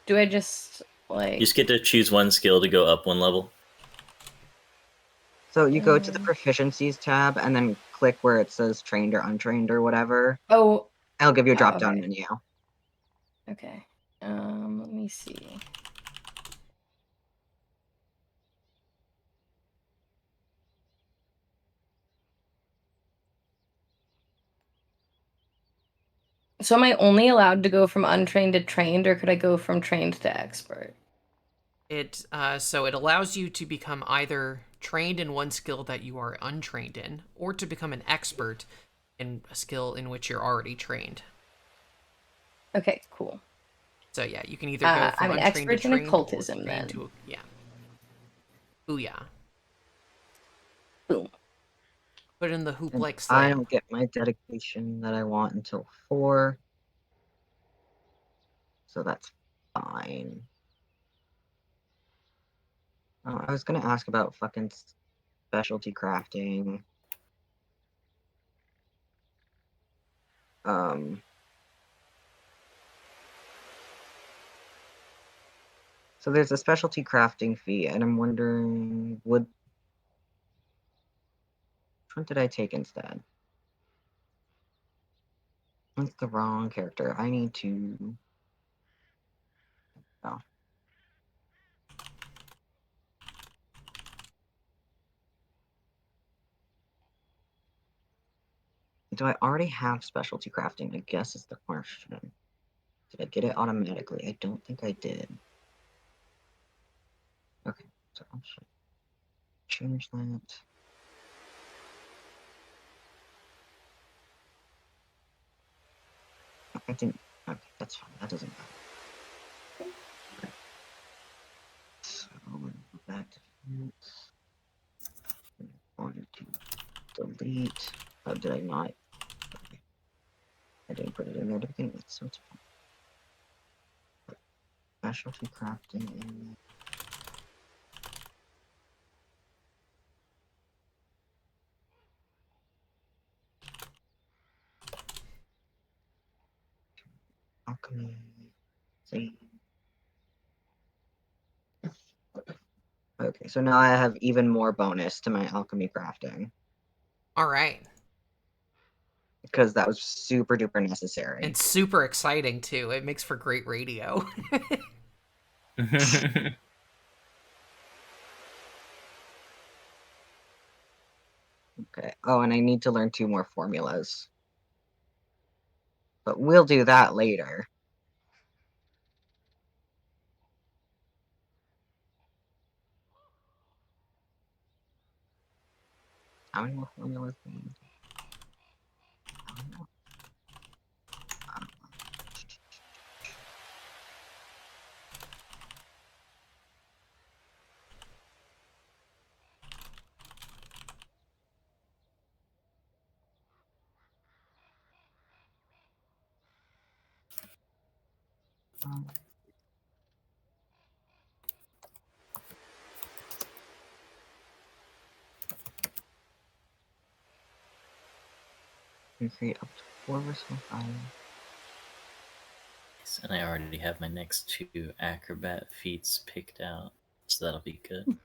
Do I just like? You just get to choose one skill to go up one level. So you go to the proficiencies tab and then click where it says trained or untrained or whatever. Oh. It'll give you a drop down okay. menu. Okay. Let me see. So am I only allowed to go from untrained to trained, or could I go from trained to expert? It so it allows you to become either trained in one skill that you are untrained in, or to become an expert in a skill in which you're already trained. Okay, cool. So yeah, you can either go from I'm an untrained to expert in trained occultism or then. trained to yeah. Booyah. Boom. Put in the hoop And like I slam. don't get my dedication that I want until 4. So that's fine. Oh, I was gonna ask about fucking specialty crafting. So there's a specialty crafting fee, and I'm wondering, which one did I take instead? That's the wrong character. I need to. Oh. Do I already have specialty crafting? I guess is the question. Did I get it automatically? I don't think I did. Okay, so I'll change that. I didn't. Okay, that's fine. That doesn't matter. Okay. So I'm gonna go back to fonts. I'm going to delete. Oh, did I not? Okay. I didn't put it in there to begin with, so it's fine. Specialty crafting in alchemy. See. Okay, so now I have even more bonus to my alchemy crafting All right. because that was super duper necessary. And super exciting too. It makes for great radio. Okay. Oh, and I need to learn 2 more formulas. But we'll do that later. How many more formulas do I need? How many more? I don't know. You create up to 4 versatile items. And I already have my next 2 acrobat feats picked out, so that'll be good.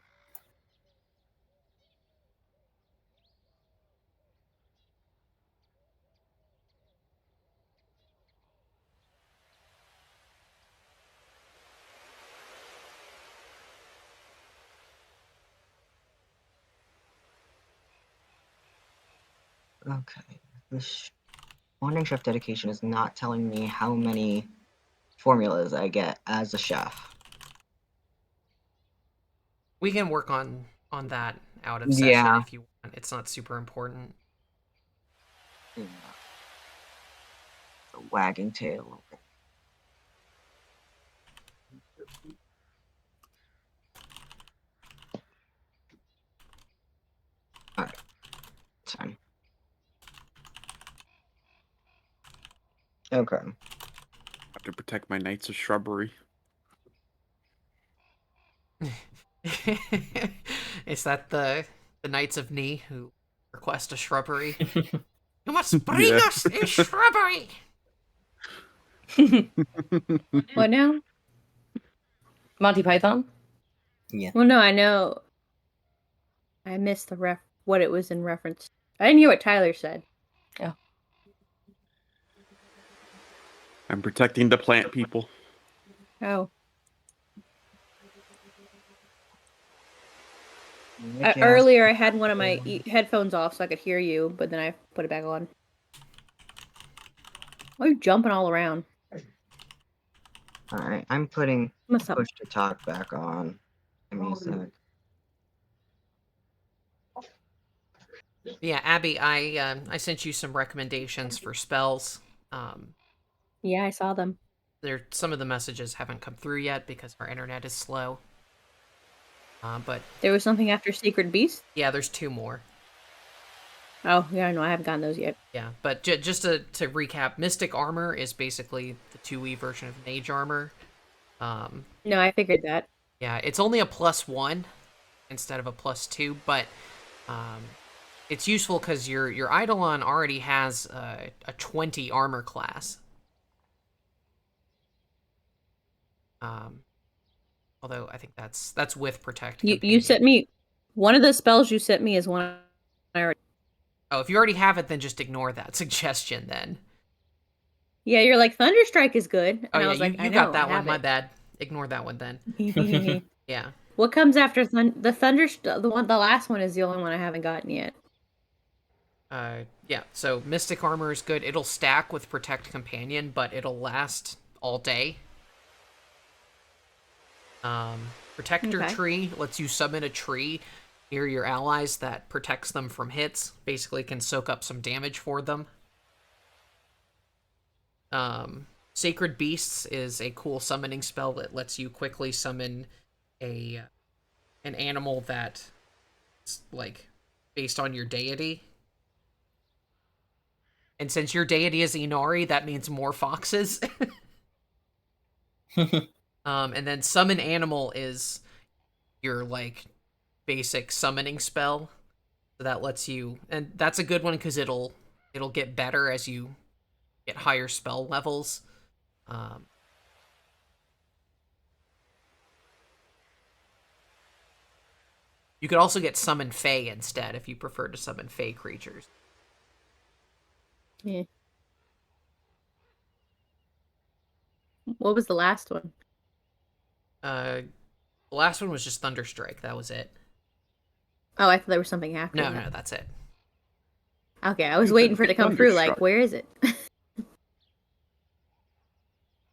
Okay. This morning chef dedication is not telling me how many formulas I get as a chef. We can work on that out of session Yeah. if you want. It's not super important. Yeah. The wagging tail. Okay. I have to protect my knights of shrubbery. Is that the Knights of Knee who request a shrubbery? You must bring Yeah. us a shrubbery! What now? Monty Python? Yeah. Well, no, I know. I missed what it was in reference. I didn't hear what Tyler said. I'm protecting the plant people. Oh. I guess. Earlier, I had one of my headphones off so I could hear you, but then I put it back on. Why are you jumping all around? Alright, I'm putting What's up? push to talk back on. Give me a sec. Yeah, Abby, I sent you some recommendations for spells. Yeah, I saw them. Some of the messages haven't come through yet because our internet is slow. But There was something after Secret Beast? yeah, there's 2 more. Oh, yeah, no, I haven't gotten those yet. Yeah, but just to recap, Mystic Armor is basically the 2e version of Mage Armor. No, I figured that. Yeah, it's only a +1 instead of a +2, but it's useful because your Eidolon already has a 20 armor class. Although I think that's with Protect. You Companion. sent me one of the spells you sent me is one I already. Oh, if you already have it, then just ignore that suggestion then. Yeah, you're like Thunderstrike is good, and Oh I yeah, was like, you I know, got that I one. have My it. bad. Ignore that one then. Yeah. What comes after the the last one is the only one I haven't gotten yet. Yeah. So Mystic Armor is good. It'll stack with Protect Companion, but it'll last all day. Protector Okay. Tree lets you summon a tree near your allies that protects them from hits. Basically, can soak up some damage for them. Sacred Beasts is a cool summoning spell that lets you quickly summon an animal that's like based on your deity. And since your deity is Inari, that means more foxes. And then Summon Animal is your like basic summoning spell. So that lets you, and that's a good one because it'll get better as you get higher spell levels. You could also get Summon Fae instead if you prefer to summon Fae creatures. Yeah. What was the last one? The last one was just Thunderstrike. That was it. Oh, I thought there was something after No, that. no, that's it. Okay, I was waiting for it to come through. Like, where is it? I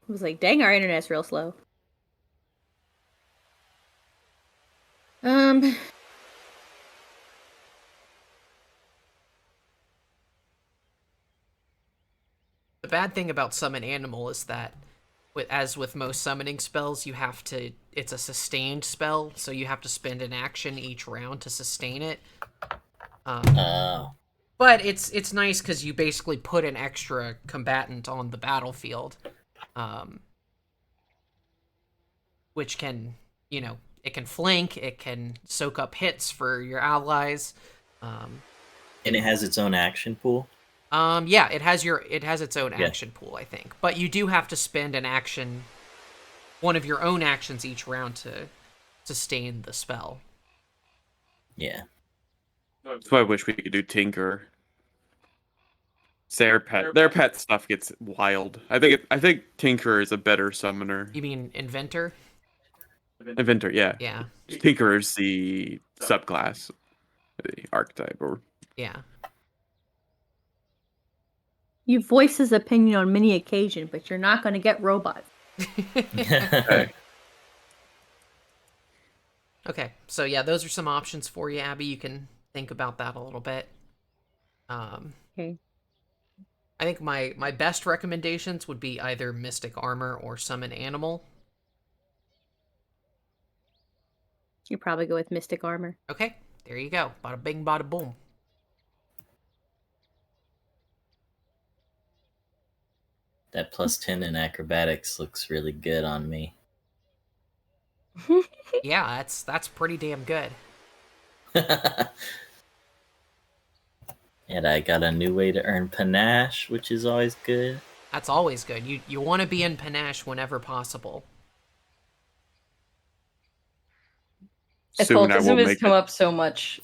was like, dang, our internet's real slow. The bad thing about Summon Animal is that, as with most summoning spells, it's a sustained spell, so you have to spend an action each round to sustain it. Oh. But it's nice because you basically put an extra combatant on the battlefield, which can, it can flank, it can soak up hits for your allies. And it has its own action pool. Yeah, it has its own action pool, I think. But you do have to spend one of your own actions each round to sustain the spell. Yeah. That's why I wish we could do Tinker. Their pet stuff gets wild. I think Tinker is a better summoner. You mean Inventor? Inventor, yeah. Yeah. Tinker is the subclass, the archetype, or Yeah. You voice his opinion on many occasions, but you're not going to get robots. okay. Okay, so yeah, those are some options for you, Abby. You can think about that a little bit. Okay. I think my best recommendations would be either Mystic Armor or Summon Animal. You probably go with Mystic Armor. Okay, there you go. Bada bing, bada boom. That +10 in acrobatics looks really good on me. Yeah, that's pretty damn good. And I got a new way to earn panache, which is always good. That's always good. You want to be in panache whenever possible. Soon I will Occultism has make come it. up so much.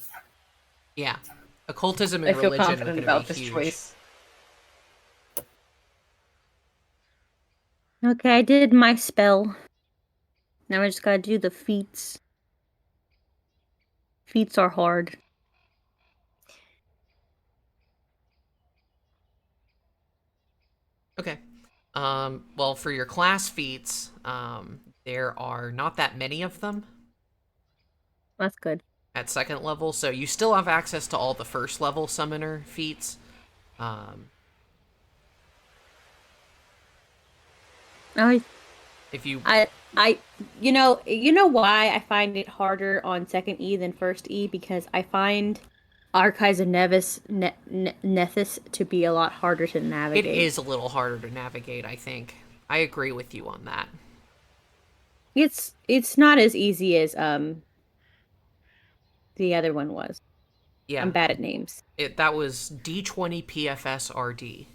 Yeah. Occultism I and feel religion are confident going to about be this huge. choice. Okay, I did my spell. Now I just gotta do the feats. Feats are hard. Okay. Well, for your class feats, there are not that many of them That's good. at second level, so you still have access to all the first level summoner feats. Um, I, if you I, you know why I find it harder on second E than first E, because I find Archives of Nethys to be a lot harder to it navigate. is a little harder to navigate, I think. I agree with you on that. It's not as easy as the other one was. Yeah. I'm bad at names. That was D20 PFS RD.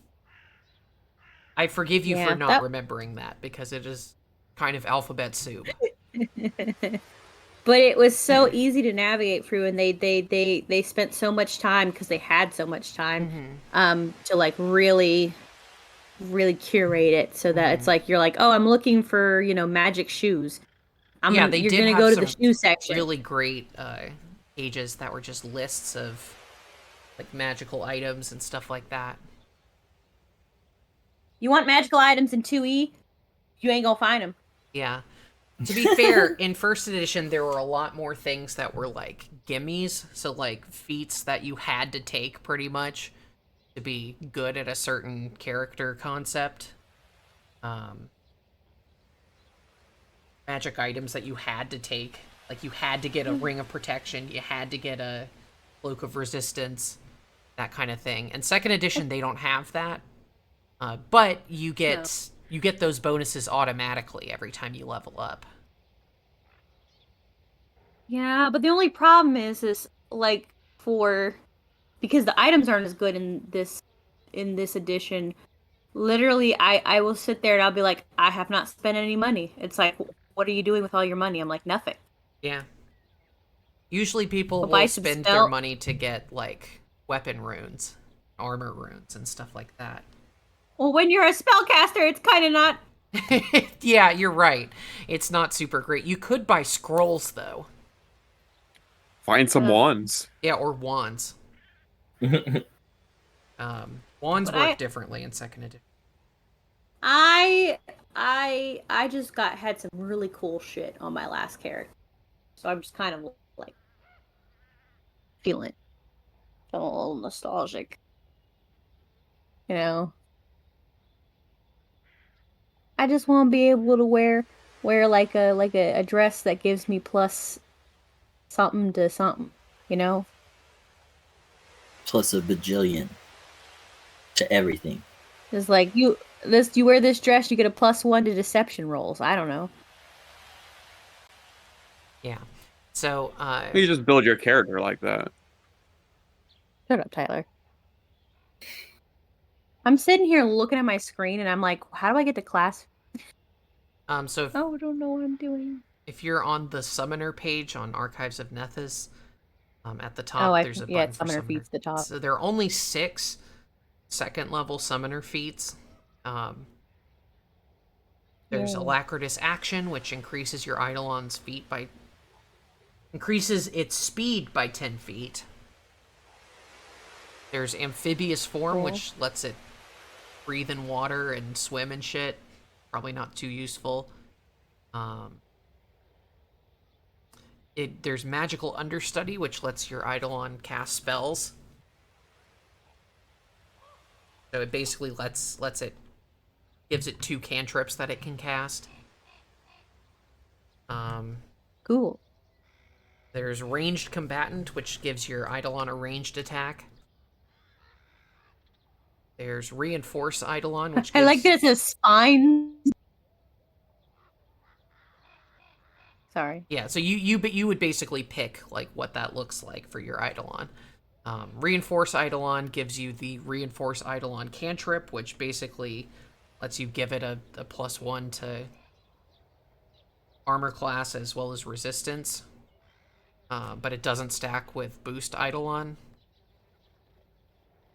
I forgive you for Yeah, not that. remembering that because it is kind of alphabet soup. But it was so easy to navigate through, and they spent so much time because they had so much time to like really curate it so that it's like you're like, oh, I'm looking for magic shoes. Yeah, they You're did gonna have go to the some shoe section. really great pages that were just lists of like magical items and stuff like that. You want magical items in 2E? You ain't gonna find them. Yeah. To be fair, in first edition there were a lot more things that were like gimmies, so like feats that you had to take pretty much to be good at a certain character concept. Magic items that you had to take. Like you had to get a ring of protection, you had to get a cloak of resistance, that kind of thing. And second edition they don't have that. But you get those bonuses automatically every time you level up. Yeah, but the only problem is like because the items aren't as good in this edition. Literally, I will sit there and I'll be like, I have not spent any money. It's like, what are you doing with all your money? I'm like, nothing. Yeah. Usually people I'll buy will some spend their spell. money to get like weapon runes, armor runes, and stuff like that. Well, when you're a spellcaster, it's kind of not. Yeah, you're right. It's not super great. You could buy scrolls though. Find some wands. Yeah, or wands. Wands But work differently in second edition. I just had some really cool shit on my last character, so I'm just kind of like feeling a little nostalgic, you know. I just want to be able to wear like a dress that gives me plus something to something, you know. Plus a bajillion to everything. It's like you wear this dress, you get a +1 to deception rolls. I don't know. Yeah. So, You just build your character like that. Shut up, Tyler. I'm sitting here looking at my screen and I'm like, how do I get to class? so if, I don't know what I'm doing. if you're on the summoner page on Archives of Nethys, at the Oh, top there's a button it's for summoner summoner. feats at the top. So there are only 6 second level summoner feats. There's Yay. Alacritus Action, which increases your Eidolon's feet by increases its speed by 10 feet. There's Amphibious Form, Cool. which lets it breathe in water and swim and shit. Probably not too useful. There's Magical Understudy, which lets your Eidolon cast spells. So it basically gives it 2 cantrips that it can cast. Cool. There's Ranged Combatant, which gives your Eidolon a ranged attack. There's Reinforce Eidolon, which I gives... like that it says spine. Sorry. Yeah, so you would basically pick like what that looks like for your Eidolon. Reinforce Eidolon gives you the Reinforce Eidolon cantrip, which basically lets you give it a +1 to armor class as well as resistance. But it doesn't stack with Boost Eidolon.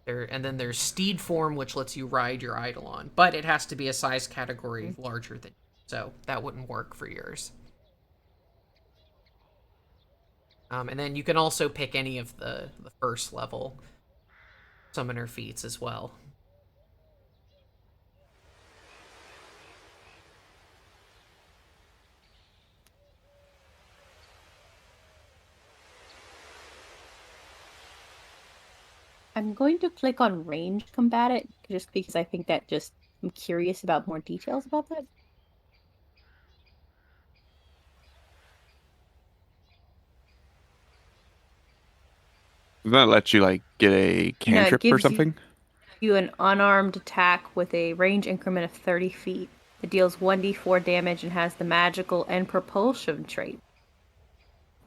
And then there's Steed Form, which lets you ride your Eidolon, but it has to be a size category larger than you, so that wouldn't work for yours. And then you can also pick any of the first level summoner feats as well. I'm going to click on range combatant just because I think that I'm curious about more details about that. Does that let you like get a It cantrip or gives something? you an unarmed attack with a range increment of 30 feet. It deals 1d4 damage and has the magical and propulsion trait.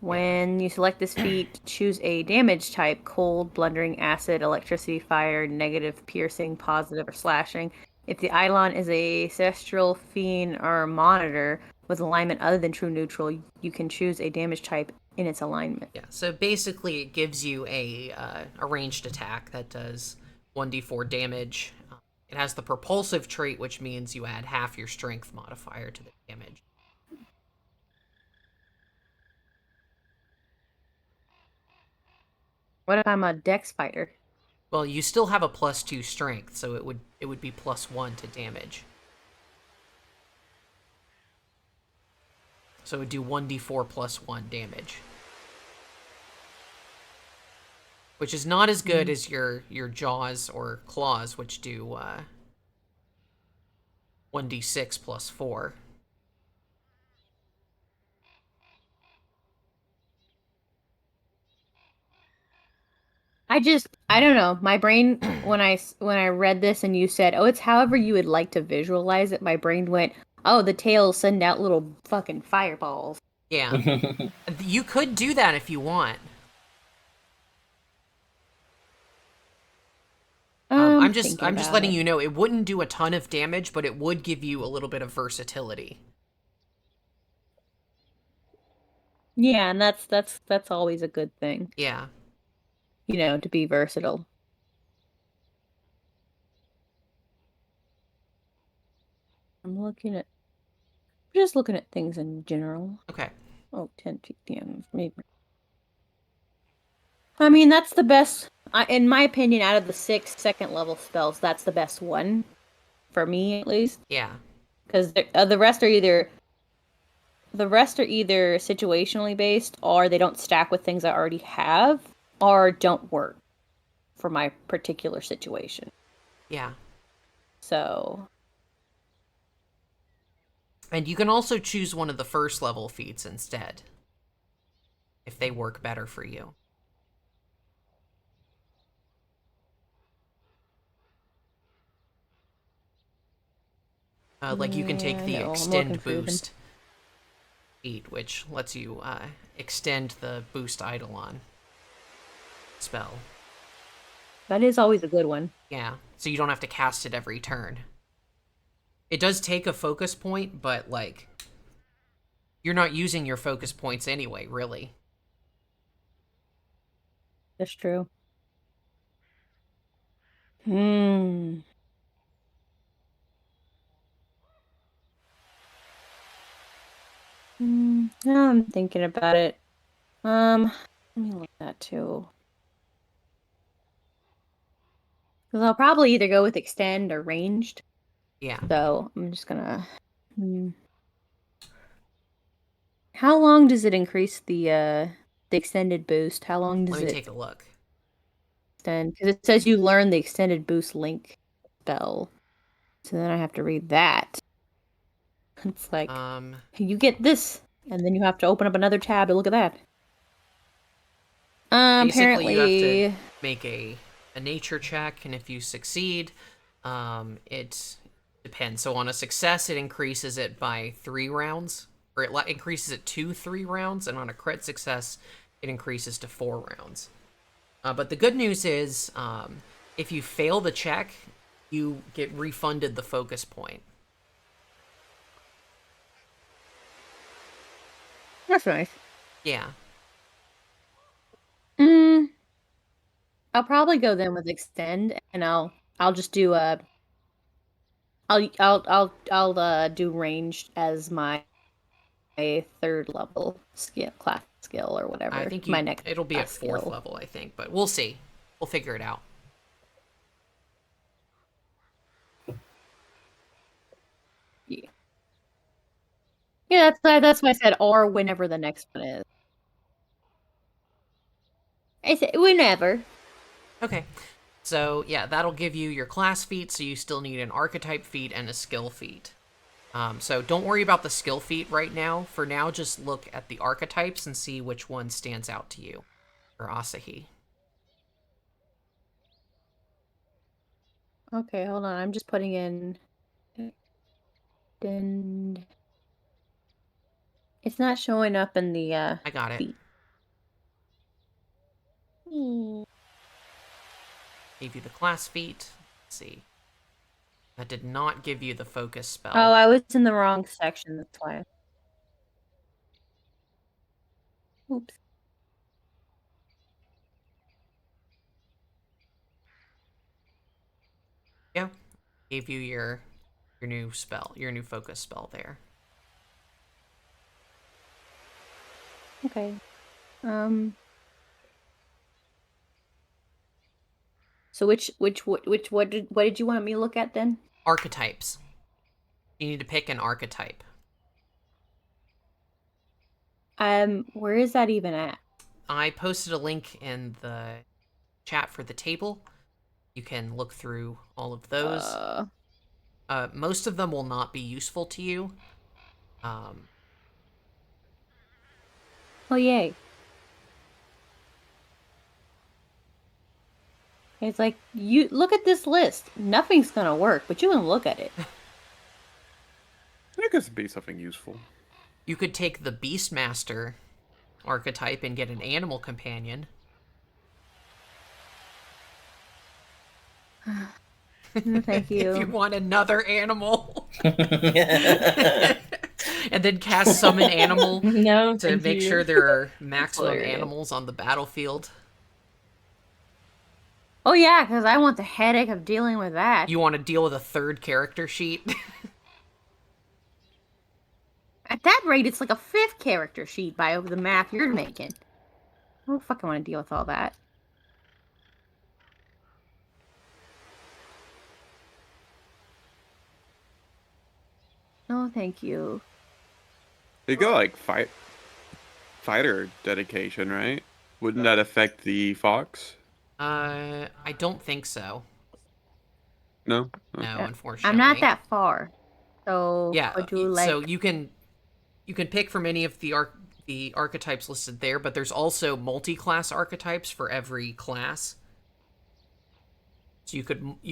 When you select this feat, choose a damage type: cold, blundering, acid, electricity, fire, negative, piercing, positive, or slashing. If the Eidolon is a celestial, fiend, or monitor with alignment other than true neutral, you can choose a damage type in its alignment. Yeah, so basically it gives you a ranged attack that does 1d4 damage. It has the propulsive trait, which means you add half your strength modifier to the damage. What if I'm a dex fighter? Well, you still have a +2 strength, so it would be +1 to damage. So it would do 1d4 +1 damage. Which is not as good as your jaws or claws, which do 1d6 +4. I don't know. My brain, when I read this and you said, "Oh, it's however you would like to visualize it," my brain went, "Oh, the tails send out little fucking fireballs." Yeah. You could do that if you want. I'm just letting you know it wouldn't do a ton of damage, but it would give you a little bit of versatility. Yeah, and that's always a good thing. Yeah. To be versatile. I'm just looking at things in general. Okay. Oh, 10 ppm, maybe. I mean, that's the best, in my opinion, out of the 6 second level spells, that's the best one. For me, at least. Yeah. Because the rest are either situationally based, or they don't stack with things I already have, or don't work for my particular situation. Yeah. So. And you can also choose one of the first level feats instead, if they work better for you. Like you can take the extend boost feat, which lets you extend the boost Eidolon spell. That is always a good one. Yeah, so you don't have to cast it every turn. It does take a focus point, but like you're not using your focus points anyway, really. That's true. Now I'm thinking about it. Let me look at that too. Because I'll probably either go with extend or ranged. Yeah. So I'm just gonna. How long does it increase the extended boost? How long does it? Let me take a look. Extend? Because it says you learn the extended boost link spell, so then I have to read that. It's like you get this, and then you have to open up another tab to look at that. Basically, Apparently, you have to make a a nature check, and if you succeed, it depends. So on a success, it increases it by 3 rounds, or it increases it to 3 rounds, and on a crit success, it increases to 4 rounds. But the good news is, if you fail the check, you get refunded the focus point. That's nice. Yeah. I'll probably go then with extend, and I'll just do I'll do ranged as my 3rd level class skill or whatever. I think my next it'll be at class 4th skill. level, I think, but we'll see. We'll figure it out. Yeah, that's why I said or whenever the next one is. I said whenever. Okay. So, yeah, that'll give you your class feat, so you still need an archetype feat and a skill feat. So don't worry about the skill feat right now. For now, just look at the archetypes and see which one stands out to you for Asahi. Okay, hold on. I'm just putting in. Then it's not showing up in the I got it. feat. Gave you the class feat. Let's see. That did not give you the focus spell. Oh, I was in the wrong section. That's why. Oops. Yeah. Gave you your new spell, your new focus spell there. Okay. So what did you want me to look at then? Archetypes. You need to pick an archetype. Where is that even at? I posted a link in the chat for the table. You can look through all of those. Most of them will not be useful to you. Oh yay. It's like, you look at this list. Nothing's gonna work, but you can look at it. That could be something useful. You could take the Beastmaster archetype and get an animal companion. No, thank you. If you want another animal. And then cast summon animal No, to thank make you. sure there are maximum hilarious. animals on the battlefield. Oh yeah, because I want the headache of dealing with that. You want to deal with a 3rd character sheet? At that rate, it's like a 5th character sheet by the math you're making. I don't fucking want to deal with all that. No, thank you. You go like fighter dedication, right? Wouldn't that affect the fox? I don't think so. No. No, Okay. unfortunately. I'm not that far. So Yeah, would you like... so you can pick from any of the archetypes listed there, but there's also multi-class archetypes for every class. So you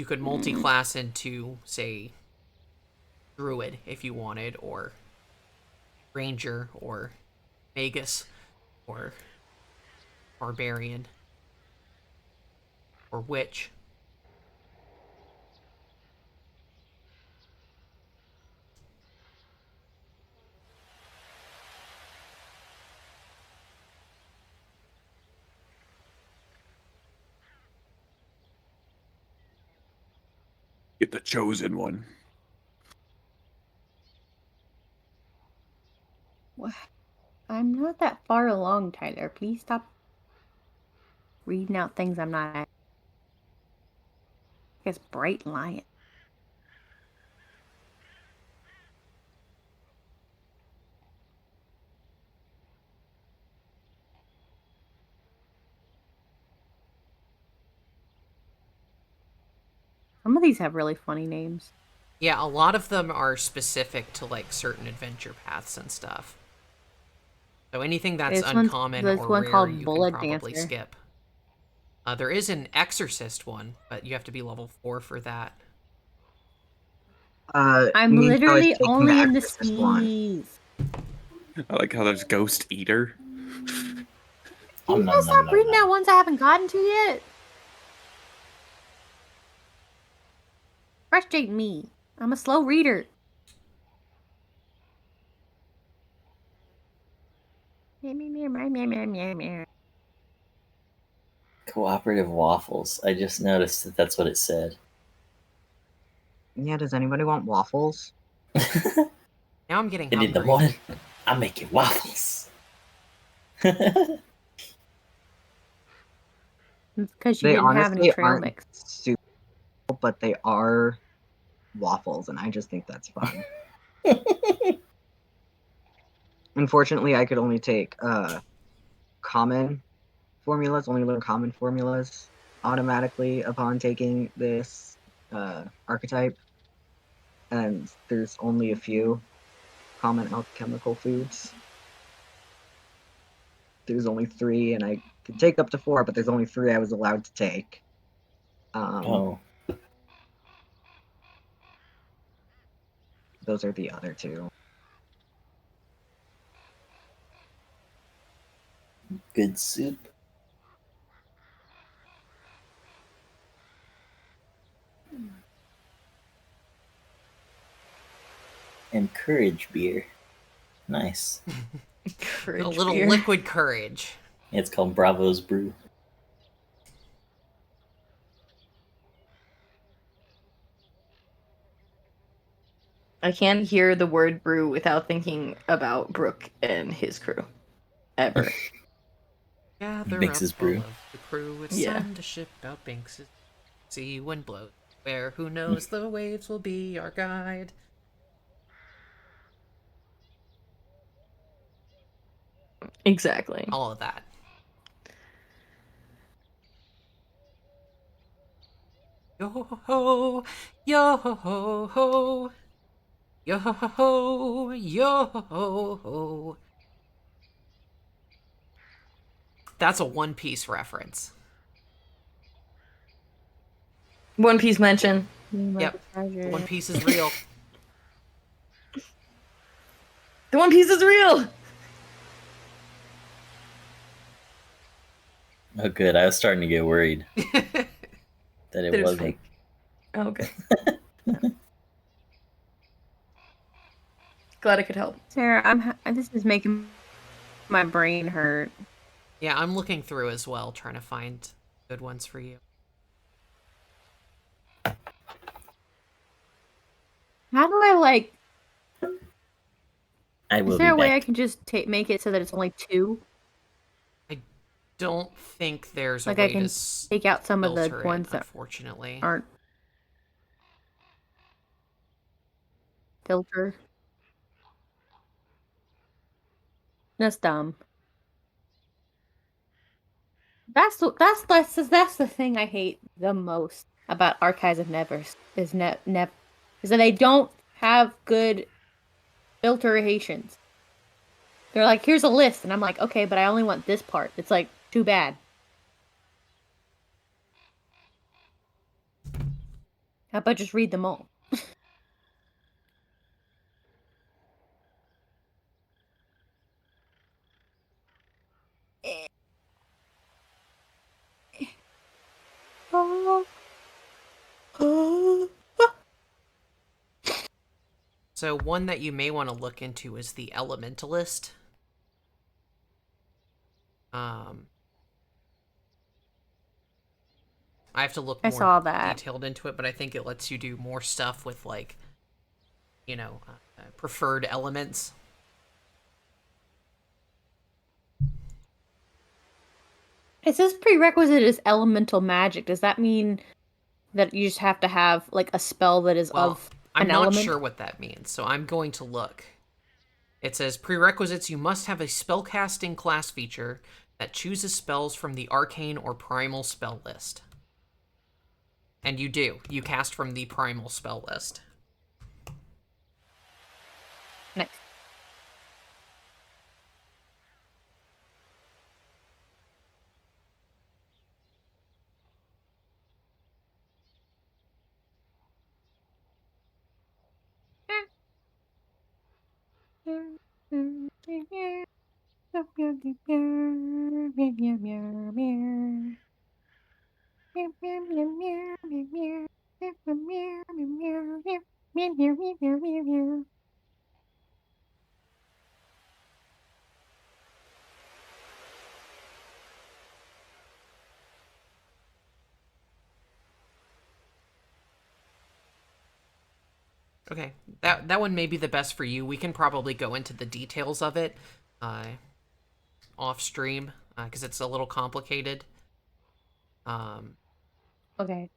could multi-class into, say, druid if you wanted, or ranger, or magus, or barbarian, or witch. Get the chosen one. I'm not that far along, Tyler. Please stop reading out things I'm not at. I guess bright lion. Some of these have really funny names. Yeah, a lot of them are specific to, like, certain adventure paths and stuff. So anything that's uncommon there's or one rare, called you can Bullet probably Dancer. skip. There is an exorcist one, but you have to be level 4 for that. I'm me and Joe is literally taking only in the Exorcist one. skis. I like how there's Ghost Eater. Can Om you nom guys nom stop nom reading nom. out ones I haven't gotten to yet? Frustrate me. I'm a slow reader. Cooperative waffles. I just noticed that that's what it said. Yeah, does anybody want waffles? Now I'm getting And in the hungry. morning, I'm making waffles. Because you They didn't have any honestly trail aren't mix. super, but they are waffles, and I just think that's fun. Unfortunately, I could only take common formulas, only learn common formulas automatically upon taking this archetype, and there's only a few common alchemical foods. There's only 3, and I could take up to 4, but there's only 3 I was allowed to take. Oh, Those are the other 2. good soup. And courage beer. Nice. A little liquid courage. It's called Bravo's Brew. I can't hear the word brew without thinking about Brooke and his crew. Ever. Gather Binks's up brew. all of the crew. It's Yeah. time to ship out Binks's. See wind blows. Where who knows the waves will be our guide. Exactly. All of that. Yo ho, yo ho ho, yo ho, yo ho. That's a One Piece reference. One Piece mention. Yep, One Piece is real. The One Piece is real! Oh, good. I was starting to get worried that it That it was wasn't. fake. Oh, okay. Glad I could help. Sarah, this is making my brain hurt. Yeah, I'm looking through as well, trying to find good ones for you. How do I like? I will Is there be a way I back. can just make it so that it's only 2? Don't think there's Like a I way can to take out some of the filter ones it, that unfortunately. aren't filter. That's dumb. That's the thing I hate the most about Archives of Nevers is is that they don't have good filtrations. They're like, here's a list, and I'm like, okay, but I only want this part. It's like, too bad. How about just read them all? So one that you may want to look into is the Elementalist. I have to look I more saw that. detailed into it, but I think it lets you do more stuff with, like, preferred elements. It says prerequisite is elemental magic. Does that mean that you just have to have like a spell that is Well, of I'm an not element? sure what that means, so I'm going to look. It says prerequisites: you must have a spellcasting class feature that chooses spells from the arcane or primal spell list. And you do. You cast from the primal spell list. Nice. Okay, that one may be the best for you. We can probably go into the details of it off stream because it's a little complicated. Okay.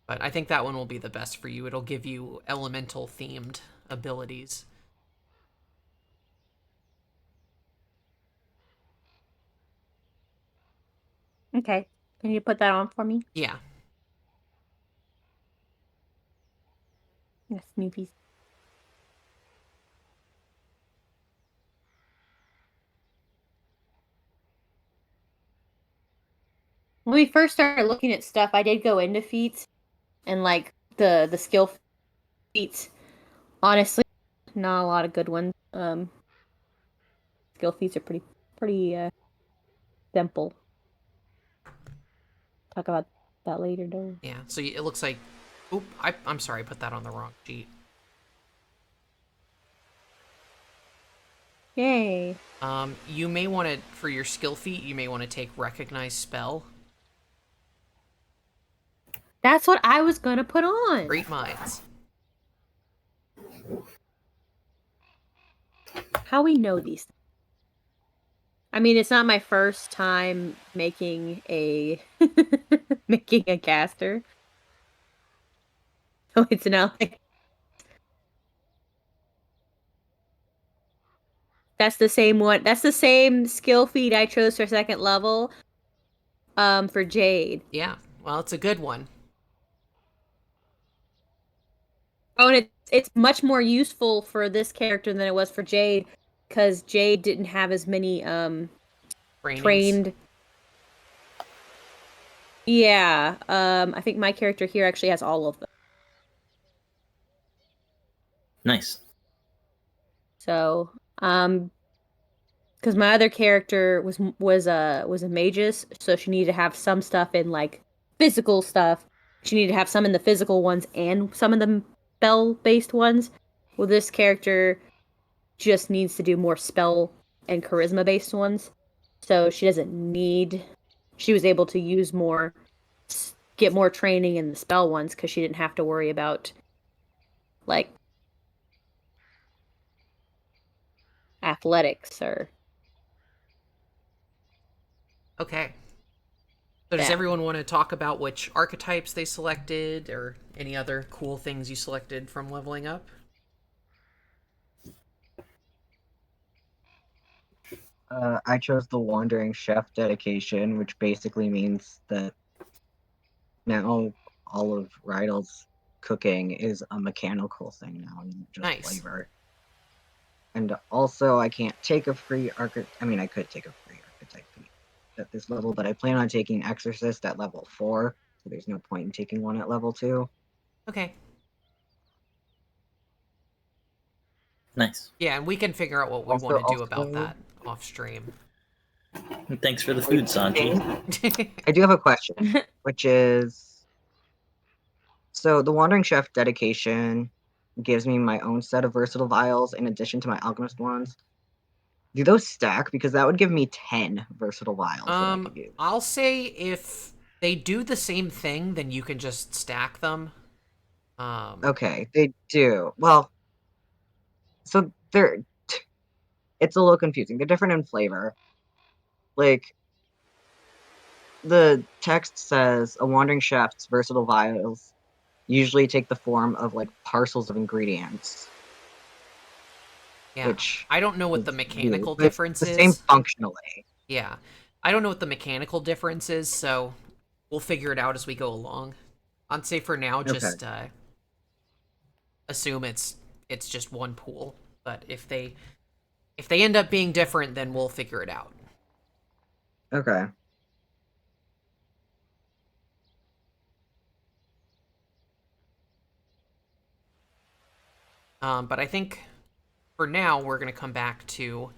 But I think that one will be the best for you. It'll give you elemental themed abilities. Okay. Can you put that on for me? Yeah. Yes, new piece. When we first started looking at stuff, I did go into feats and like the skill feats. Honestly, not a lot of good ones. Skill feats are pretty simple. Talk about that later, though. Yeah. So it looks like. Oop! I'm sorry. I put that on the wrong sheet. Yay. You may want to, for your skill feat, you may want to take recognize spell. That's what I was gonna put on. Great minds. How we know these? I mean, it's not my first time making a making a caster. So it's not like that's the same one. That's the same skill feat I chose for second level. For Jade. Yeah. Well, it's a good one. Oh, and it's much more useful for this character than it was for Jade, because Jade didn't have as many Trainings. trained. Yeah, I think my character here actually has all of them. Nice. So, because my other character was a magus, so she needed to have some stuff in like physical stuff. She needed to have some in the physical ones and some in the spell-based ones. Well, this character just needs to do more spell and charisma-based ones, so she doesn't need. She was able to use more, get more training in the spell ones because she didn't have to worry about like athletics or Okay. So does that. everyone want to talk about which archetypes they selected or any other cool things you selected from leveling up? I chose the Wandering Chef dedication, which basically means that now all of Rydell's cooking is a mechanical thing now, and not just Nice. flavor. And also, I can't take a free archetype. I mean, I could take a free archetype feat at this level, but I plan on taking Exorcist at level 4, so there's no point in taking one at level 2. Okay. Nice. Yeah, and we can figure out what we Also- want to do about also- that off stream. And thanks for the food, Sanji. I do have a question, which is, so the Wandering Chef dedication gives me my own set of versatile vials in addition to my alchemist ones. Do those stack? Because that would give me 10 versatile vials that I could use. I'll say if they do the same thing, then you can just stack them. Okay, they do. Well, so it's a little confusing. They're different in flavor. Like, the text says a wandering chef's versatile vials usually take the form of like parcels of ingredients. Yeah. Which I don't know what is the mechanical weird, but it's difference the is. same functionally. Yeah. I don't know what the mechanical difference is, so we'll figure it out as we go along. I'd say for now, just assume it's just one pool. But if they end up being different, then we'll figure it out. Okay. But I think for now, we're going to come back to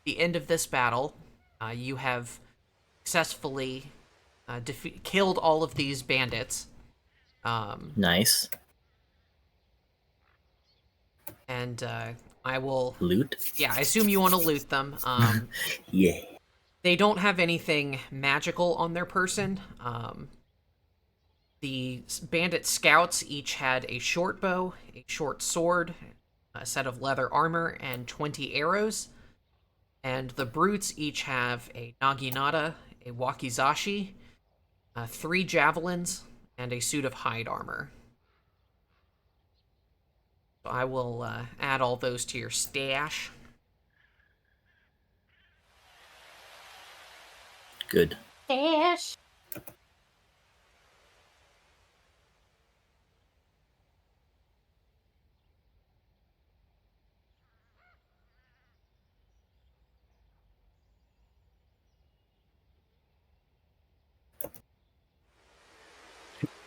the end of this battle. You have successfully killed all of these bandits. Nice. And I will... Loot? Yeah, I assume you want to loot them. Yeah. They don't have anything magical on their person. The bandit scouts each had a short bow, a short sword, a set of leather armor, and 20 arrows. And the brutes each have a naginata, a wakizashi, 3 javelins, and a suit of hide armor. So I will add all those to your stash. Good. Dash.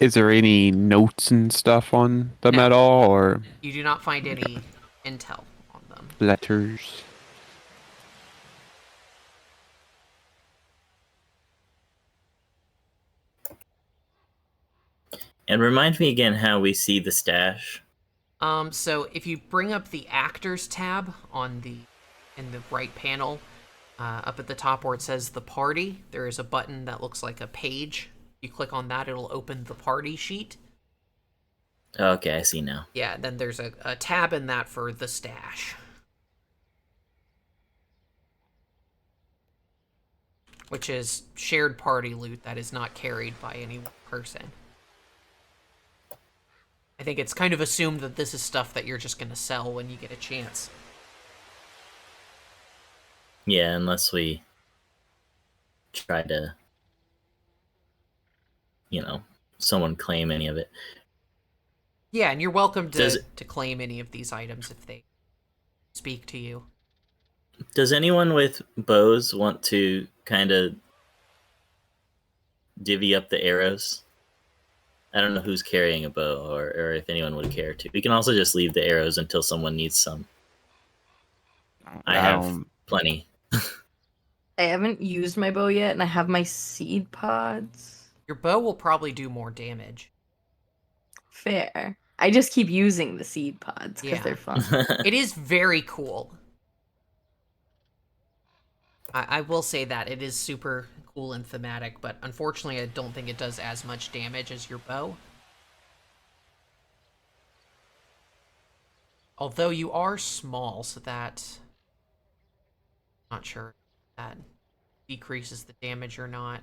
Is there any notes and stuff on them No. at all, or You do not find any intel on them. letters? And remind me again how we see the stash. So if you bring up the actors tab in the right panel, up at the top where it says the party, there is a button that looks like a page. You click on that, it'll open the party sheet. Okay, I see now. Yeah, then there's a tab in that for the stash. Which is shared party loot that is not carried by any one person. I think it's kind of assumed that this is stuff that you're just going to sell when you get a chance. Yeah, unless we try to, someone claim any of it. Yeah, and you're welcome Does to claim any of these items if they speak to you. Does anyone with bows want to kind of divvy up the arrows? I don't know who's carrying a bow or if anyone would care to. We can also just leave the arrows until someone needs some. I have plenty. I haven't used my bow yet, and I have my seed pods. Your bow will probably do more damage. Fair. I just keep using the seed pods because Yeah. they're fun. It is very cool. I will say that. It is super cool and thematic, but unfortunately I don't think it does as much damage as your bow. Although you are small, so that... Not sure if that decreases the damage or not.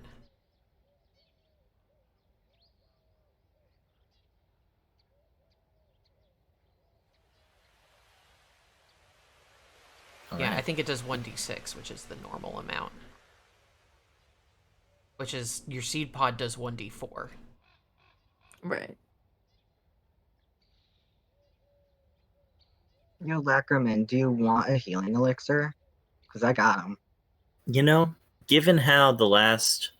Yeah, I think it does 1d6, which is the normal amount. Which is, your seed pod does 1d4. Right. Lackerman, do you want a healing elixir? Because I got them. Given how the last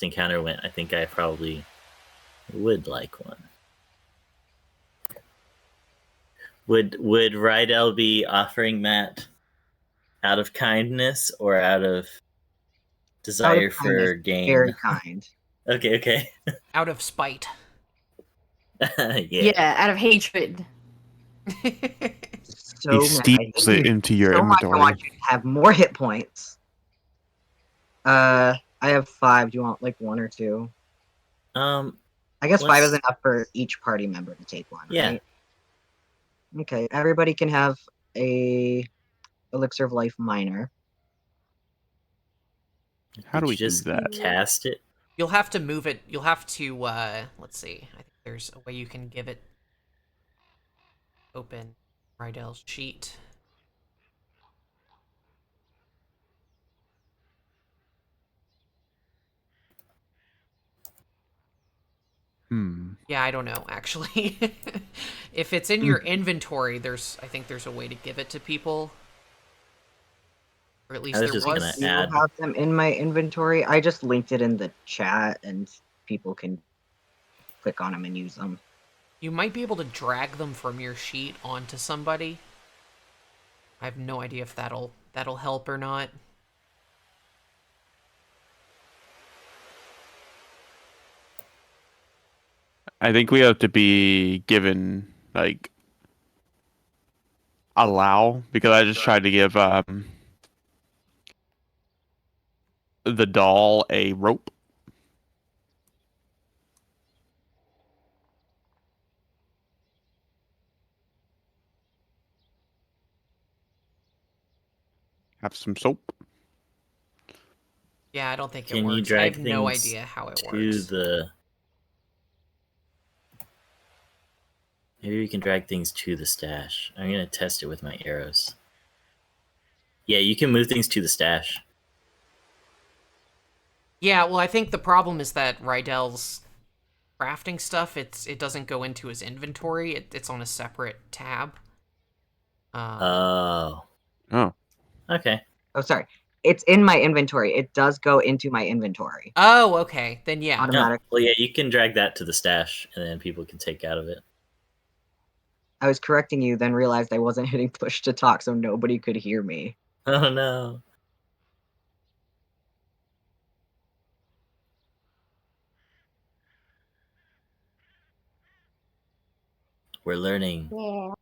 encounter went, I think I probably would like one. Would Rydell be offering Matt out of kindness or out of desire for gain? Very kind. Okay. Out of spite. Yeah, out of hatred. So He steals it into your so much I inventory. want you to have more hit points. I have 5. Do you want like 1 or 2? I guess 5 is enough for each party member to take one. Yeah. Right? Okay. Everybody can have a elixir of life minor. How do we Did you just do that? cast it? You'll have to move it. You'll have to, let's see. I think there's a way you can give it... Open Rydell's sheet. Yeah, I don't know, actually. If it's in your inventory, I think there's a way to give it to people. Or at least I was there just was. gonna I add. have them in my inventory. I just linked it in the chat, and people can click on them and use them. You might be able to drag them from your sheet onto somebody. I have no idea if that'll help or not. I think we have to be given like allow because I just tried to give the doll a rope. Have some soap. Yeah, I don't think it Can you works. I drag have no things idea how it to works. the? Maybe we can drag things to the stash. I'm gonna test it with my arrows. Yeah, you can move things to the stash. Yeah, well, I think the problem is that Rydell's crafting stuff, it doesn't go into his inventory. It's on a separate tab. Oh, Oh, okay. Oh, sorry. It's in my inventory. It does go into my inventory. Oh, okay. Then yeah. Automatic. Well, yeah, you can drag that to the stash, and then people can take out of it. I was correcting you, then realized I wasn't hitting push to talk, so nobody could hear me. Oh no. We're learning. Yeah.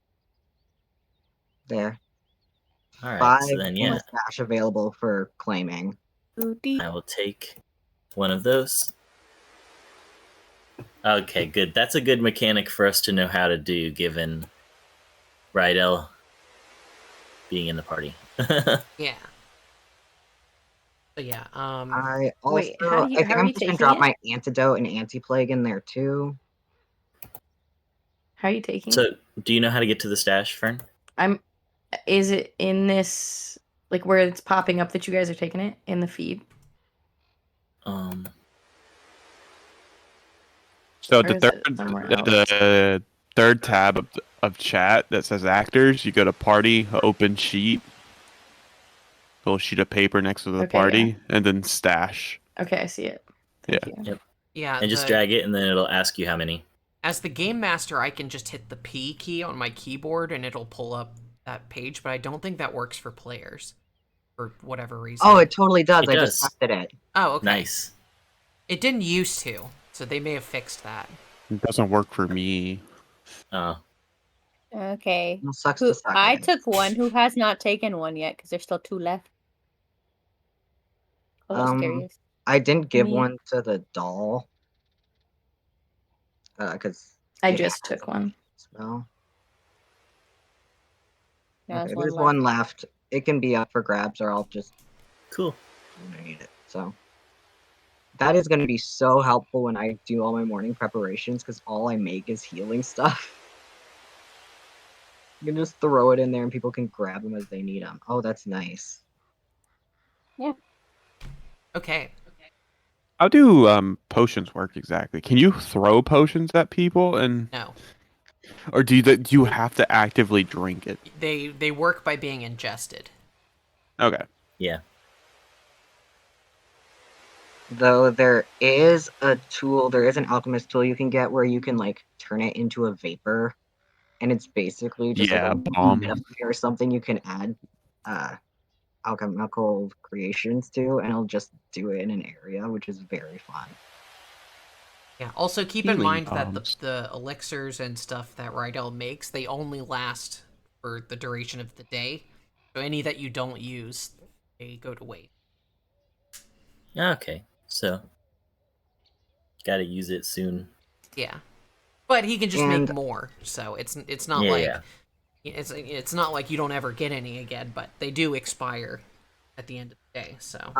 There. All right, 5 so then in yeah, the stash available for claiming. I will take one of those. Okay, good. That's a good mechanic for us to know how to do, given Rydell being in the party. Yeah. But yeah, I also, Wait, how I think are I'm you just gonna taking drop it? my antidote and anti-plague in there too. How are you taking So, it? do you know how to get to the stash, Fern? Is it in this, like, where it's popping up that you guys are taking it in the feed? so Or is it somewhere else? the third tab of chat that says actors, you go to party, open sheet, little sheet of paper next to the Okay, party, and then stash. Okay, I see it. Thank Yeah. you. Yep. yeah, And just drag it, and then it'll ask you how many. as the game master, I can just hit the P key on my keyboard and it'll pull up that page, but I don't think that works for players for whatever reason. Oh, it totally does. It I just does. tested it. Oh, okay. Nice. It didn't used to, so they may have fixed that. It doesn't work for me. Oh, Okay. Well, sucks Who to suck. I guess. took one. Who has not taken one yet? Because there's still 2 left. I was curious. I didn't give Me. one to the doll. Because I just took one. smell. There's Okay, one there's left. one left. It can be up for grabs, or I'll just cool. need it. So that is going to be so helpful when I do all my morning preparations, because all I make is healing stuff. You can just throw it in there, and people can grab them as they need them. Oh, that's nice. Okay. How do potions work exactly? Can you throw potions at people No. or do you have to actively drink it? They work by being ingested. Okay. Yeah. Though there is a tool, there is an alchemist tool you can get where you can like turn it into a vapor, and it's basically just like Yeah, a bomb. metaphor or something you can add alchemical creations to, and it'll just do it in an area, which is very fun. Yeah. Also, keep in Healing mind that bombs. the elixirs and stuff that Rydell makes, they only last for the duration of the day. So any that you don't use, they go to waste. Okay. So, gotta use it soon. Yeah. But he can just make And more, so it's not Yeah, like yeah. it's not like you don't ever get any again, but they do expire at the end of the day. So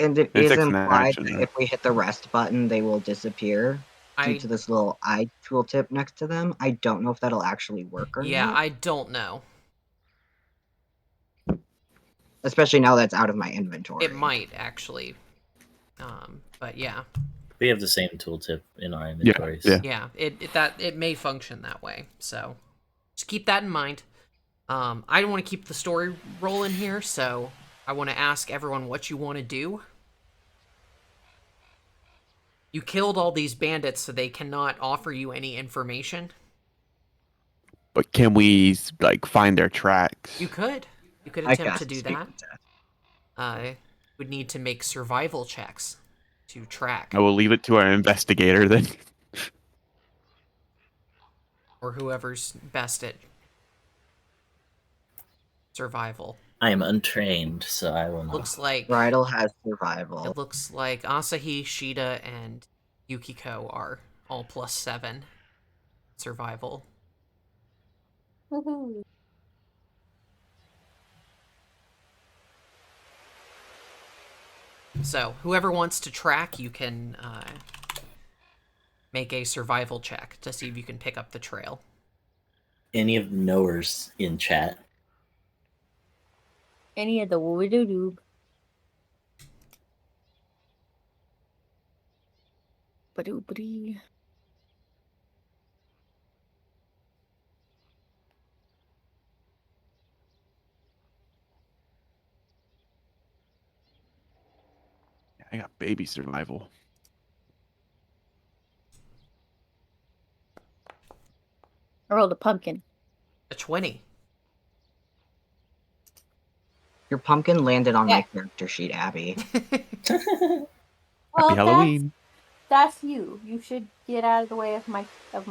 and it It is takes an implied action, that though. if we hit the rest button, they will disappear due I to this little eye tooltip next to them. I don't know if that'll actually work or yeah, not, I don't know. especially now that's out of my inventory. It might actually, but yeah, We have the same tooltip in our inventories. Yeah. it may function that way. So just keep that in mind. I want to keep the story rolling here, so I want to ask everyone what you want to do. You killed all these bandits, so they cannot offer you any information. But can we like find their tracks? You could. You could I attempt to cast do speak that. with death. Would need to make survival checks to track, I will leave it to our investigator then. or whoever's best at survival. I am untrained, so I will not. Looks like Bridal has survival. it looks like Asahi, Shida, and Yukiko are all +7 survival. Woohoo. So whoever wants to track, you can make a survival check to see if you can pick up the trail. Any of the knowers in chat? Any of the woo-doo-doo. Ba-doo-ba-dee. I got baby survival. I rolled a pumpkin. A 20. Your pumpkin landed on Yeah. my character sheet, Abby. Well, Happy Halloween. That's you. You should get out of the way of my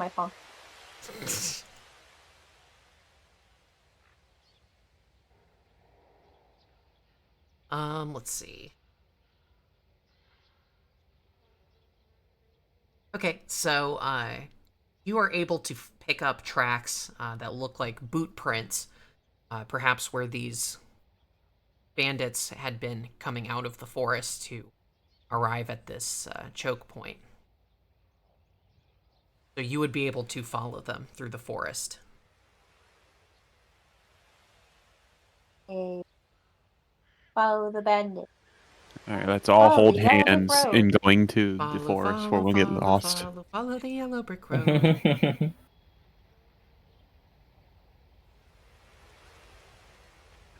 pumpkin. Let's see. Okay, so you are able to pick up tracks that look like boot prints, perhaps where these bandits had been coming out of the forest to arrive at this choke point. So you would be able to follow them through the forest. Okay. Follow the bandit. All right, let's all Oh, hold the yellow brick hands road. in going to Follow, the forest, follow, where we'll get follow, lost. follow the yellow brick road.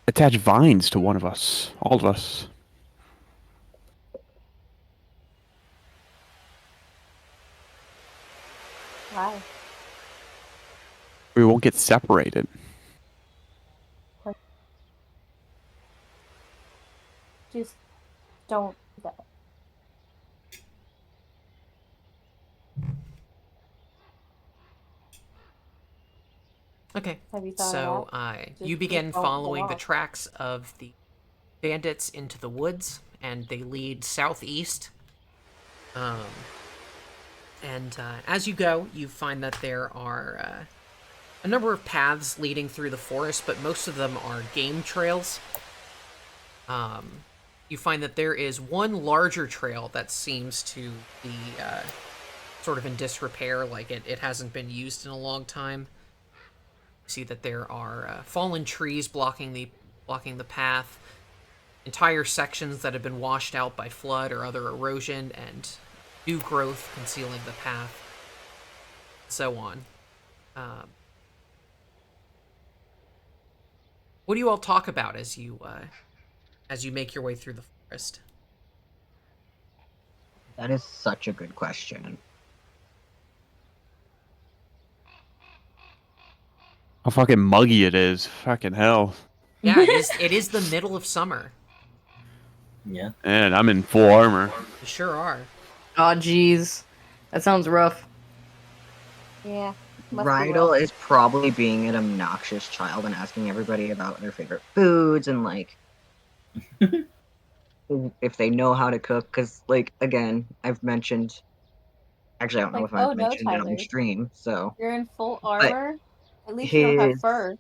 Attach vines to one of us, all of us. Why? We won't get separated. Just don't do that. Okay, Have you thought so of that? you Just begin don't following the walk. tracks of the bandits into the woods, and they lead southeast. As you go, you find that there are a number of paths leading through the forest, but most of them are game trails. You find that there is one larger trail that seems to be sort of in disrepair, like it hasn't been used in a long time. You see that there are fallen trees blocking the path, entire sections that have been washed out by flood or other erosion, and new growth concealing the path, so on. What do you all talk about as you make your way through the forest? That is such a good question. How fucking muggy it is. Fucking hell. Yeah, it is the middle of summer. Yeah. And I'm in full armor. You sure are. Oh, jeez. That sounds rough. Yeah. must be Rydell rough. is probably being an obnoxious child and asking everybody about their favorite foods and like if they know how to cook. Because like again, I've mentioned. Actually, I don't know Like, if I've oh no, mentioned it on Tyler. stream. So You're in full armor. At least you his don't have fur.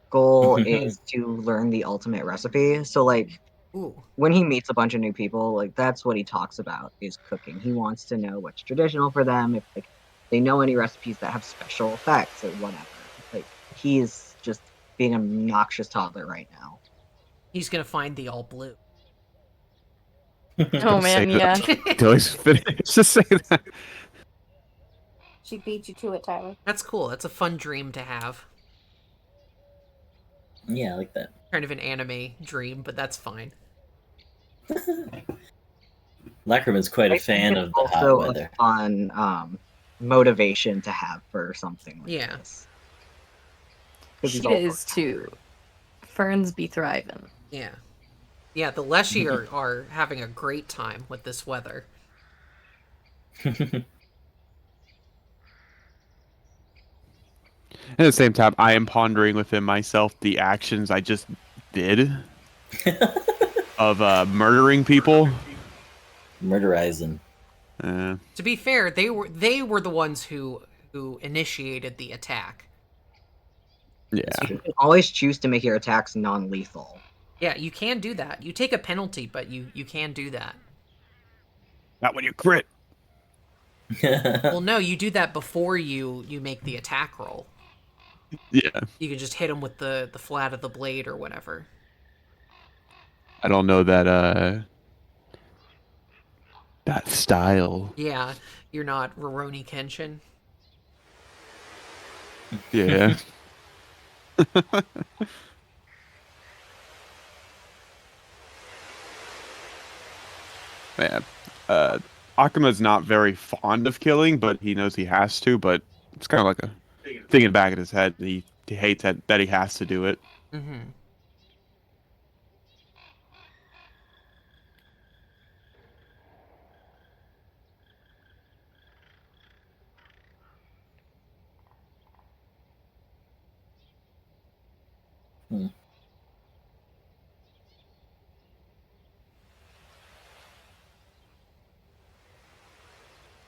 goal is to learn the ultimate recipe. So like Ooh. when he meets a bunch of new people, like that's what he talks about is cooking. He wants to know what's traditional for them, if like they know any recipes that have special effects or whatever. Like he is just being an obnoxious toddler right now. He's gonna find the all blue. Oh man, yeah. Till he's finished to say that. She beat you to it, Tyler. That's cool. That's a fun dream to have. Yeah, I like that. Kind of an anime dream, but that's fine. Lackerman's quite a I think fan it's of the hot also weather. a fun motivation to have for something like Yeah. this. 'Cause he's Sheeta also is too. Ferns be thriving. Yeah. Yeah, the Leshy are having a great time with this weather. At the same time, I am pondering within myself the actions I just did of murdering people. Murderizing. Uh, To be fair, they were the ones who initiated the attack. yeah. you can always choose to make your attacks non-lethal. Yeah, you can do that. You take a penalty, but you can do that. Not when you crit. Well, no, you do that before you make the attack roll. Yeah. You can just hit them with the flat of the blade or whatever. I don't know that style. Yeah, you're not Rurouni Kenshin. Yeah. Man. Akima's not very fond of killing, but he knows he has to, but it's kind of like a thing in the back of his head. He hates that he has to do it. Mm-hmm. Hmm.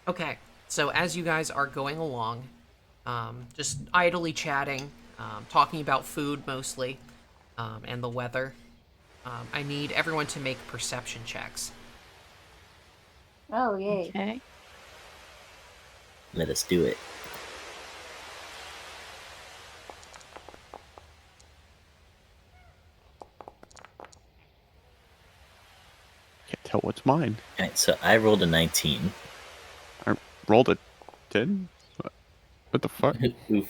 Okay, so as you guys are going along, just idly chatting, talking about food mostly, and the weather, I need everyone to make perception checks. Oh, yay. Okay. Let us do it. Can't tell what's mine. Alright, so I rolled a 19. I rolled a 10? What the fuck? Oof.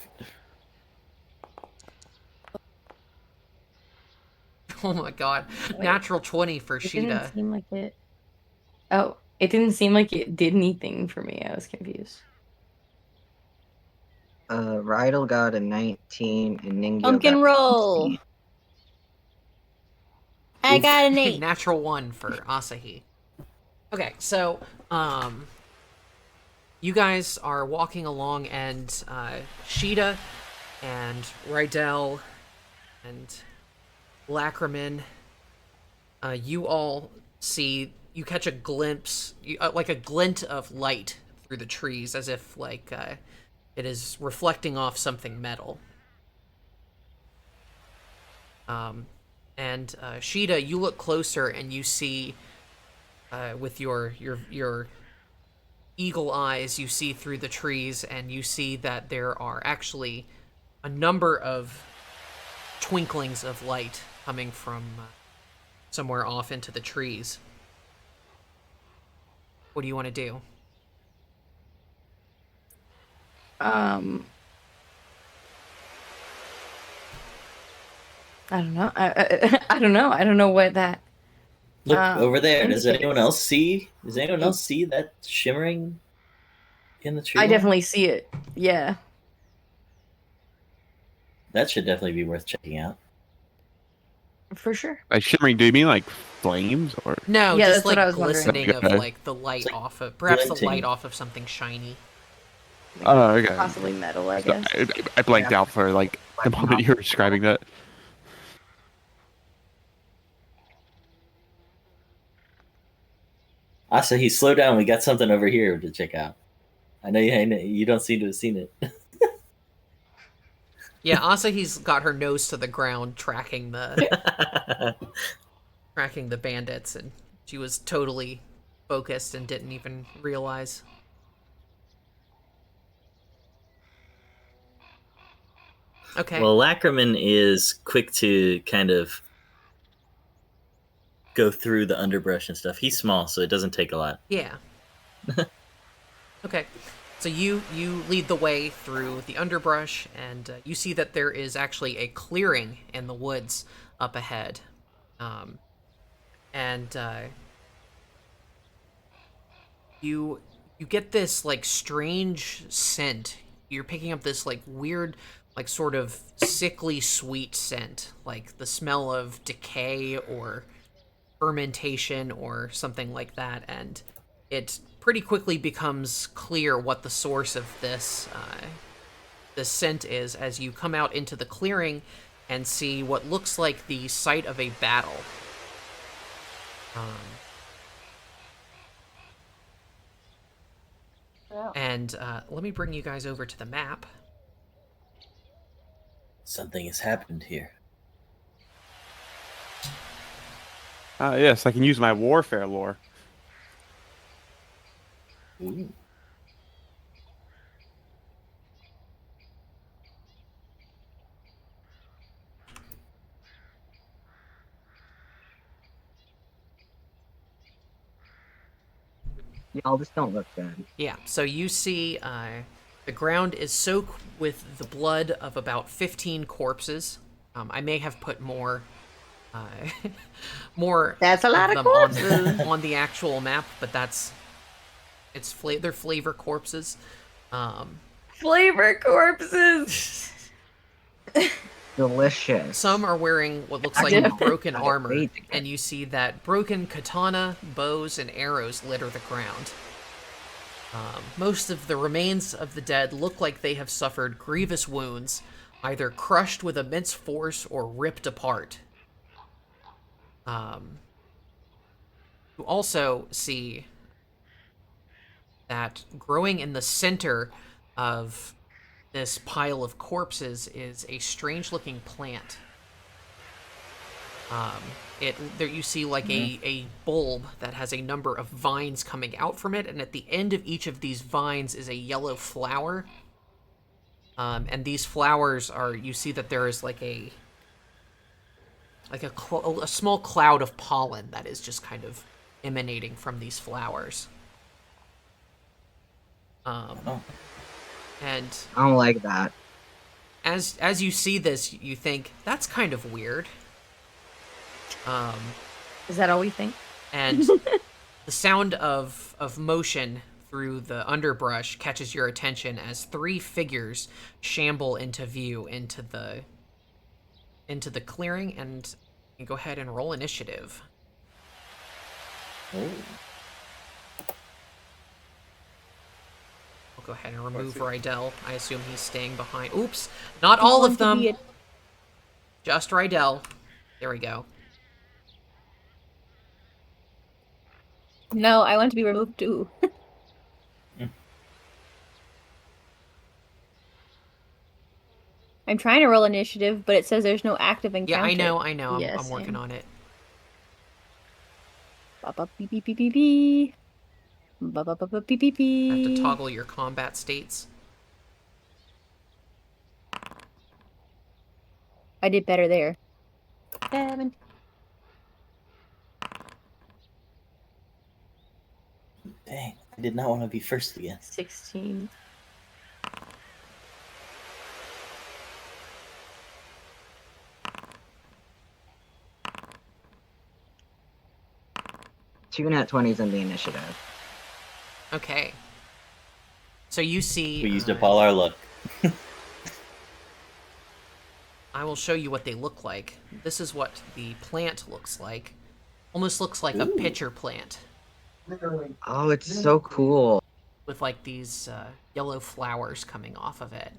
Oh my god, natural 20 for It didn't Sheeta. seem like it. Oh, it didn't seem like it did anything for me. I was confused. Rydell got a 19 and Ningyo Pumpkin got roll. 16. I got an 8. Natural 1 for Asahi. Okay, so you guys are walking along, and Sheeta and Rydell and Lackerman, you all see, you catch a glimpse, like a glint of light through the trees, as if like it is reflecting off something metal. And Sheeta, you look closer and you see, with your eagle eyes, you see through the trees, and you see that there are actually a number of twinklings of light coming from somewhere off into the trees. What do you want to do? I don't know. I don't know. I don't know what that. Look over there. Does indicates. anyone else see? Does anyone else see that shimmering in the tree? I line? definitely see it. Yeah. That should definitely be worth checking out. For sure. By shimmering, do you mean like flames or? No, Yeah, just that's what like I was wondering. glistening of Okay. like the light like off of, perhaps the glinting. light off of something shiny. Oh, okay. Possibly metal, I So guess. I blanked out for like the moment you were describing that. Asahi, slow down. We got something over here to check out. I know you don't seem to have seen it. Yeah, Asahi's got her nose to the ground tracking the bandits, and she was totally focused and didn't even realize. Okay. Well, Lackerman is quick to kind of go through the underbrush and stuff. He's small, so it doesn't take a lot. Yeah. Okay. So you lead the way through the underbrush, and you see that there is actually a clearing in the woods up ahead. And you get this like strange scent. You're picking up this like weird, like sort of sickly sweet scent, like the smell of decay or fermentation or something like that, and it pretty quickly becomes clear what the source of this scent is as you come out into the clearing and see what looks like the site of a battle. And let me bring you guys over to the map. Something has happened here. Yes, I can use my warfare lore. Ooh. Y'all just don't look good. Yeah, so you see the ground is soaked with the blood of about 15 corpses. I may have put more more That's a lot of them corpses. on the actual map, but they're flavor corpses. Flavor corpses. Delicious. Some are wearing what looks Actually, like broken I armor, hate the and you see that broken katana, bows, and arrows litter the ground. Most of the remains of the dead look like they have suffered grievous wounds, either crushed with immense force or ripped apart. You also see that growing in the center of this pile of corpses is a strange-looking plant. There you see like a bulb that has a number of vines coming out from it, and at the end of each of these vines is a yellow flower. And these flowers you see that there is like a small cloud of pollen that is just kind of emanating from these flowers. And I don't like that. as you see this, you think that's kind of weird. Is that all we think? And the sound of motion through the underbrush catches your attention as three figures shamble into view into the clearing, and you go ahead and roll initiative. Oh. We'll go ahead and remove Rydell. I assume he's staying behind. Oops, not all of them. Just Rydell. There we go. No, I want to be removed too. I'm trying to roll initiative, but it says there's no active encounter. Yeah, I know. Yes, I'm working same. on it. Beep, beep, beep, beep, beep. Beep, beep, I have to beep. toggle your combat states. I did better there. 7. Dang, I did not want to be first again. 16. Two nat 20s in the initiative. Okay. So you see... We used up all our luck. I will show you what they look like. This is what the plant looks like. Almost looks like a Ooh. pitcher plant Oh, it's so cool. with like these yellow flowers coming off of it.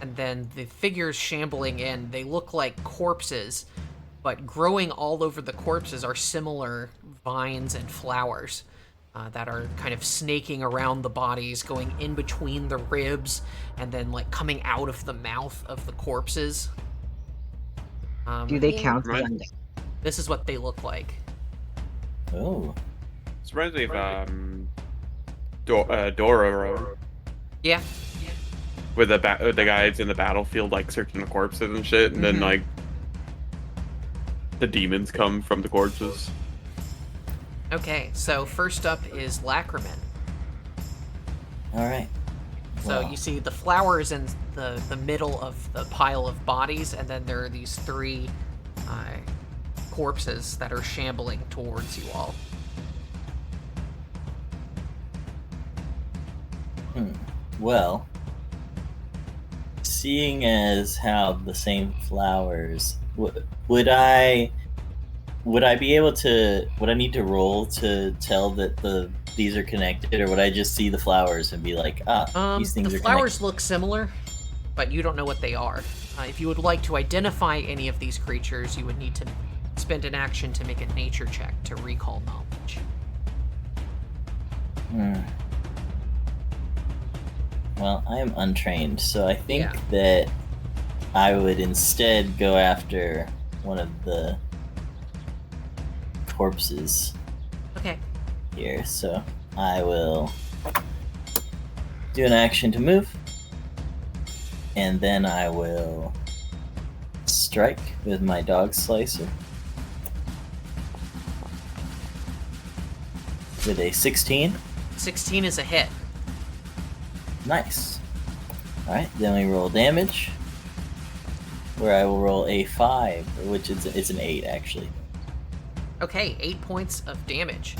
And then the figures shambling in, they look like corpses, but growing all over the corpses are similar vines and flowers that are kind of snaking around the bodies, going in between the ribs, and then like coming out of the mouth of the corpses. Do they count as Right. undead? This is what they look like. Oh. This reminds me of Dororo, Yeah. with the guys in the battlefield like searching the corpses and shit, and then Mhm. like the demons come from the corpses. Okay, so first up is Lacriman. All right. So Wow. you see the flowers in the middle of the pile of bodies, and then there are these three corpses that are shambling towards you all. Well, seeing as how the same flowers, would I be able to? Would I need to roll to tell that these are connected, or would I just see the flowers and be like, these things The are flowers connected? look similar, but you don't know what they are. If you would like to identify any of these creatures, you would need to spend an action to make a nature check to recall knowledge. Well, I am untrained, so I think Yeah. that I would instead go after one of the corpses Okay. here. So I will do an action to move, and then I will strike with my dog slicer with a 16. 16 is a hit. Nice. Alright, then we roll damage, where I will roll a 5, which is it's an 8 actually. Okay, 8 points of damage.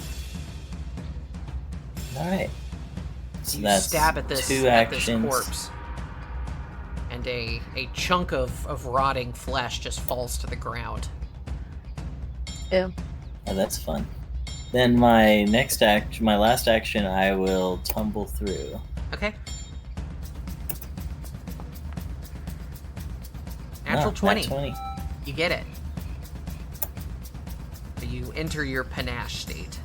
Alright. So You that's stab at this 2 at this actions. corpse, and a chunk of rotting flesh just falls to the ground. Yeah. Oh, that's fun. Then my last action, I will tumble through. Okay. Natural 20. Nat 20. You get it. You enter your panache state.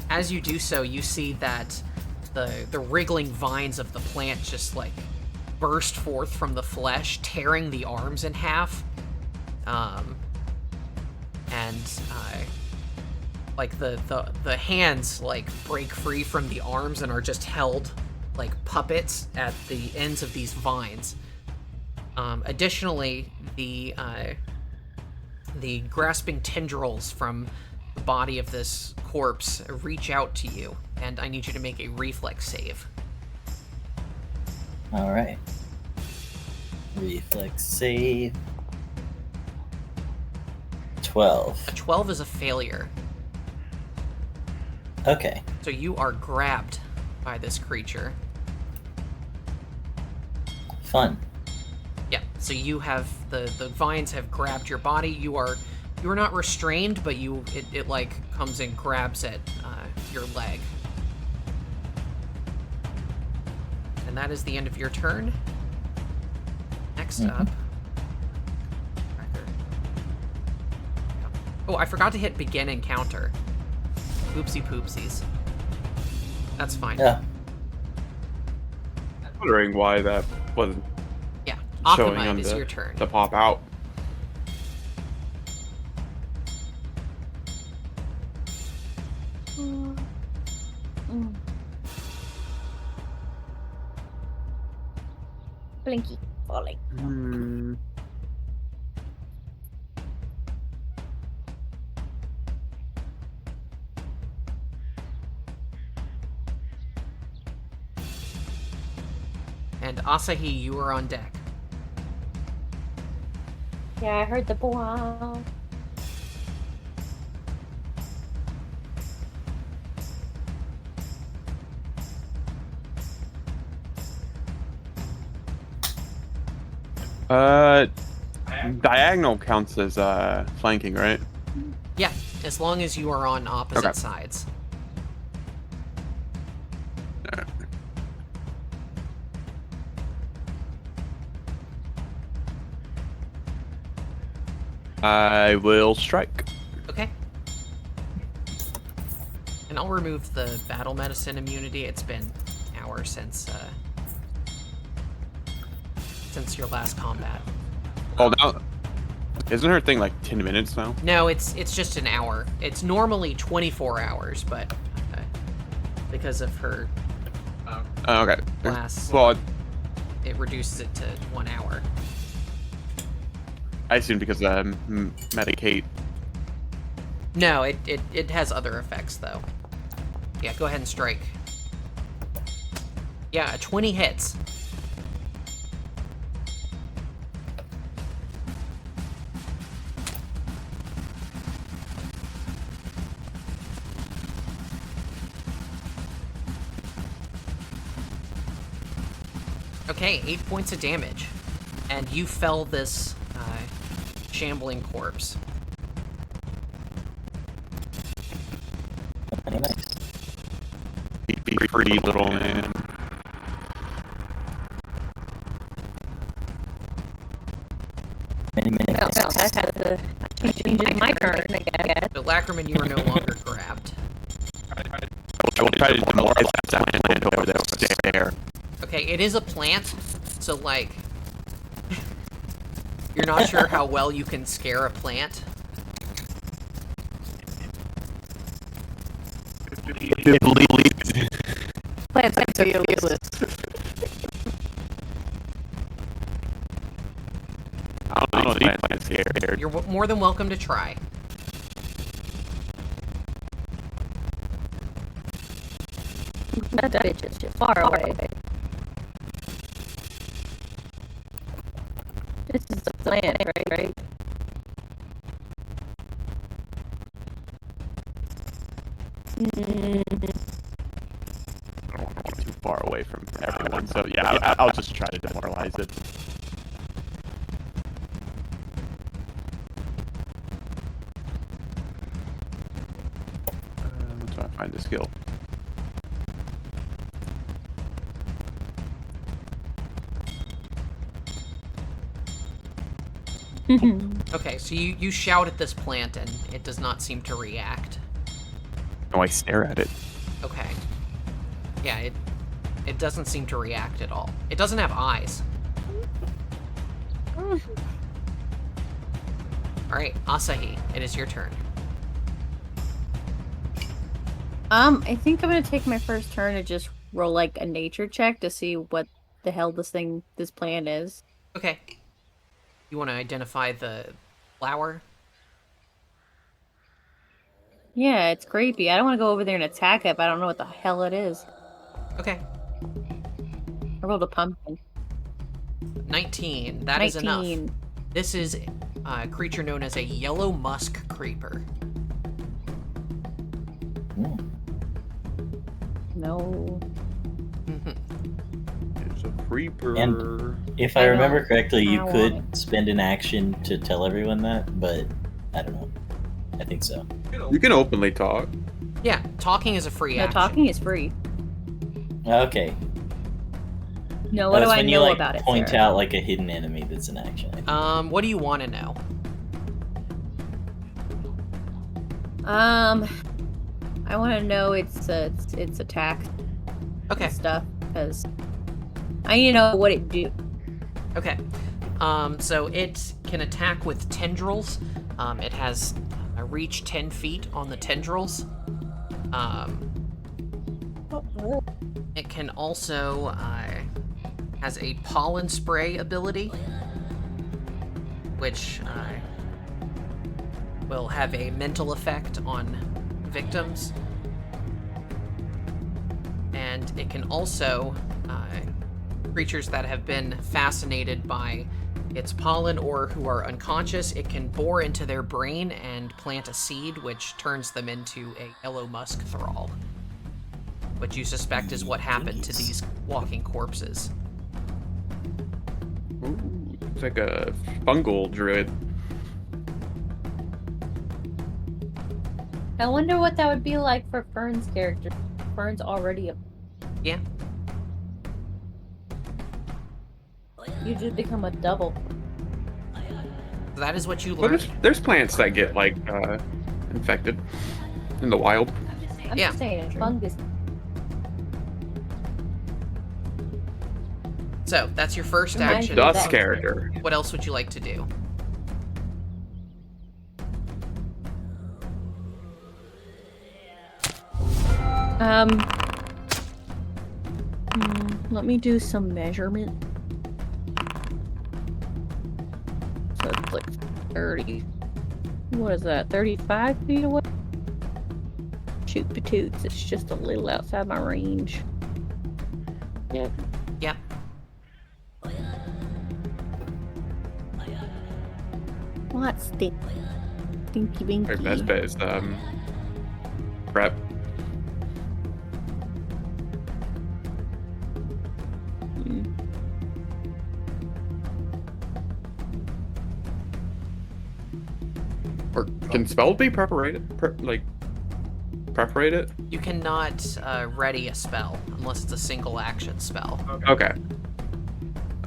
As you do so, you see that the wriggling vines of the plant just like burst forth from the flesh, tearing the arms in half. Like the hands like break free from the arms and are just held like puppets at the ends of these vines. Additionally, the grasping tendrils from the body of this corpse reach out to you, and I need you to make a reflex save. Alright. Reflex save. 12. A 12 is a failure, Okay. so you are grabbed by this creature. Fun. Yeah, so you have the vines have grabbed your body. You are not restrained, but it like comes and grabs at your leg. And that is the end of your turn. Next up. Oh, I forgot to hit begin encounter. Oopsie poopsies. That's fine. Yeah. Wondering why that wasn't Yeah. showing Akamai, on it is your turn. to pop out. Blinky falling. And Asahi, you are on deck. Yeah, I heard the wow. Diagonal counts as flanking, right? Yeah, as long as you are on opposite Okay. sides. I will strike. Okay. And I'll remove the battle medicine immunity. It's been hours since your last combat. Oh, now isn't her thing like 10 minutes now? No, it's just an hour. It's normally 24 hours, but because of her Okay. class, Well, it reduces it to 1 hour. I assume because medicate. No, it has other effects though. Yeah, go ahead and strike. Yeah, 20 hits. Okay, 8 points of damage. And you fell this shambling corpse. Nice. Be free, little man. Many minutes. Well, that has to change my turn, I guess. So Lackerman, you are no longer grabbed. I will try to demoralize that plant over there. Okay, it is a plant, so like you're not sure how well you can scare a plant. Plants are useless. I don't know these plants here. You're more than welcome to try. That bitch is just far away. This is a plant, right? Too far away from everyone, so yeah, I'll just try to demoralize it. I'm trying to find the skill. Okay, so you shout at this plant and it does not seem to react. Oh, I stare at it. Okay. Yeah, it doesn't seem to react at all. It doesn't have eyes. Alright, Asahi, it is your turn. I think I'm gonna take my first turn to just roll like a nature check to see what the hell this plant is. Okay. You want to identify the flower? Yeah, it's creepy. I don't want to go over there and attack it, but I don't know what the hell it is. Okay. I rolled a pumpkin. 19. That is enough. This is a creature known as a yellow musk creeper. No. It's a creeper. And if I remember correctly, you could spend an action to tell everyone that, but I don't know. I think so. You can openly talk. Yeah, talking is a free action. Talking is free. Okay. No, what do I when know you, about it? Point Sarah? out like a hidden enemy that's an action. What do you want to know? I want to know its attack. Okay. Stuff, because I need to know what it do. Okay. So it can attack with tendrils. It has a reach 10 feet on the tendrils. It can also has a pollen spray ability, which will have a mental effect on victims. And it can also, creatures that have been fascinated by its pollen or who are unconscious, it can bore into their brain and plant a seed which turns them into a yellow musk thrall, which you suspect is what happened to these walking corpses. Ooh, it's like a fungal druid. I wonder what that would be like for Fern's character. Fern's already a... Yeah. You just become a double. That is what you Well, learned. there's plants that get like infected in the wild. I'm Yeah. just saying, fungus. So that's your first Reminds action. me of Dust that. character. What else would you like to do? Let me do some measurement. So it's like 30. What is that? 35 feet away? Shoot patoots. It's just a little outside my range. Yeah. Yep. What's the stinky binky? Our best bet is prep. Can spell be preparated? Preparate it? You cannot ready a spell unless it's a single action spell. Okay.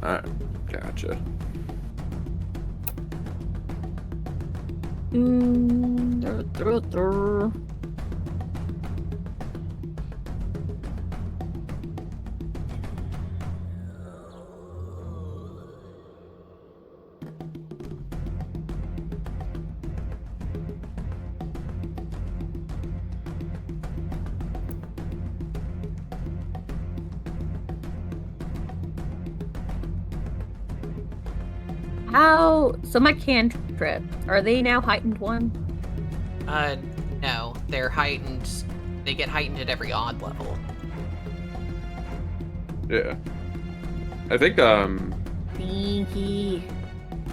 Gotcha. So my cantrip, are they now heightened 1? No, they're heightened. They get heightened at every odd level. Yeah. I think Sneaky.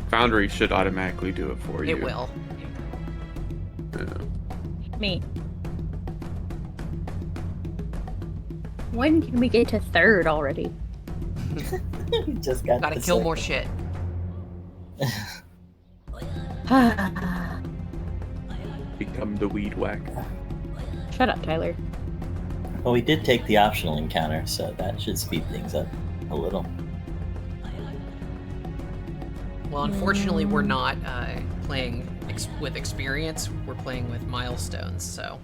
Foundry should automatically do it for you. It will. Yeah. Me. When can we get to 3rd already? Just got Gotta the kill second. more shit. Become the weed whacker. Shut up, Tyler. Well, we did take the optional encounter, so that should speed things up a little. Well, unfortunately, we're not playing with experience. We're playing with milestones, so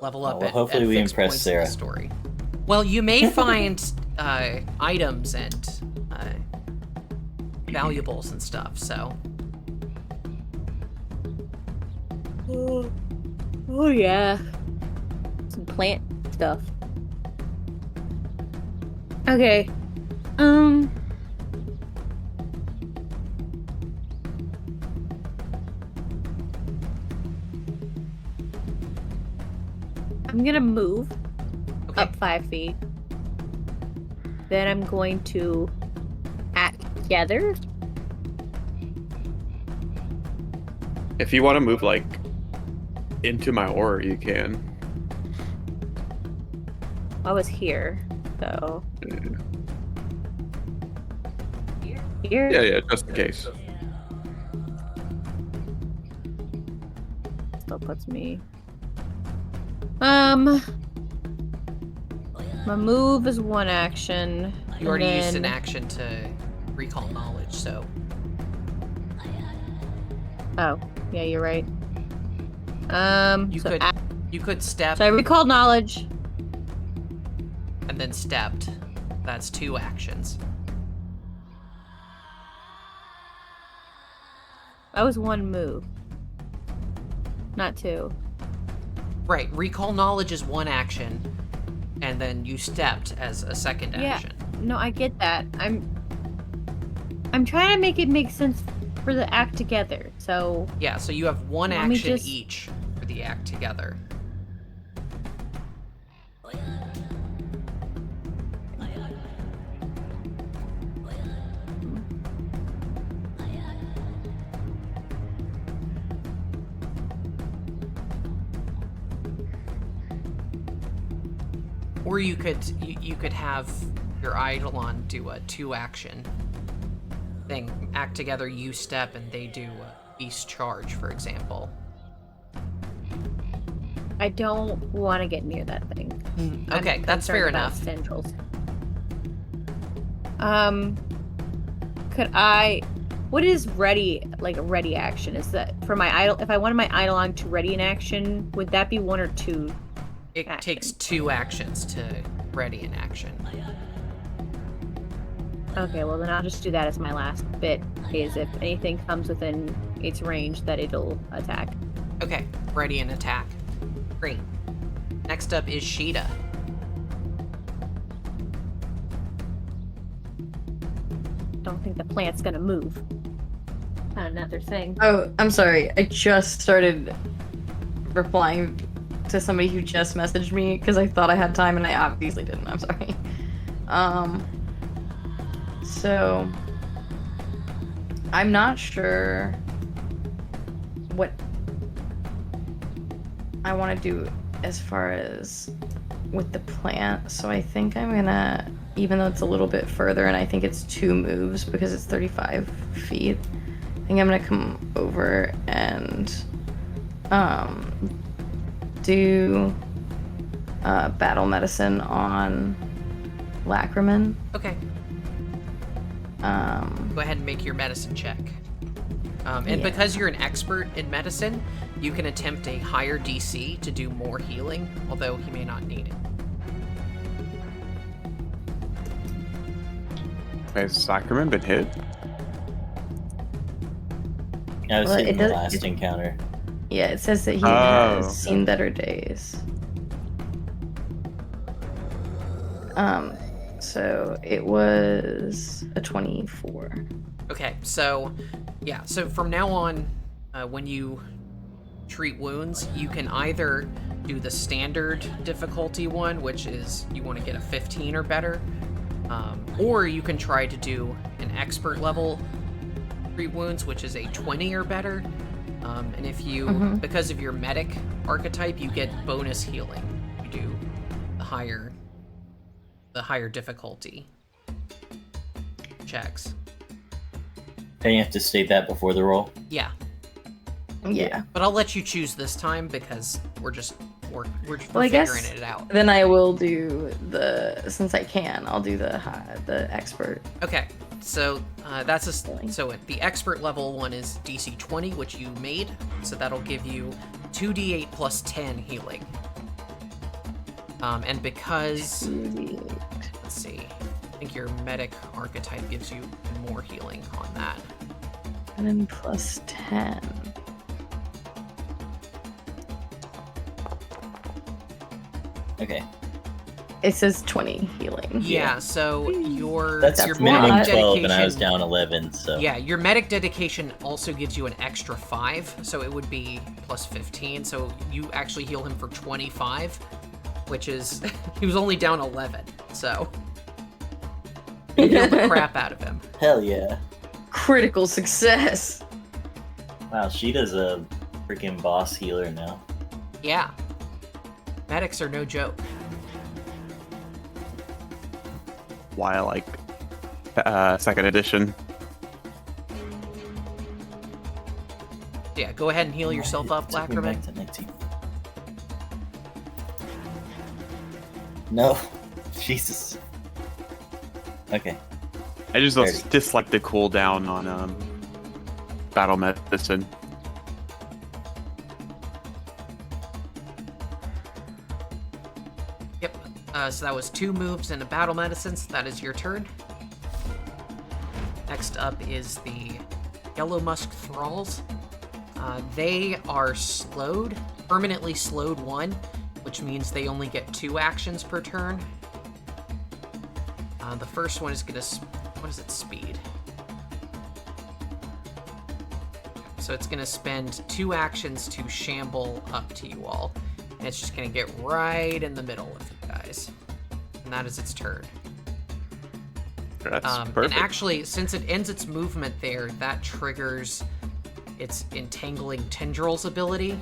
level up well, at hopefully we fixed impress points in Sarah. the story. Well, you may find items and valuables and stuff. So Oh yeah. Some plant stuff. Okay. I'm gonna move okay, up 5 feet. Then I'm going to act together. If you want to move like into my aura, you can. I was here, so here. Yeah, just in case. Still puts me. My move is 1 action. you already and used an then- action to recall knowledge, so Oh, yeah, you're right. you so could you could step So I recall knowledge. and then stepped. That's 2 actions. That was 1 move. Not 2. Right, recall knowledge is 1 action, and then you stepped as a second Yeah. action. No, I get that. I'm trying to make it make sense for the act together. So Yeah, so you have 1 Let me action just- each for the act together. Or you could have your Eidolon do a 2 action thing. Act together, you step, and they do a beast charge, for example. I don't want to get near that thing. Okay, I'm that's concerned fair about enough. Tendrils. Could I? What is ready? Like a ready action? Is that for my idol? If I wanted my Eidolon to ready an action, would that be 1 or 2? It Action. takes 2 actions to ready an action. Okay, well then I'll just do that as my last bit. Is if anything comes within its range, that it'll attack. Okay, ready an attack. Great. Next up is Sheeta. Don't think the plant's gonna move. Another thing. Oh, I'm sorry. I just started replying to somebody who just messaged me because I thought I had time and I obviously didn't. I'm sorry. So I'm not sure what I want to do as far as with the plant. So I think I'm gonna, even though it's a little bit further and I think it's 2 moves because it's 35 feet, I think I'm gonna come over and do battle medicine on Lacriman. Okay. Go ahead and make your medicine check. And Yeah. because you're an expert in medicine, you can attempt a higher DC to do more healing, although he may not need it. Has Sacrament been hit? I was Well, hitting it the does- last it- encounter. Yeah, it says that he Oh, has okay. seen better days. So it was a 24. Okay, so yeah, so from now on, when you treat wounds, you can either do the standard difficulty one, which is you want to get a 15 or better, or you can try to do an expert level treat wounds, which is a 20 or better. And if you, Mhm. because of your medic archetype, you get bonus healing. You do the higher difficulty checks. And you have to state that before the roll. Yeah. Yeah. But I'll let you choose this time because we're Well, I figuring guess it out. then I will do since I can, I'll do the expert. Okay, so that's Healing. so the expert level one is DC 20, which you made, so that'll give you 2d8 plus 10 healing. And because let's see, I think your medic archetype gives you more healing on that. And then plus 10. Okay. It says 20 healing. Yeah, so your That's your minimum medic 12, dedication. and I was down 11, so. Yeah, your medic dedication also gives you an extra 5, so it would be plus 15. So you actually heal him for 25, which is he was only down 11. So you healed the crap out of him. Hell yeah. Critical success. Wow, Sheeta's a freaking boss healer now. Yeah, medics are no joke. Why I like second edition. Yeah, go ahead and heal yourself up, Took me Lackerman. back to 19. No. Jesus. Okay. I just 30. dislike the cooldown on battle medicine. Yep. So that was 2 moves and a battle medicine. So that is your turn. Next up is the Yellow Musk Thralls. They are slowed, permanently slowed 1, which means they only get 2 actions per turn. The first one is gonna, what is its speed? So it's gonna spend 2 actions to shamble up to you all. And it's just gonna get right in the middle of you guys. And that is its turn. That's And perfect. actually, since it ends its movement there, that triggers its Entangling Tendrils ability.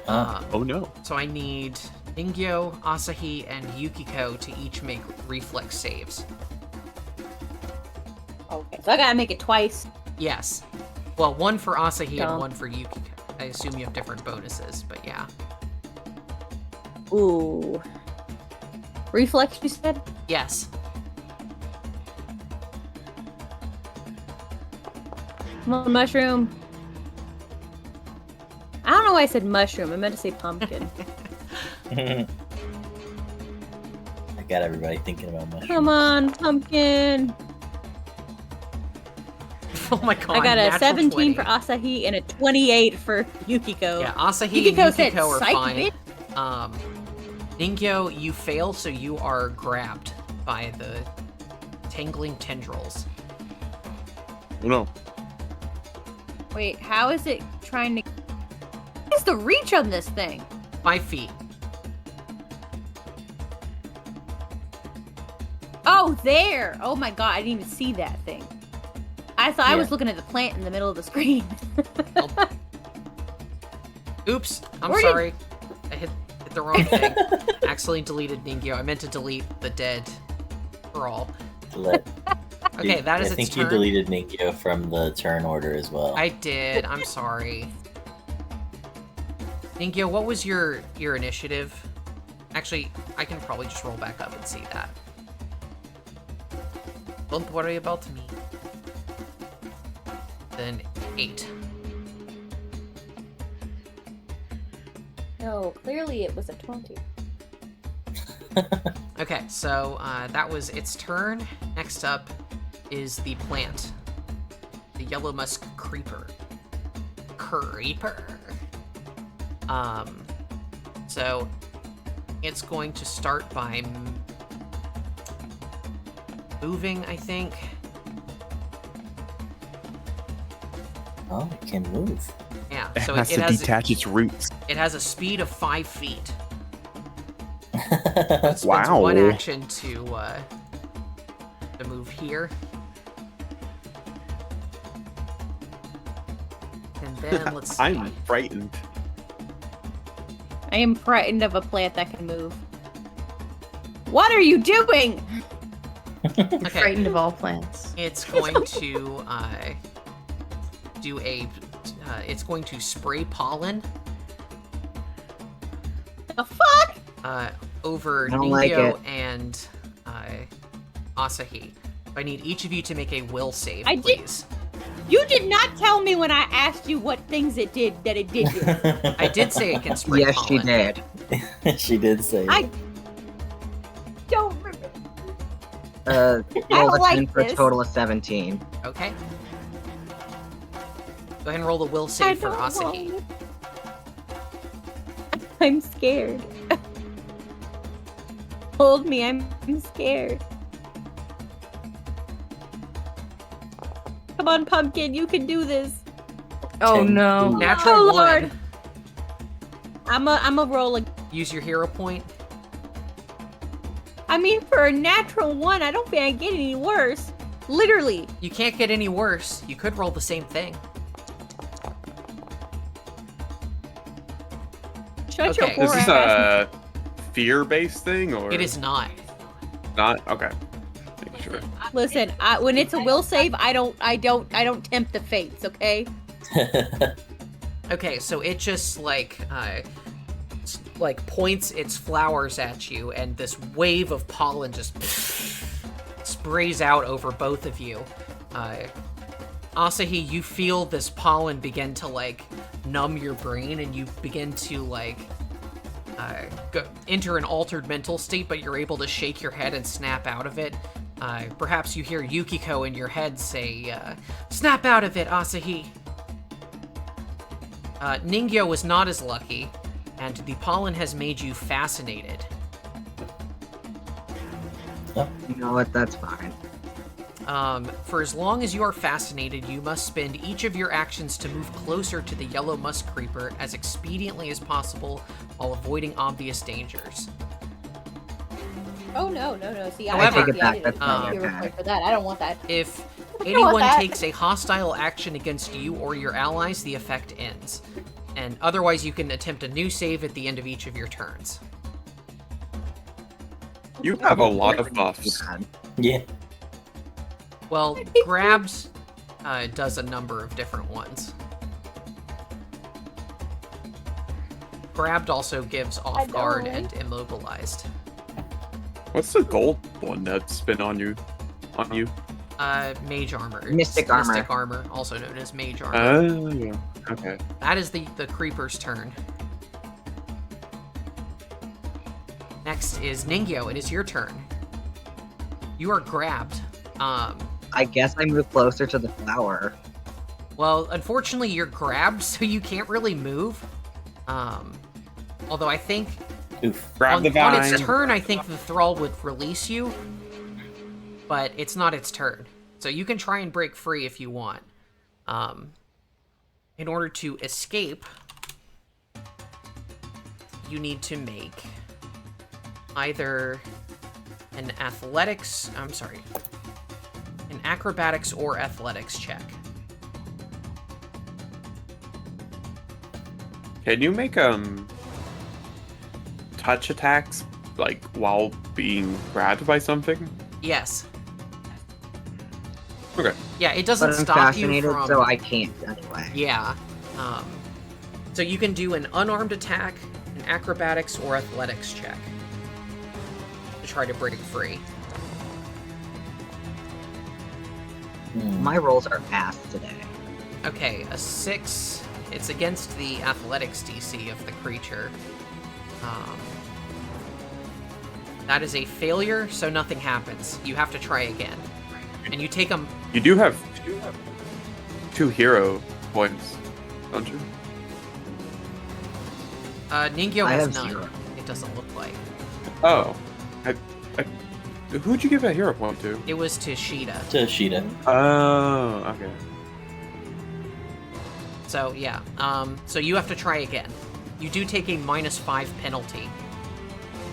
Oh no. So I need Ningyo, Asahi, and Yukiko to each make reflex saves. Okay, so I gotta make it twice. Yes. Well, 1 for Asahi Dumb. and 1 for Yukiko. I assume you have different bonuses, but yeah. Ooh. Reflex, you said? Yes. Come on, mushroom. I don't know why I said mushroom. I meant to say pumpkin. I got everybody thinking about mushrooms. Come on, pumpkin. Oh my god. I got a natural 17 20. for Asahi and a 28 for Yukiko. Yeah, Asahi Yukiko and said, Yukiko are "Psych, fine. bitch." Ningyo, you fail, so you are grabbed by the tangling tendrils. Oh no. Wait, how is it trying to... What is the reach on this thing? 5 feet. Oh, there! Oh my god, I didn't even see that thing. I thought I Yeah. was looking at the plant in the middle of the screen. Oops, I'm Where did- sorry. I hit the wrong thing. Accidentally deleted Ningyo. I meant to delete the dead for all. Let Okay, that is I its think turn. you deleted Ningyo from the turn order as well. I did. I'm sorry. Ningyo, what was your initiative? Actually, I can probably just roll back up and see that. Don't worry about me. Then 8. No, clearly it was a 20. Okay, so that was its turn. Next up is the plant. The yellow musk creeper. So it's going to start by moving, I think. Oh, it can move. Yeah, It so has to detach its roots. It has a speed of 5 feet. It spends Wow. one action to move here. And then let's see. I'm frightened. I am frightened of a plant that can move. What are you doing? Okay. Frightened of all plants. It's going to do a. It's going to spray pollen The fuck? over I don't like Ningyo it. and Asahi. I need each of you to make a will save, I did- please. You did not tell me when I asked you what things it did that it did. I did say it can spray Yes, pollen. she did. She did say I that. don't remember. Roll don't the like 10 for a this. total of 17. Okay. Go ahead and roll the will save for Asahi. want it. I'm scared. Hold me, I'm scared. Come on, Pumpkin, you can do this. Oh 10. no. Natural Oh, 1. Lord. I'm a roll. Use your hero point. I mean, for a natural 1, I don't think I get any worse. Literally. You can't get any worse. You could roll the same thing. Shut your Okay. poor Is this ass. a fear-based thing or It is not. not? Okay. Make sure. Listen, when it's a will save, I don't tempt the fates, okay? Okay, so it just like points its flowers at you, and this wave of pollen just sprays out over both of you. Asahi, you feel this pollen begin to like numb your brain, and you begin to enter an altered mental state, but you're able to shake your head and snap out of it. Perhaps you hear Yukiko in your head say, "Snap out of it, Asahi." Ningyo was not as lucky, and the pollen has made you fascinated. You know what? That's fine. For as long as you are fascinated, you must spend each of your actions to move closer to the yellow musk creeper as expediently as possible while avoiding obvious dangers. Oh no. See, However, I take it back. That's um, not hero okay. point for that. I don't want that. If I don't want anyone that. takes a hostile action against you or your allies, the effect ends. And otherwise, you can attempt a new save at the end of each of your turns. You have a lot of buffs. Yeah. Well, Grabbed does a number of different ones. Grabbed also gives off guard and immobilized. What's the gold one that's been on you? Mage armor. Mystic armor. Mystic armor, also known as mage armor. Oh, yeah. Okay. That is the creeper's turn. Next is Ningyo. It is your turn. You are grabbed. I guess I move closer to the flower. Well, unfortunately, you're grabbed, so you can't really move. Although I think Oof. Grab the on vine. its turn, I think the thrall would release you, but it's not its turn. So you can try and break free if you want. In order to escape, you need to make either an acrobatics or athletics check. Can you make touch attacks like while being grabbed by something? Yes. Okay. Yeah, it But doesn't I'm stop you fascinated, from. so I can't anyway. Yeah. So you can do an unarmed attack, an acrobatics, or athletics check to try to break free. My rolls are ass today. Okay, a 6. It's against the athletics DC of the creature. That is a failure, so nothing happens. You have to try again. And you take them. You do have 2 hero points, don't you? Ningyo I has have none. 0. It doesn't look like. Oh. Who'd you give that hero point to? It was to Sheeta. To Sheeta. Oh, okay. So, yeah. So you have to try again. You do take a -5 penalty.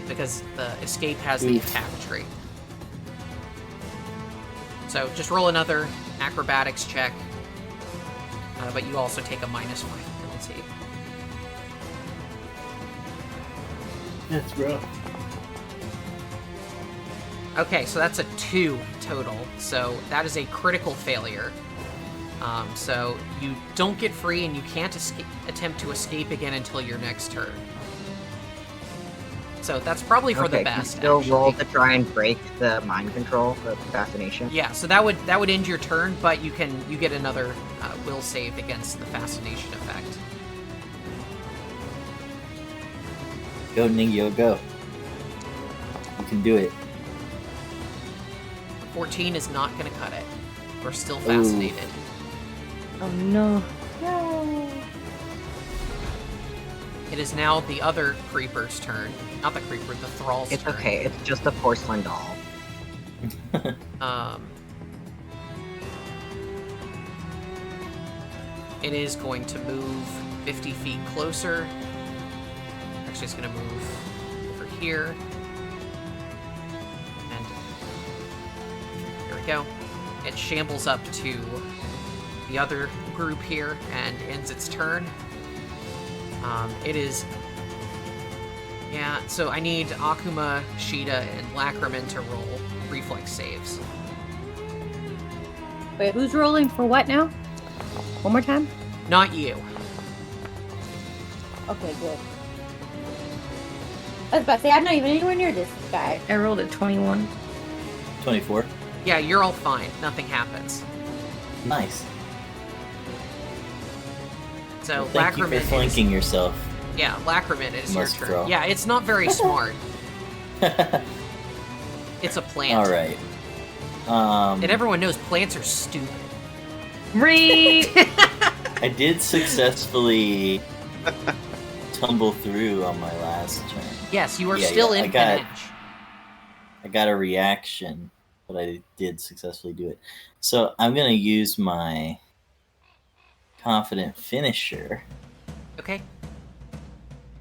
Because the escape has the attack trait. So just roll another acrobatics check. But you also take a -5 penalty. That's rough. Okay, so that's a 2 total. So that is a critical failure. So you don't get free and you can't attempt to escape again until your next turn. So that's probably for the best. Can you still roll actually. to try and break the mind control, the fascination? Yeah, so that would end your turn, but you get another will save against the fascination effect. Go, Ningyo, go. You can do it. 14 is not going to cut it. We're still fascinated. Oh no. It is now the other creeper's turn. Not the creeper, the thrall's It's turn. okay, it's just a porcelain doll. It is going to move 50 feet closer. Actually, it's going to move over here. And here we go. It shambles up to the other group here and ends its turn. It is... Yeah, so I need Akuma, Sheeta, and Lacriman to roll reflex saves. Wait, who's rolling for what now? One more time? Not you. Okay, good. I was about to say, I'm not even anywhere near this guy. I rolled a 21. 24. Yeah, you're all fine. Nothing happens. Nice. So Thank you for Lacriman flanking yourself. Yeah, Lacriman is your Must turn. throw. Yeah, it's not very smart. It's a plant. All right. And everyone knows plants are stupid. I did successfully tumble through on my last turn. Yes, you are Yeah, still yeah, in I got- panache. I got a reaction, but I did successfully do it. So I'm gonna use my confident finisher, Okay.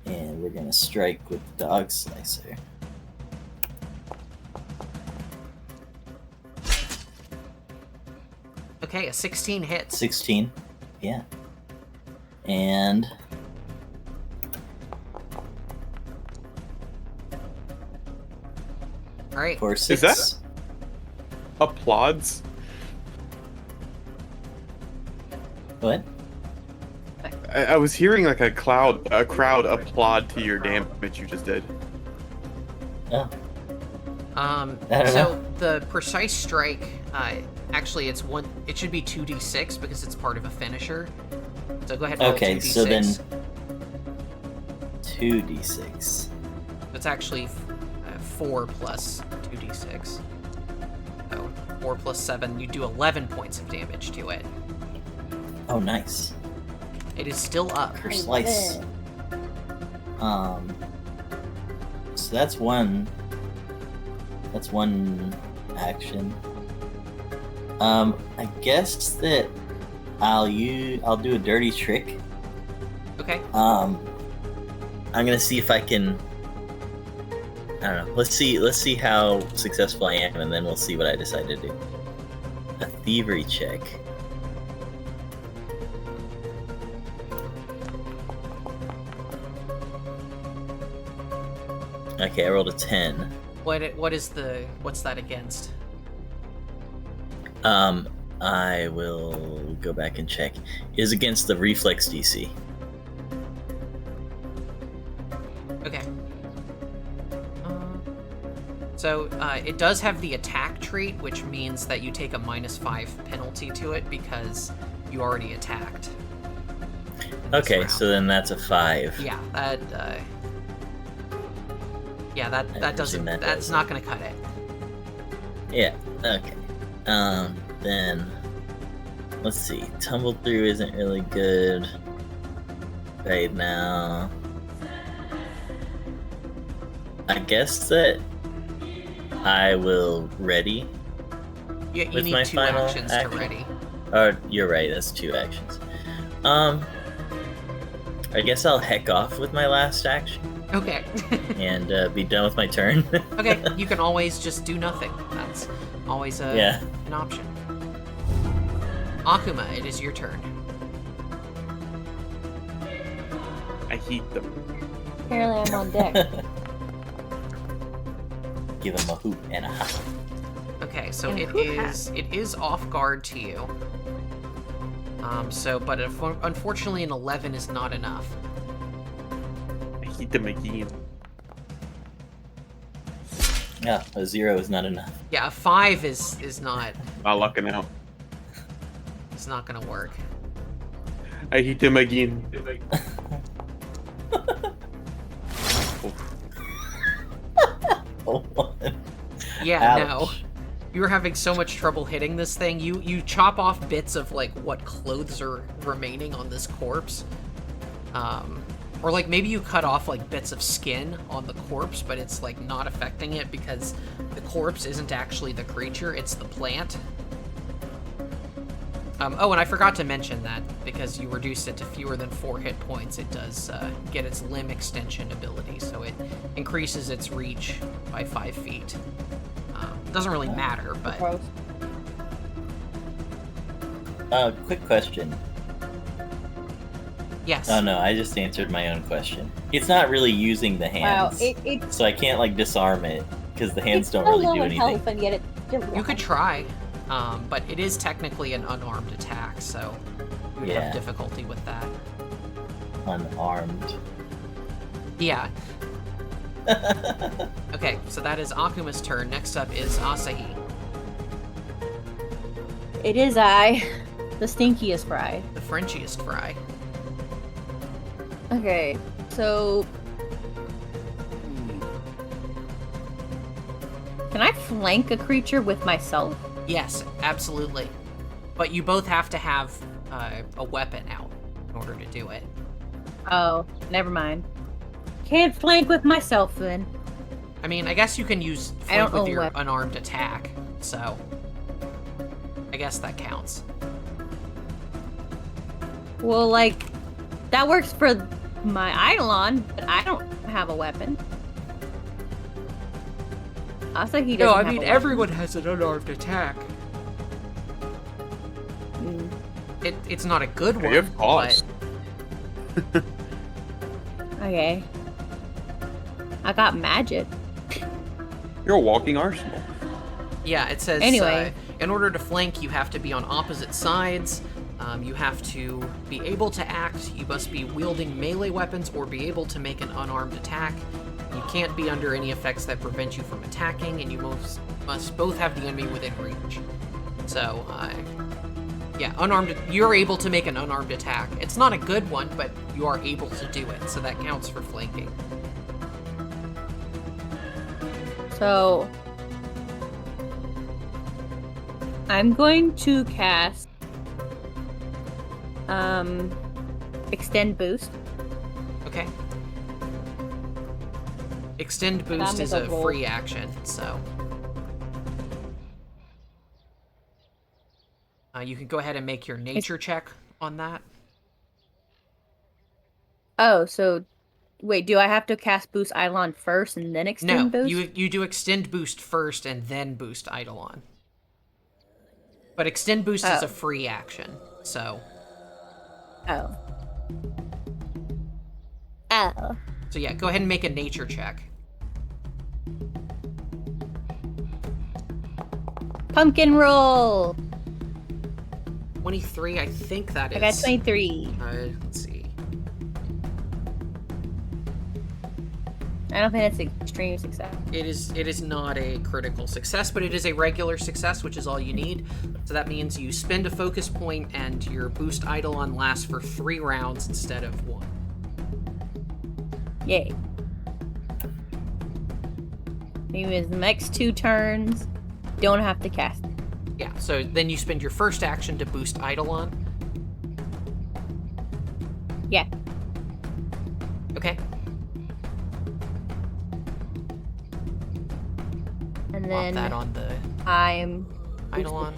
and we're gonna strike with Dog Slicer. Okay, a 16 hits. 16. Yeah. And All right. for 6. that- Applauds. What? I was hearing like a crowd applaud to your damage you just did. Oh, I don't So know. the precise strike, actually, it's one. It should be 2d6 because it's part of a finisher. So go ahead and roll Okay, 2d6. so then 2d6. It's actually 4 plus 2d6. So 4 plus 7, you do 11 points of damage to it. Oh, nice. It is still up. Per slice. So that's one. That's one action. I guess that I'll do a dirty trick. Okay. I'm gonna see if I can. I don't know. Let's see how successful I am, and then we'll see what I decide to do. A thievery check. Okay, I rolled a 10. What's that against? I will go back and check. Is against the reflex DC. Okay. So it does have the attack trait, which means that you take a -5 penalty to it because you already attacked. Okay, round. so then that's a 5. Yeah, that doesn't. that That's doesn't. not going to cut it. Yeah. Okay. Then let's see. Tumble through isn't really good right now. I guess that I will ready. Yeah, you With need my 2 final actions action? to ready. Or you're right. That's 2 actions. I guess I'll heck off with my last action Okay. and be done with my turn. Okay, you can always just do nothing. That's always Yeah. an option. Akuma, it is your turn. I heat them. Apparently, I'm on deck. Give him a hoop and a hop. Okay, so And it who is off guard to you. But unfortunately, an 11 is not enough. I heat them again. Yeah, a 0 is not enough. Yeah, a 5 is not Not lucking out. it's not gonna work. I heat them again. Oh, Yeah, ouch. no. You're having so much trouble hitting this thing. You chop off bits of like what clothes are remaining on this corpse. Or like maybe you cut off like bits of skin on the corpse, but it's like not affecting it because the corpse isn't actually the creature, it's the plant. Oh, and I forgot to mention that because you reduced it to fewer than 4 hit points, it does get its limb extension ability, so it increases its reach by 5 feet. Doesn't really matter, but Gross. Quick question. yes. Oh no, I just answered my own question. It's not really using the Wow, hands, it's so I can't like disarm it because the hands it's don't so really low do in anything. health, and yet it still You could try, but it is technically an unarmed attack, so you would Yeah. have difficulty with that. Unarmed. Yeah. Okay, so that is Akuma's turn. Next up is Asahi. It is I, the stinkiest fry. The Frenchiest fry. Okay, so can I flank a creature with myself? Yes, absolutely. But you both have to have a weapon out in order to do it. Oh, never mind. Can't flank with myself then. I mean, I guess you can use I don't flank with know your what- unarmed attack, so I guess that counts. Well, like, that works for my Eidolon, but I don't have a weapon. Asahi doesn't have a weapon. has an unarmed attack. Mm. It's not a good one, Hey, of course. but Okay. I got magic. You're a walking arsenal. yeah, it says Anyway. in order to flank, you have to be on opposite sides. You have to be able to act. You must be wielding melee weapons or be able to make an unarmed attack. You can't be under any effects that prevent you from attacking, and you must both have the enemy within reach. So, yeah, unarmed. You're able to make an unarmed attack. It's not a good one, but you are able to do it, so that counts for flanking. So I'm going to cast extend boost. Okay. Extend I'm boost is gonna a roll. free action, so you can go ahead and make your nature check on that. Oh, so wait, do I have to cast boost Eidolon first and then No, extend boost? you do extend boost first and then boost Eidolon. But extend boost is Oh. a free action, so Oh. Oh. so yeah, go ahead and make a nature check. Pumpkin roll. 23, I think that is. I got 23. Let's see. I don't think that's an extreme success. It is not a critical success, but it is a regular success, which is all you need. So that means you spend a focus point and your boost Eidolon lasts for 3 rounds instead of 1. Yay. Maybe the next 2 turns, don't have to cast it. Yeah, so then you spend your first action to boost Eidolon. Yeah. Okay. And Plop then that on the I'm Eidolon.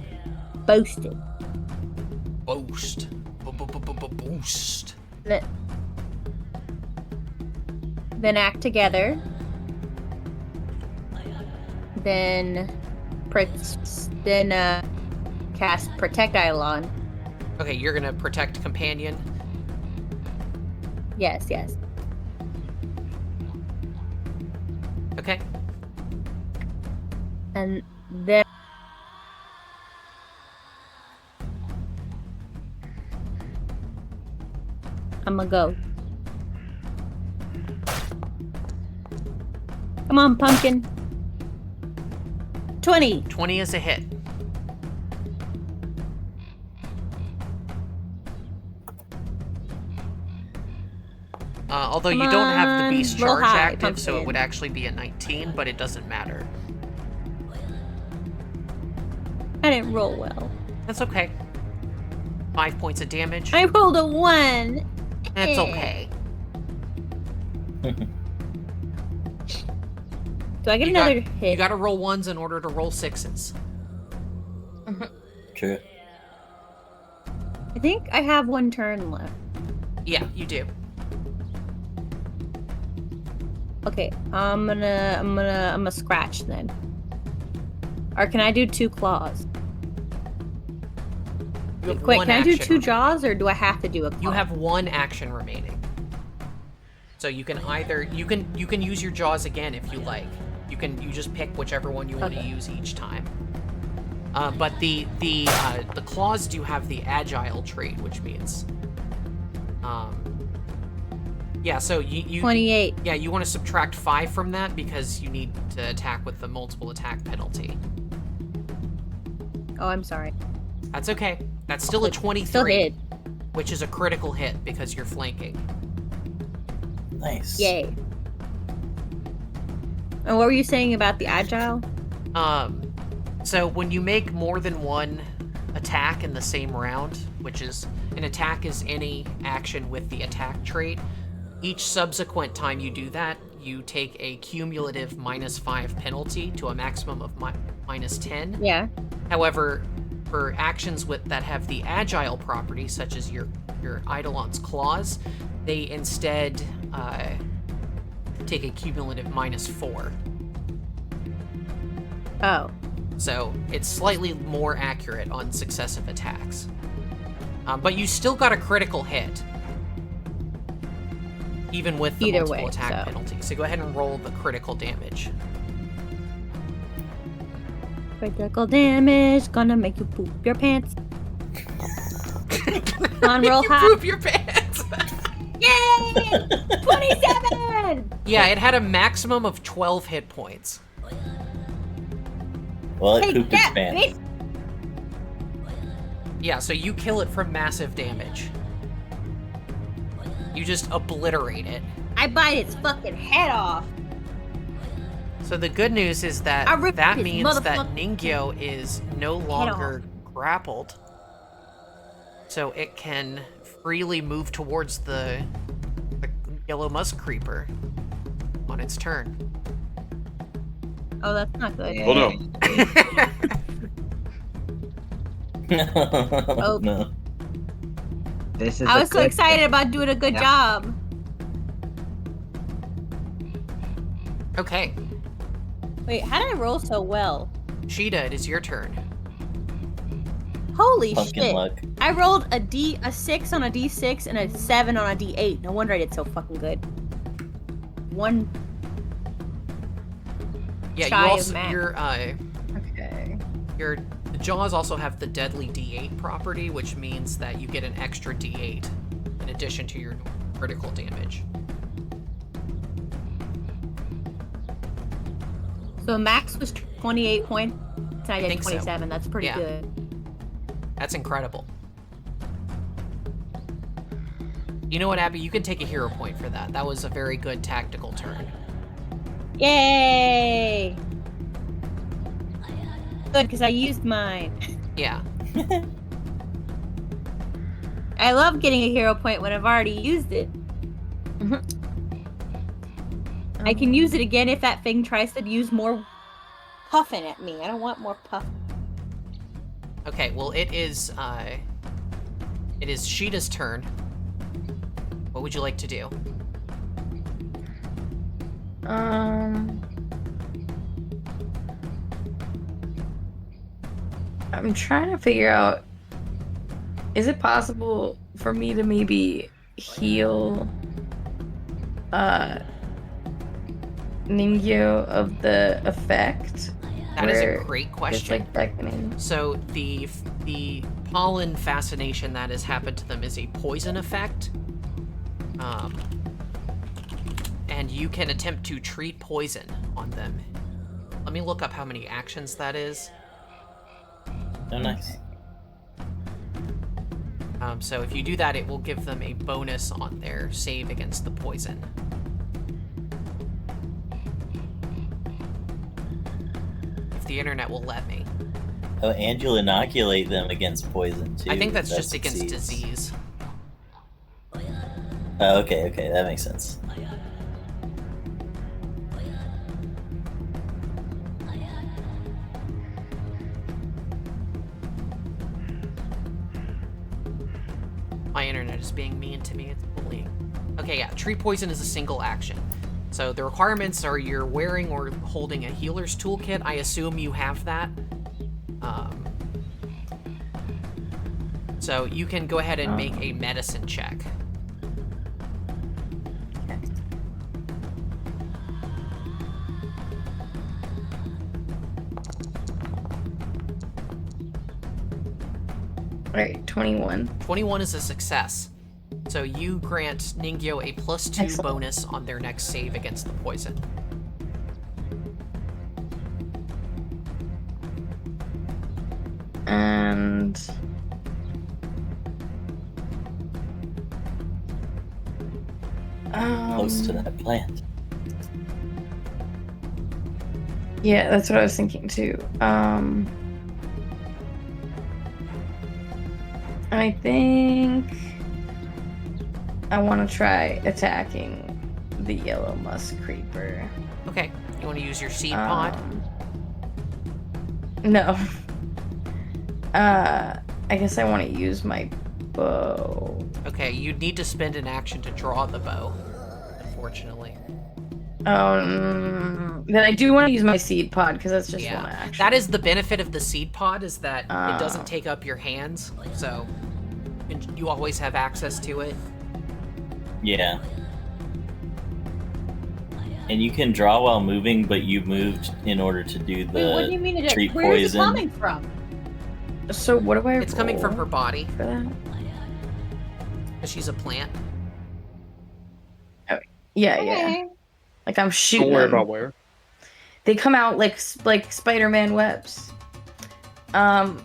boasted. Boost. Boost. Then act together. Then cast Protect Eidolon. Okay, you're gonna protect companion. Yes. Okay. And then I'm gonna go. Come on, pumpkin. 20. 20 is a hit. Although Come you don't have the on, beast roll charge high, active, so it pumpkin. would actually be a 19, but it doesn't matter. I didn't roll well. That's okay. 5 points of damage. I rolled a 1. That's Eh. okay. Do I get You another got- hit? You gotta roll 1s in order to roll 6s. True. I think I have 1 turn left. Yeah, you do. Okay, I'm gonna scratch then. Or can I do 2 claws? You have Wait, one can I do action 2 remaining. jaws or do I have to do a claw? You have 1 action remaining. So you can either you can use your jaws again if you like. You just pick whichever one you want to Okay. use each time. But the claws do have the agile trait, which means yeah, so you 28. yeah, you want to subtract 5 from that because you need to attack with the multiple attack penalty. Oh, I'm sorry. That's okay. That's still a 23, Still hit. which is a critical hit because you're flanking. Nice. Yay. And what were you saying about the agile? So when you make more than 1 attack in the same round, which is an attack is any action with the attack trait, each subsequent time you do that, you take a cumulative -5 penalty to a maximum of -10. Yeah. However, for actions that have the agile property, such as your Eidolon's claws, they instead take a cumulative -4. Oh. So it's slightly more accurate on successive attacks. But you still got a critical hit, even with the Either multiple way, attack so. penalty. So go ahead and roll the critical damage. Critical damage, gonna make you poop your pants. Come on, roll You high. poop your pants. Yay! 27! Yeah, it had a maximum of 12 hit points. Well, it Hey, pooped its yeah, pants. Yeah, so you kill it from massive damage. You just obliterate it. I bite its fucking head off. So the good news is that I ripped that his means that motherfucking Ningyo is no longer grappled. So it can freely move towards the yellow musk creeper on its turn. Oh, that's not good. Oh no. Oh no. This is I a was so good excited thing. about doing a good Yeah. job. Okay, Wait, how did I roll so well? Sheeta, it is your turn. Holy Pumpkin shit. luck. I rolled a 6 on a D6 and a 7 on a D8. No wonder I did so fucking good. One. Yeah, Shy you of also max. your Okay. the Jaws also have the deadly D8 property, which means that you get an extra D8 in addition to your critical damage. So max was 28 points, and I did think so. 27. That's pretty Yeah. good. That's incredible. You know what, Abby? You can take a hero point for that. That was a very good tactical turn. Yay! Good, because I used mine. Yeah. I love getting a hero point when I've already used it. I can use it again if that thing tries to use more puffing at me. I don't want more puff. Okay, well, it is Sheeta's turn. What would you like to do? I'm trying to figure out, is it possible for me to maybe heal Ningyo of the effect? That is a where great it's question. like beckoning. So the pollen fascination that has happened to them is a poison effect. And you can attempt to treat poison on them. Let me look up how many actions that is. Oh, nice. So if you do that, it will give them a bonus on their save against the poison. If the internet will let me. Oh, and you'll inoculate them against poison too. I think that's if that just against succeeds. disease. Oh, okay, that makes sense. My internet is being mean to me. It's bullying. Okay, yeah. Tree poison is a single action. So the requirements are you're wearing or holding a healer's toolkit. I assume you have that. So you can go ahead and make a medicine check. Alright, 21. 21 is a success. So you grant Ningyo a +2 Excellent. bonus on their next save against the poison. And Close to that plant. yeah, that's what I was thinking too. I think I want to try attacking the yellow musk creeper. Okay, you want to use your seed pod? No. I guess I want to use my bow. Okay, you'd need to spend an action to draw the bow, unfortunately. Then I do want to use my seed pod because that's just one action. That is the benefit of the seed pod, is that it doesn't take up your hands, so you always have access to it. Yeah. And you can draw while moving, but you moved in order to do the Wait, what do you mean? treat Where is it poison. coming from? So what do I It's coming from her roll body, for that? because she's a plant. Yeah, Okay. yeah. Like I'm shooting Don't worry them. about where. They come out like Spider-Man webs. Oh,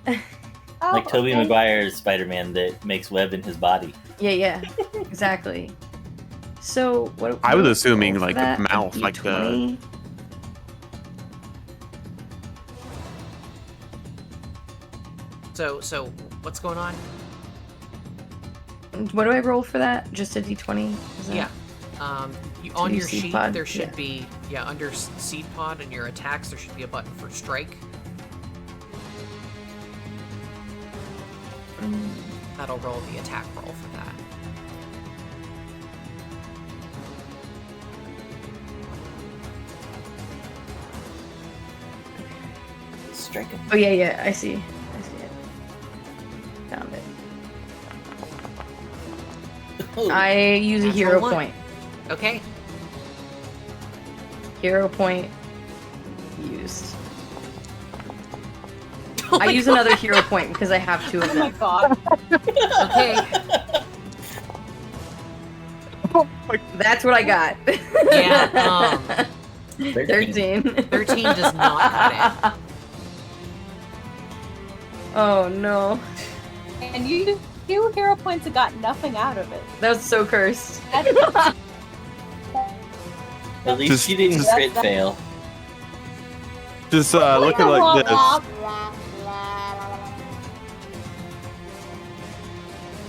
Like Tobey okay. Maguire's Spider-Man that makes web in his body. Yeah, exactly. So what? I was what assuming, roll for like, a that? mouth, A like the- D20? So what's going on? What do I roll for that? Just a D20? Is that- Yeah. On do your seed sheet, pod? there should Yeah. be, under seed pod and your attacks, there should be a button for strike. Mm, That'll roll the attack roll for that. Strike him. Oh yeah, I see it. Found it. Oh, I use a Natural hero one. point. Okay. Hero point used. I use another hero point because I have 2 of Oh my them. god. Okay. That's what I got. Yeah, 13. 13 does not cut it. Oh no. And you 2 hero points have got nothing out of it. That was so cursed. That's- At least Just- you didn't just- crit fail. Just look at like this.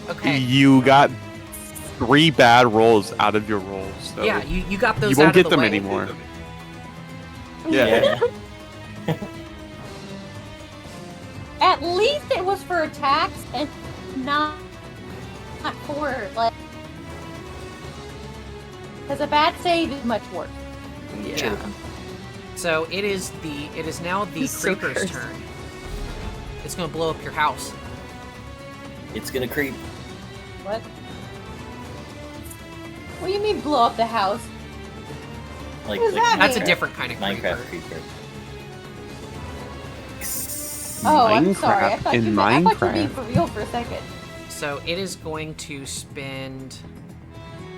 Okay. You got 3 bad rolls out of your rolls. So Yeah, you got those you won't out get of the them way. anymore. Yeah. At least it was for attacks and not for like. Because a bad save is much worse. Yeah. So it is now the It's so creeper's cursed. turn. It's gonna blow up your house. It's gonna creep. What? What do you mean blow up the house? Like, What does that That's a mean? different kind of creeper. Minecraft creeper. Oh, I'm sorry. I Minecraft- thought in you meant, I thought you Minecraft. mean for real for a second. So it is going to spend.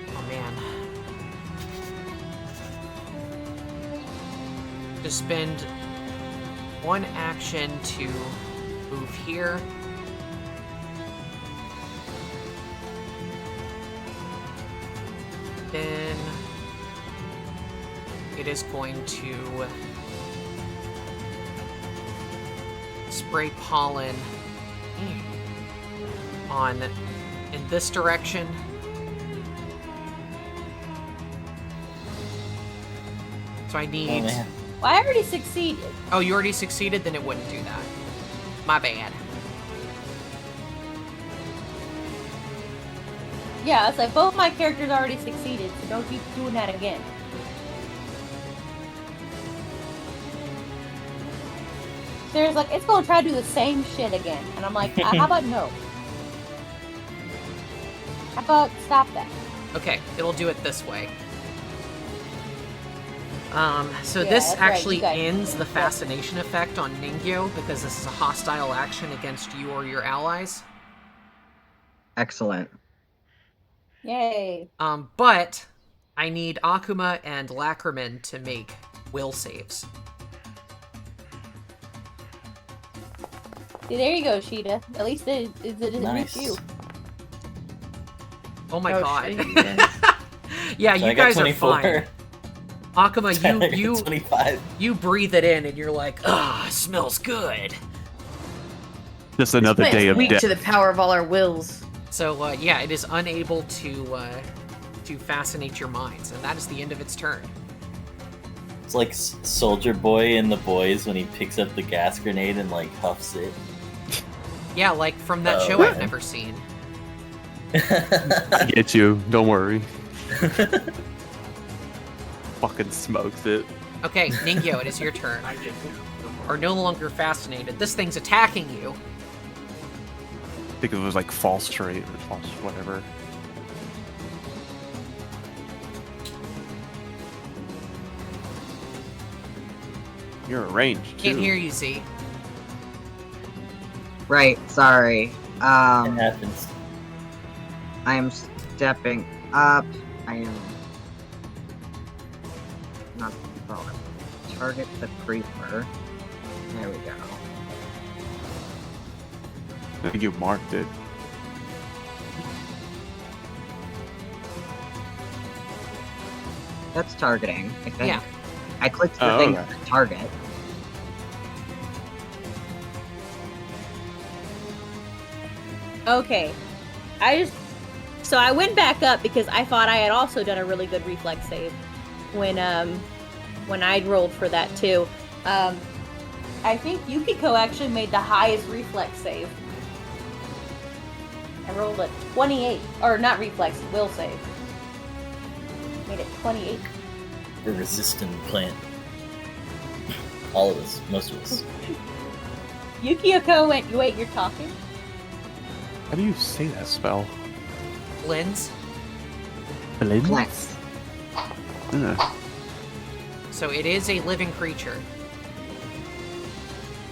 Oh man. To spend 1 action to move here. Then it is going to spray pollen on in this direction. So I Oh need. man. Well, I already succeeded. Oh, you already succeeded? Then it wouldn't do that. My bad. Yeah, it's like both my characters already succeeded, so don't keep doing that again. There's like, it's gonna try to do the same shit again. And I'm like, how about no? How about stop that? Okay, it'll do it this way. So Yeah, this that's right, actually you guys- ends the fascination effect on Ningyo because this is a hostile action against you or your allies. Excellent. Yay. But I need Akuma and Lacriman to make will saves. See, there you go, Sheeta. At least it didn't Nice. reach you. Oh my Oh, god. shit, yeah. Yeah, So you I got guys are 24. fine. Akuma, I got you 25. you breathe it in and you're like, ah, smells good. Just another Plant's day of weak death. to the power of all our wills. So yeah, it is unable to fascinate your minds, and that is the end of its turn. It's like Soldier Boy in The Boys when he picks up the gas grenade and like huffs it. Yeah, like from that Oh, show I've man. never seen. I get you. Don't worry. Fucking smokes it. Okay, Ningyo, it is your turn. Are no longer fascinated. This thing's attacking you. I think it was like false trait or false whatever. You're arranged too. Can't hear you, Z. Right, sorry. It happens. I am stepping up. I am not target the creeper. There we go. I think you marked it. That's targeting, I think. Yeah. I clicked the Oh, thing okay. to target. Okay. So I went back up because I thought I had also done a really good reflex save when I rolled for that too. I think Yukiko actually made the highest reflex save. I rolled a 28, or not reflex, will save. Made it 28. The resistant plant. All of us. Most of us. Yukiko went, wait, you're talking? How do you say that spell? Lens. Flex. Yeah. So it is a living creature.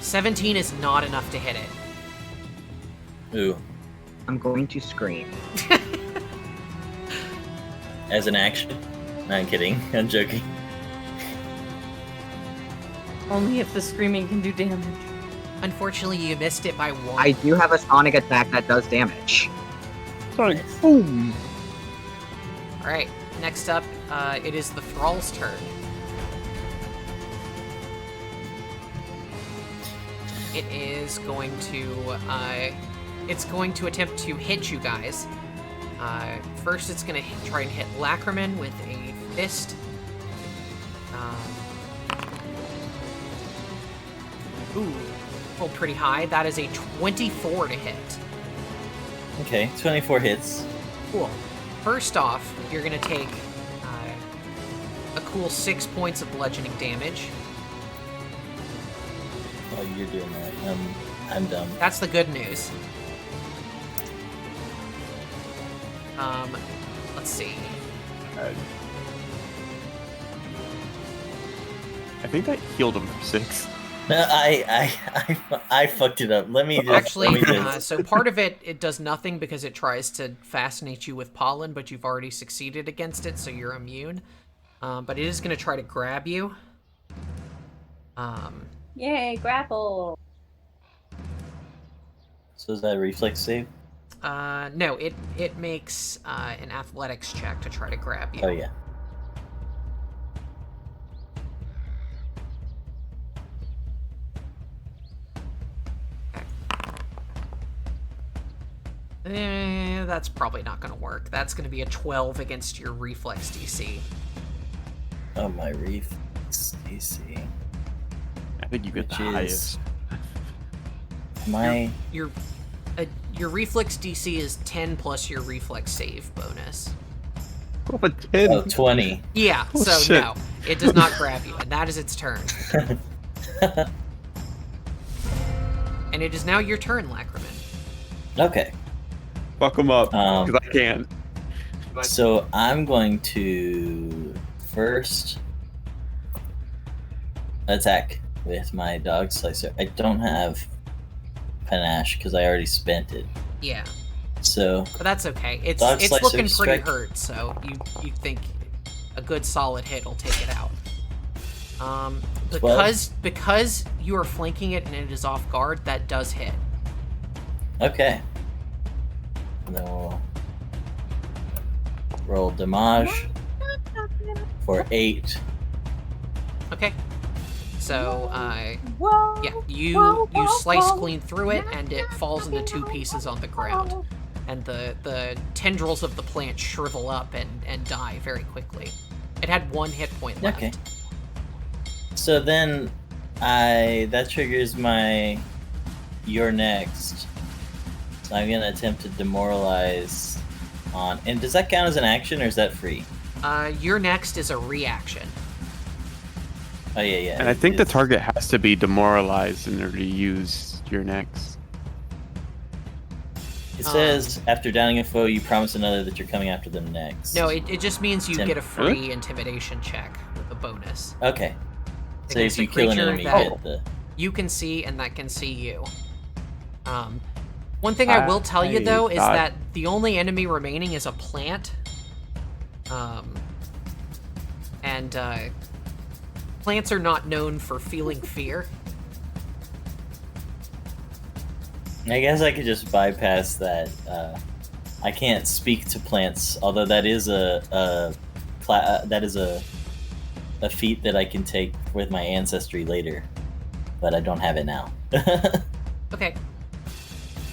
17 is not enough to hit it. Ooh. I'm going to scream. As an action? No, I'm kidding. I'm joking. Only if the screaming can do damage. Unfortunately, you missed it by 1. I do have a sonic attack that does damage. Sonic boom. Alright, next up, it is the Thrall's turn. It is going to, attempt to hit you guys. First, it's gonna try and hit Lackerman with a fist. Ooh, rolled pretty high. That is a 24 to hit. Okay, 24 hits. Cool. First off, you're gonna take a cool 6 points of bludgeoning damage. Oh, you're doing that. I'm dumb. That's the good news. Let's see. I think that healed him for 6. No, I fucked it up. Let me just... Actually, let me just- so part of it does nothing because it tries to fascinate you with pollen, but you've already succeeded against it, so you're immune. But it is going to try to grab you. Yay, grapple! So is that a reflex save? No, it makes an athletics check to try to grab you. Oh, yeah. That's probably not going to work. That's going to be a 12 against your reflex DC. Oh, my reflex DC. I think you get the Which is- highest. My... Your reflex DC is 10 plus your reflex save bonus. Oh, a 10. Oh, 20. Yeah, Oh, so shit. no, it does not grab you, and that is its turn. And it is now your turn, Lackerman. Okay. Fuck him up, Um, because I can. So I'm going to first attack with my dog slicer. I don't have panache because I already spent it. Yeah, So but that's okay. It's Dog slicer, looking pretty strike. hurt, so you think a good solid hit will take it out. Because you are flanking it and it is off guard, that does hit. okay. No. Roll damage for 8. Okay. So, yeah, you slice clean through it, and it falls into 2 pieces on the ground. And the tendrils of the plant shrivel up and die very quickly. It had 1 hit point left. Okay. So then that triggers my you're next. So I'm gonna attempt to demoralize on, and does that count as an action or is that free? Your next is a reaction. Oh yeah. And I think the it is. target has to be demoralized in order to use your next. It says after downing a foe, you promise another that you're coming after them next. No, it just means you Ten. get a free intimidation check with a bonus. Okay. So Against if a you kill an creature enemy, you that- get the. You can see, and that can see you. One thing I will tell you, though, is God. that the only enemy remaining is a plant. And plants are not known for feeling fear. I guess I could just bypass that. I can't speak to plants, although that is a feat that I can take with my ancestry later, but I don't have it now. Okay.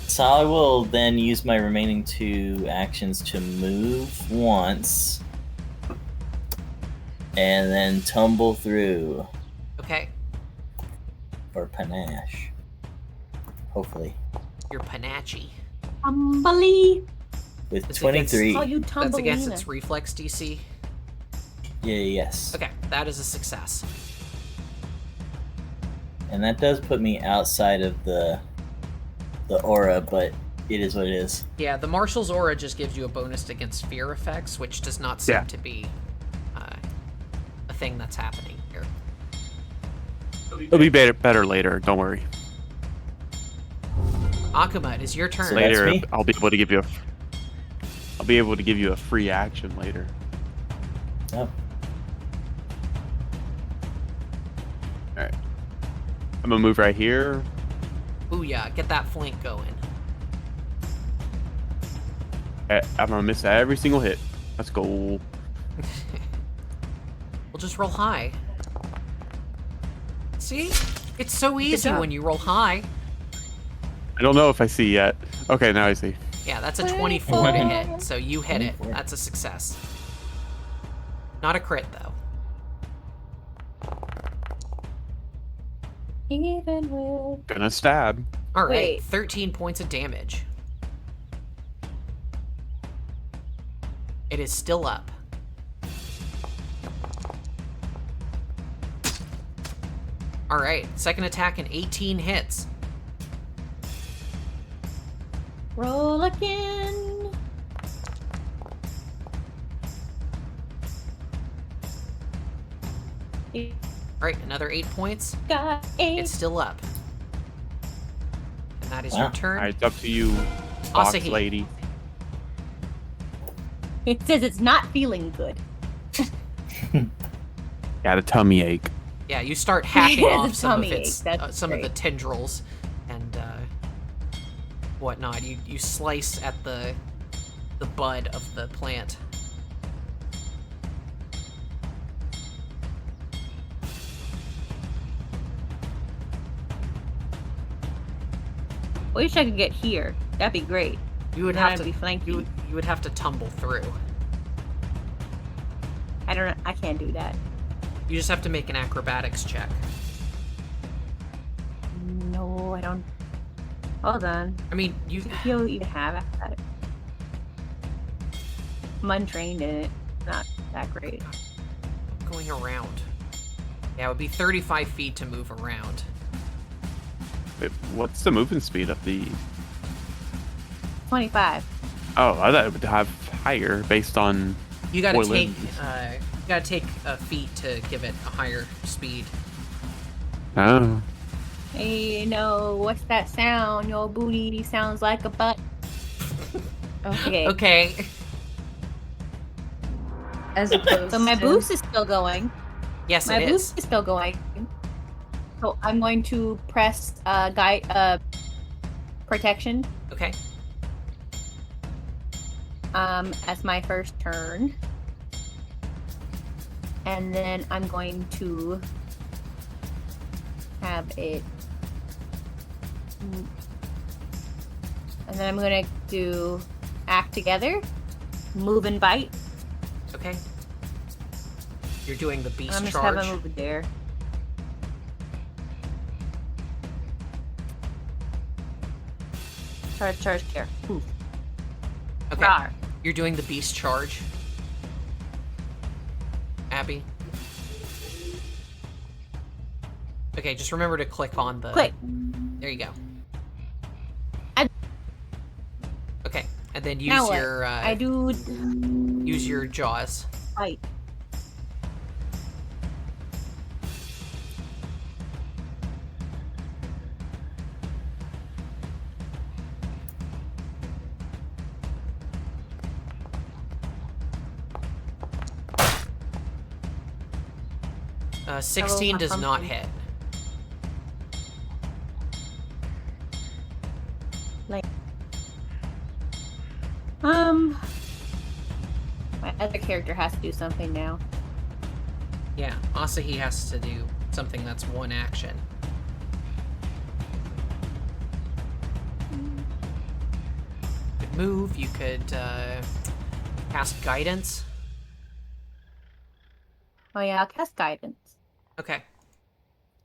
So I will then use my remaining 2 actions to move once, and then tumble through Okay. for panache. Hopefully, You're Panache. Tumbly. with That's 23. Oh, you That's tumbleina. against its reflex DC. Yes. Okay, that is a success. And that does put me outside of the aura, but it is what it is. Yeah, the Marshal's Aura just gives you a bonus against fear effects, which does not seem Yeah. to be a thing that's happening here. It'll be better later. Don't worry. Akuma, it is your turn. So that's Later, me? I'll be able to give you a free action later. Oh. Alright. I'm gonna move right here. Booyah, get that flank going. I'm gonna miss every single hit. Let's go. We'll just roll high. See? It's so easy job. when you roll high. I don't know if I see yet. Okay, now I see. Yeah, that's a 24 to hit, so you hit it. That's a success. Not a crit, though. Even with... Gonna stab. All right, Wait. 13 points of damage. It is still up. All right, second attack and 18 hits. Roll again. You All right, another 8 points. got 8. It's still up. And that is Wow. your turn. Alright, it's up to you, box Asahi. lady. It says it's not feeling good. Got a tummy ache. Yeah, you start hacking He has off a some of tummy its, ache, that's some of the great. tendrils and whatnot. You slice at the bud of the plant. Wish I could get here. That'd be great. You would Then have I'd to be flanking. you would have to tumble through. I can't do that. You just have to make an acrobatics check. No, I don't. Hold on. I mean, you You even have that. I'm untrained in it. Not that great. going around. Yeah, it would be 35 feet to move around. Wait, what's the movement speed of the... 25. Oh, I thought it would have higher based on... You gotta Or take limbs. a feat to give it a higher speed. Oh. Hey, no, what's that sound? Your booty sounds like a butt. Okay. Okay. As opposed So my to- boost is still going. Yes, My it is. boost is still going. So I'm going to press guide protection Okay. as my first turn. And then I'm going to have it. And then I'm going to do act together, move and bite. Okay. You're doing the I'm beast just charge. having a move there. Charge here. Ooh. Okay. Rawr. You're doing the beast charge. Abby. Okay, just remember to click on the... Click. There you go. I- Okay, and then use Now what? your I do use your jaws. bite. Uh, 16 my does not pumpkin. hit. My other character has to do something now. Yeah, Asahi has to do something that's one action. You could move, you could cast guidance. Oh yeah, I'll cast guidance. Okay.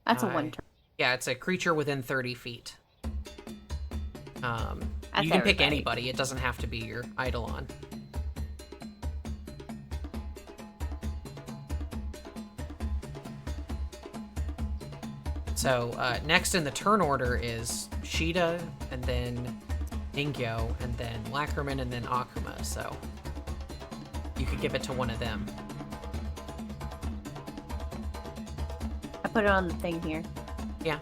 That's a Aye. one turn. Yeah, it's a creature within 30 feet. That's You can pick everybody. anybody. It doesn't have to be your Eidolon. So next in the turn order is Sheeta, and then Ningyo, and then Lackerman, and then Akuma. So you could give it to one of them. I put it on the thing here. Yeah.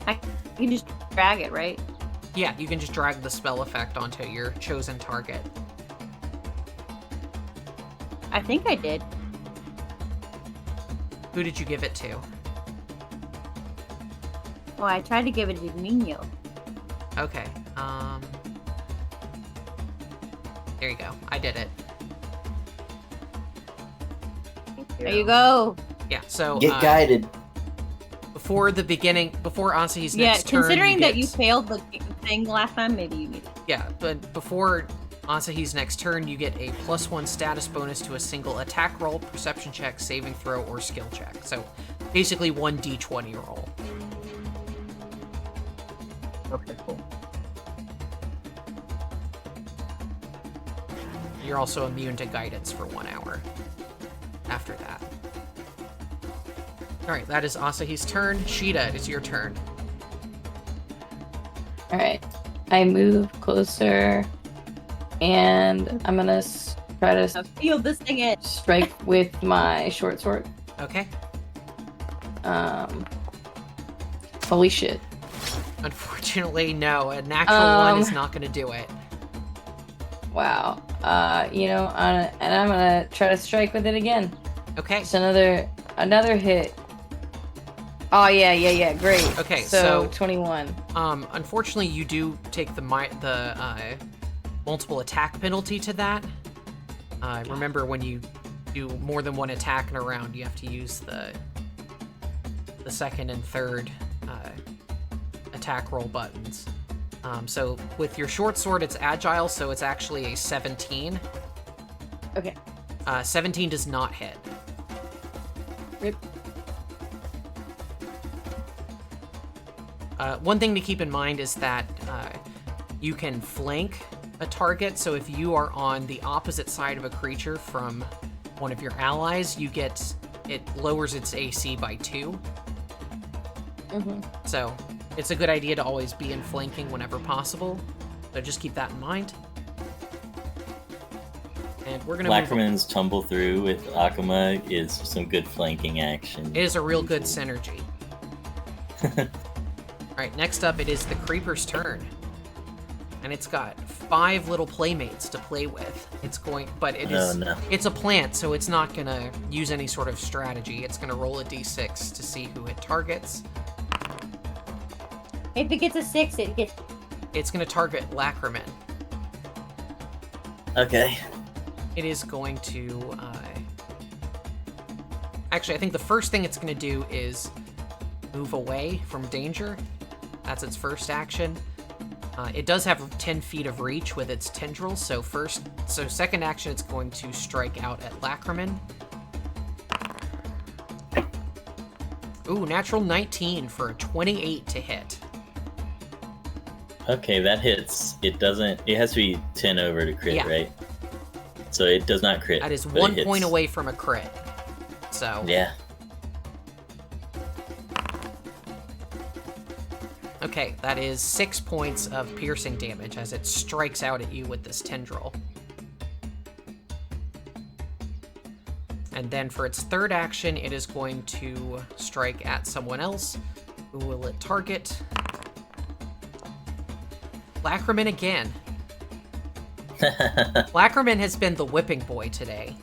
I can just drag it, right? Yeah, you can just drag the spell effect onto your chosen target. I think I did. Who did you give it to? Well, I tried to give it to Nino. Okay. There you go. I did it. There you go. Yeah. So Get guided. before Asahi's Yeah, next turn, considering that you get- failed the thing last time, maybe you need it. Yeah, but before Asahi's next turn, you get a +1 status bonus to a single attack roll, perception check, saving throw, or skill check. So basically 1d20 roll. Okay, cool. You're also immune to guidance for 1 hour after that. Alright, that is Asahi's turn. Sheeta, it is your turn. All right. I move closer, and I'm gonna try to Now feel this thing in. strike with my short sword. Okay. Holy shit. Unfortunately, no. A natural 1 is not going to do it. Wow. And I'm gonna try to strike with it again. Okay. Just another hit. Oh yeah, great. Okay, so so- 21. Unfortunately, you do take the multiple attack penalty to that. Remember, when you do more than one attack in a round, you have to use the second and third attack roll buttons. So with your short sword, it's agile, so it's actually a 17. Okay. 17 does not hit. Rip. One thing to keep in mind is that you can flank a target, so if you are on the opposite side of a creature from one of your allies, it lowers its AC by 2. Mm-hmm. So it's a good idea to always be in flanking whenever possible. So just keep that in mind. And we're gonna move. Lackerman's tumble through with Akuma is some good flanking action. It is a real good synergy. Alright, next up it is the creeper's turn. And it's got 5 little playmates to play with. It's a plant, so it's not gonna use any sort of strategy. It's gonna roll a d6 to see who it targets. If it gets a 6, it gets. It's gonna target Lackerman. Okay. It is going to, actually, I think the first thing it's gonna do is move away from danger. That's its first action. It does have 10 feet of reach with its tendrils, so second action, it's going to strike out at Lackerman. Ooh, natural 19 for a 28 to hit. Okay, that hits. It has to be 10 over to crit, Yeah. right? So it does not crit. That is but it 1 hits. point away from a crit. So, Yeah. okay, that is 6 points of piercing damage as it strikes out at you with this tendril. And then for its third action, it is going to strike at someone else. Who will it target? Lackerman again. Lackerman has been the whipping boy today.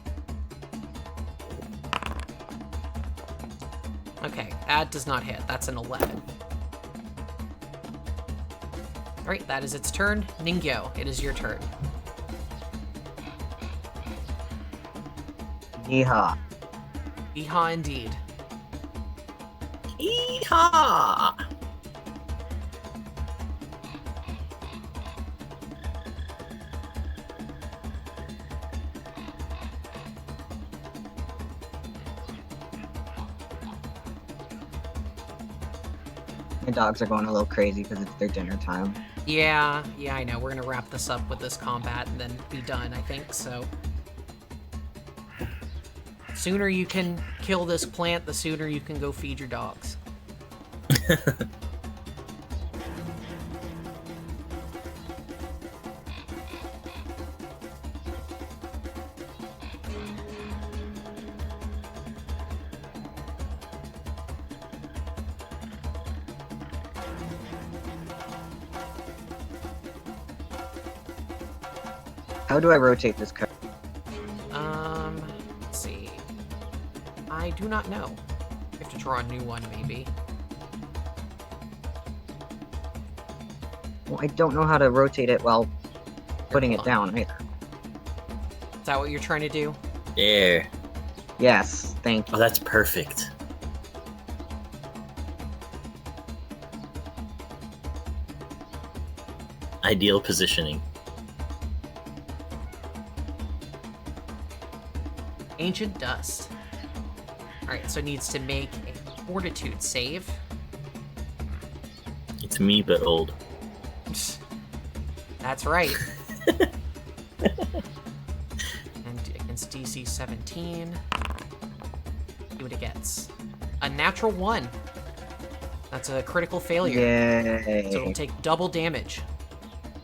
Okay, that does not hit. That's an 11. Alright, that is its turn. Ningyo, it is your turn. Yeehaw. Yeehaw indeed. Yeehaw! My dogs are going a little crazy because it's their dinner time. Yeah, I know. We're gonna wrap this up with this combat and then be done, I think, so. Sooner you can kill this plant, the sooner you can go feed your dogs. How do I rotate this card? Let's see. I do not know. You have to draw a new one, maybe. Well, I don't know how to rotate it while putting it Hold on. down either. Is that what you're trying to do? There. Yes, thank Oh, you. that's perfect. Ideal positioning. Ancient Dust. Alright, so it needs to make a Fortitude save. It's me, but old. That's right. And against DC 17. See what it gets. A natural 1. That's a critical failure. Yay. So it'll take double damage.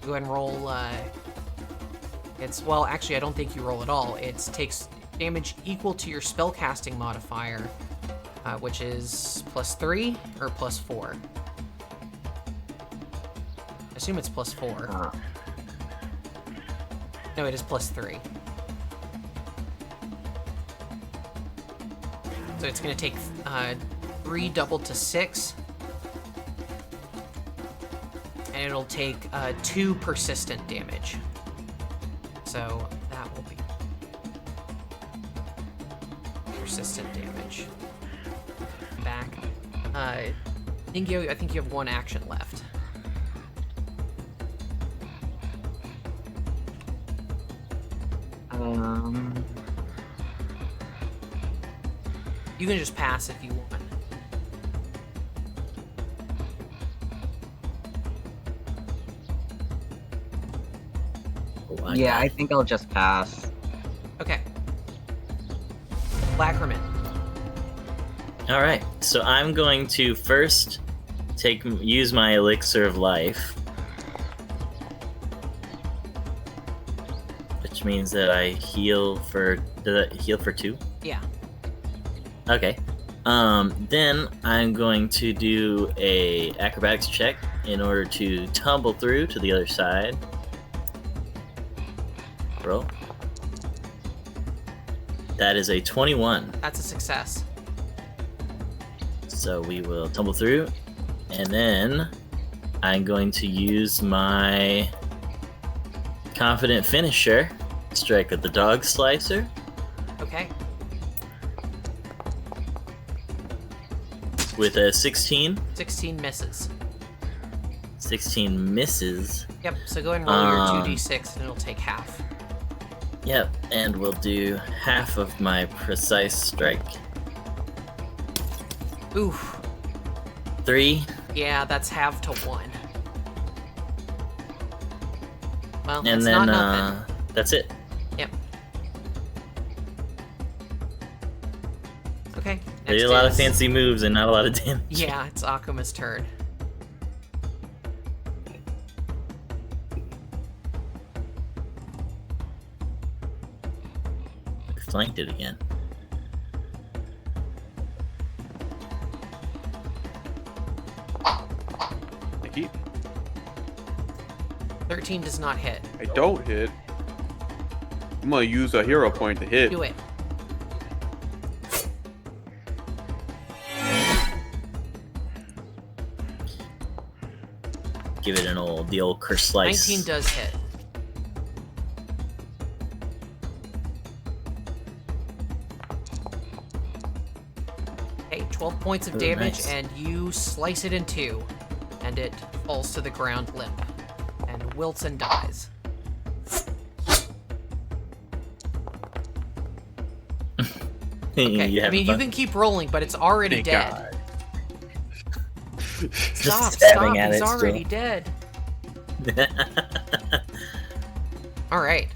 Go ahead and roll, well, actually, I don't think you roll at all. It takes damage equal to your spellcasting modifier, which is +3 or +4. I assume it's +4. No, it is +3. So it's going to take 3 doubled to 6. And it'll take 2 persistent damage. So that will be persistent damage. Back. I think you have 1 action left. You can just pass if you want. Oh, Yeah, I think I'll just pass. Okay. Lackerman. All right. So I'm going to first use my elixir of life, which means that I heal for. Did I heal for 2? Yeah. Okay. Then I'm going to do a acrobatics check in order to tumble through to the other side. Roll. That is a 21. That's a success. So we will tumble through, and then I'm going to use my confident finisher, strike with the dog slicer. Okay. With a 16. 16 misses. 16 misses. Yep, so go ahead and roll your 2d6 and it'll take half. Yep, and we'll do half of my precise strike. Oof. 3. Yeah, that's half to 1. Well, And it's then not nothing. that's it. Yep. Okay. They next did a lot of is- fancy moves and not a lot of damage. Yeah, it's Akuma's turn. Flanked it again. I keep. 13 does not hit. I don't hit. I'm gonna use a hero point to hit. Do it. Give it the old curse slice. 19 does hit. Okay, 12 points of Ooh, damage, nice. and you slice it in 2, and it falls to the ground limp, and Wilson dies. Okay, You I having mean, you fun? can keep rolling, but it's already Thank dead. God. Stop, stabbing stop, at he's it already still. dead. Alright.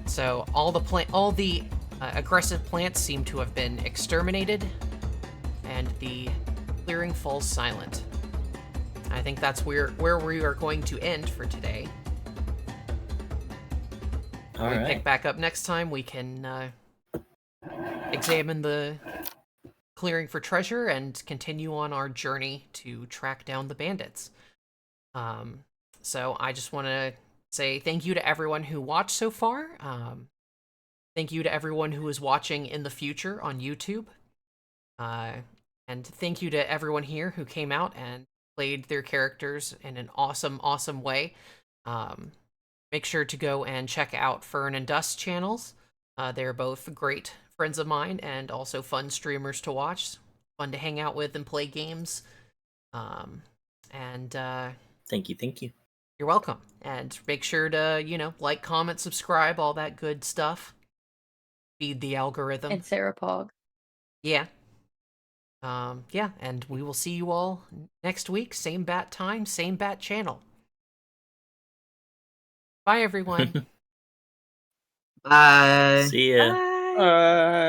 So, all the aggressive plants seem to have been exterminated, and the clearing falls silent. I think that's where we are going to end for today. All When we right. pick back up next time, we can examine the clearing for treasure and continue on our journey to track down the bandits. So I just want to say thank you to everyone who watched so far. Thank you to everyone who is watching in the future on YouTube. And thank you to everyone here who came out and played their characters in an awesome, awesome way. Make sure to go and check out Fern and Dust channels. They're both great friends of mine and also fun streamers to watch. Fun to hang out with and play games. Thank you. You're welcome. And make sure to, like, comment, subscribe, all that good stuff. Feed the algorithm. And Sarah Pog. Yeah. Yeah, and we will see you all next week. Same bat time, same bat channel. Bye, everyone. Bye. See ya. Bye.